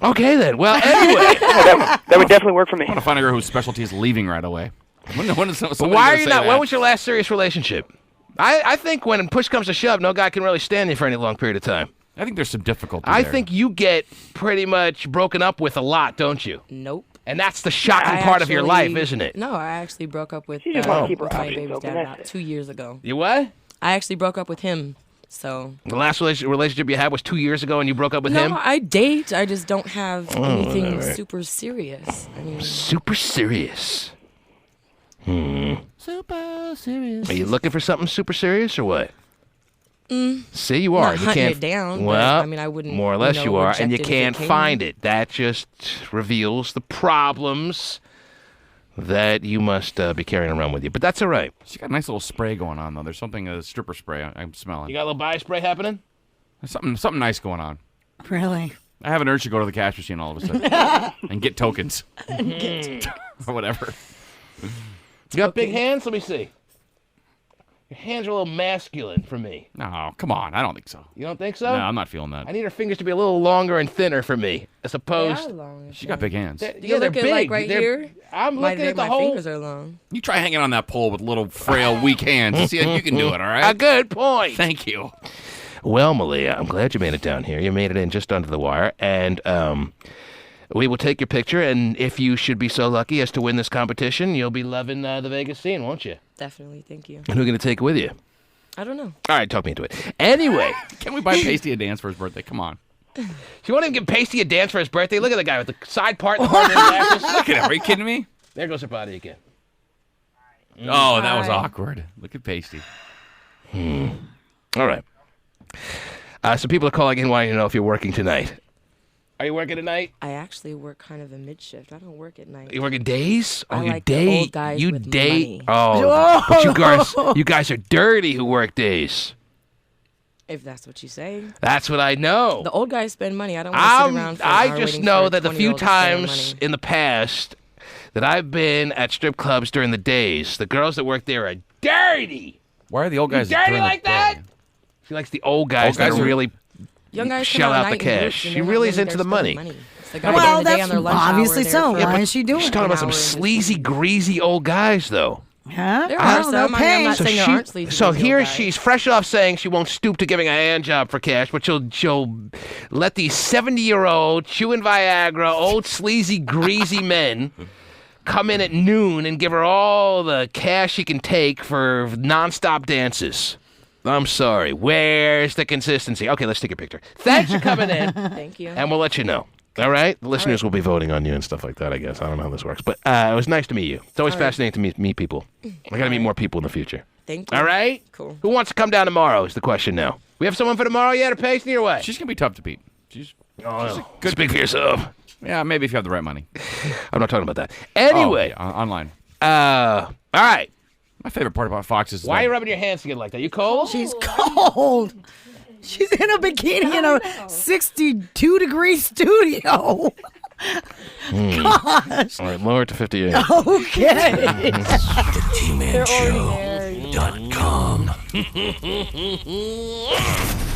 Okay, then. Well, anyway. That would definitely work for me. I want to find a girl whose specialty is leaving right away. When is But why are you not? When was your last serious relationship? I think when push comes to shove, no guy can really stand you for any long period of time. I think there's some difficulty I there. think you get pretty much broken up with a lot, don't you? Nope. And that's the shocking part of your life, isn't it? No, I actually broke up with, She just wants to keep her with my options baby's open, dad that's about it. 2 years ago. You what? I actually broke up with him, so... The last relationship you had was 2 years ago and you broke up with him? No, I date. I just don't have anything alright. super serious. I mean, Super serious. super serious. Are you looking for something super serious or what? See, you are. Not You hunting can't. it down, but, Well, I mean, I wouldn't, more or less you are, and you reject it if it can't came. find it. That just reveals the problems that you must be carrying around with you. But that's all right. She got a nice little spray going on, though. There's something, a stripper spray I'm smelling. You got a little body spray happening? There's something nice going on. Really? I have an urge to go to the cash machine all of a sudden and get tokens. Or whatever. You got big hands? Let me see. Your hands are a little masculine for me. No, come on. I don't think so. You don't think so? No, I'm not feeling that. I need her fingers to be a little longer and thinner for me, as opposed. She got big hands. Do you look they're at, like, big. right They're- here? I'm looking at the my whole. fingers are long. You try hanging on that pole with little, frail, weak hands and see if you can do it, all right? A good point. Thank you. Well, Malia, I'm glad you made it down here. You made it in just under the wire, and we will take your picture, and if you should be so lucky as to win this competition, you'll be loving the Vegas scene, won't you? Definitely, thank you. And who are going to take it with you? I don't know. All right, talk me into it. Anyway. Can we buy Pasty a dance for his birthday? Come on. You won't even give Pasty a dance for his birthday? Look at the guy with the side part. And the part of his ashes. Look at him. Are you kidding me? There goes her body again. Oh, that was awkward. Look at Pasty. All right. So people are calling in wanting to know if you're working tonight. Are you working tonight? I actually work kind of a mid-shift. I don't work at night. You working days? I you like day. the old guys you with day. money. Oh, but you guys are dirty who work days. If that's what you say. That's what I know. The old guys spend money. I don't want to sit around for an hour I just waiting know for a that the few 20-year-old to spend times money. in the past that I've been at strip clubs during the days, the girls that work there are dirty. Why are the old guys dirty during like the that? day? She likes the old guys that are really Young guys shell come out the night in groups cash. and She they're really not is really into the there money. spending money. It's the guys Well, during the day that's on their lunch obviously hour, so. they're Why for is she doing She's it? talking about an some hour and sleazy, greasy old guys, though. Huh? There are some. they'll I mean, I'm pay. not saying there aren't sleazy So greasy old here guys. she's fresh off saying she won't stoop to giving a hand job for cash, but she'll let these 70-year-old chewing Viagra, old sleazy, greasy men come in at noon and give her all the cash she can take for nonstop dances. I'm sorry. Where's the consistency? Okay, let's take a picture. Thanks for coming in. Thank you. And we'll let you know. All right? The listeners will be voting on you and stuff like that, I guess. I don't know how this works. But it was nice to meet you. It's always fascinating to meet people. I got to meet more people in the future. Thank you. All right? Cool. Who wants to come down tomorrow is the question now. We have someone for tomorrow yet, or Pasty, or what? She's going to be tough to beat. She's good. Speak for yourself. Yeah, maybe if you have the right money. I'm not talking about that. Anyway. Oh, yeah, online. All right. My favorite part about Fox is Why are you rubbing your hands together like that? You cold? She's cold. She's in a bikini in a 62-degree studio. Gosh. All right, lower it to 58. Okay. TheTmanShow.com.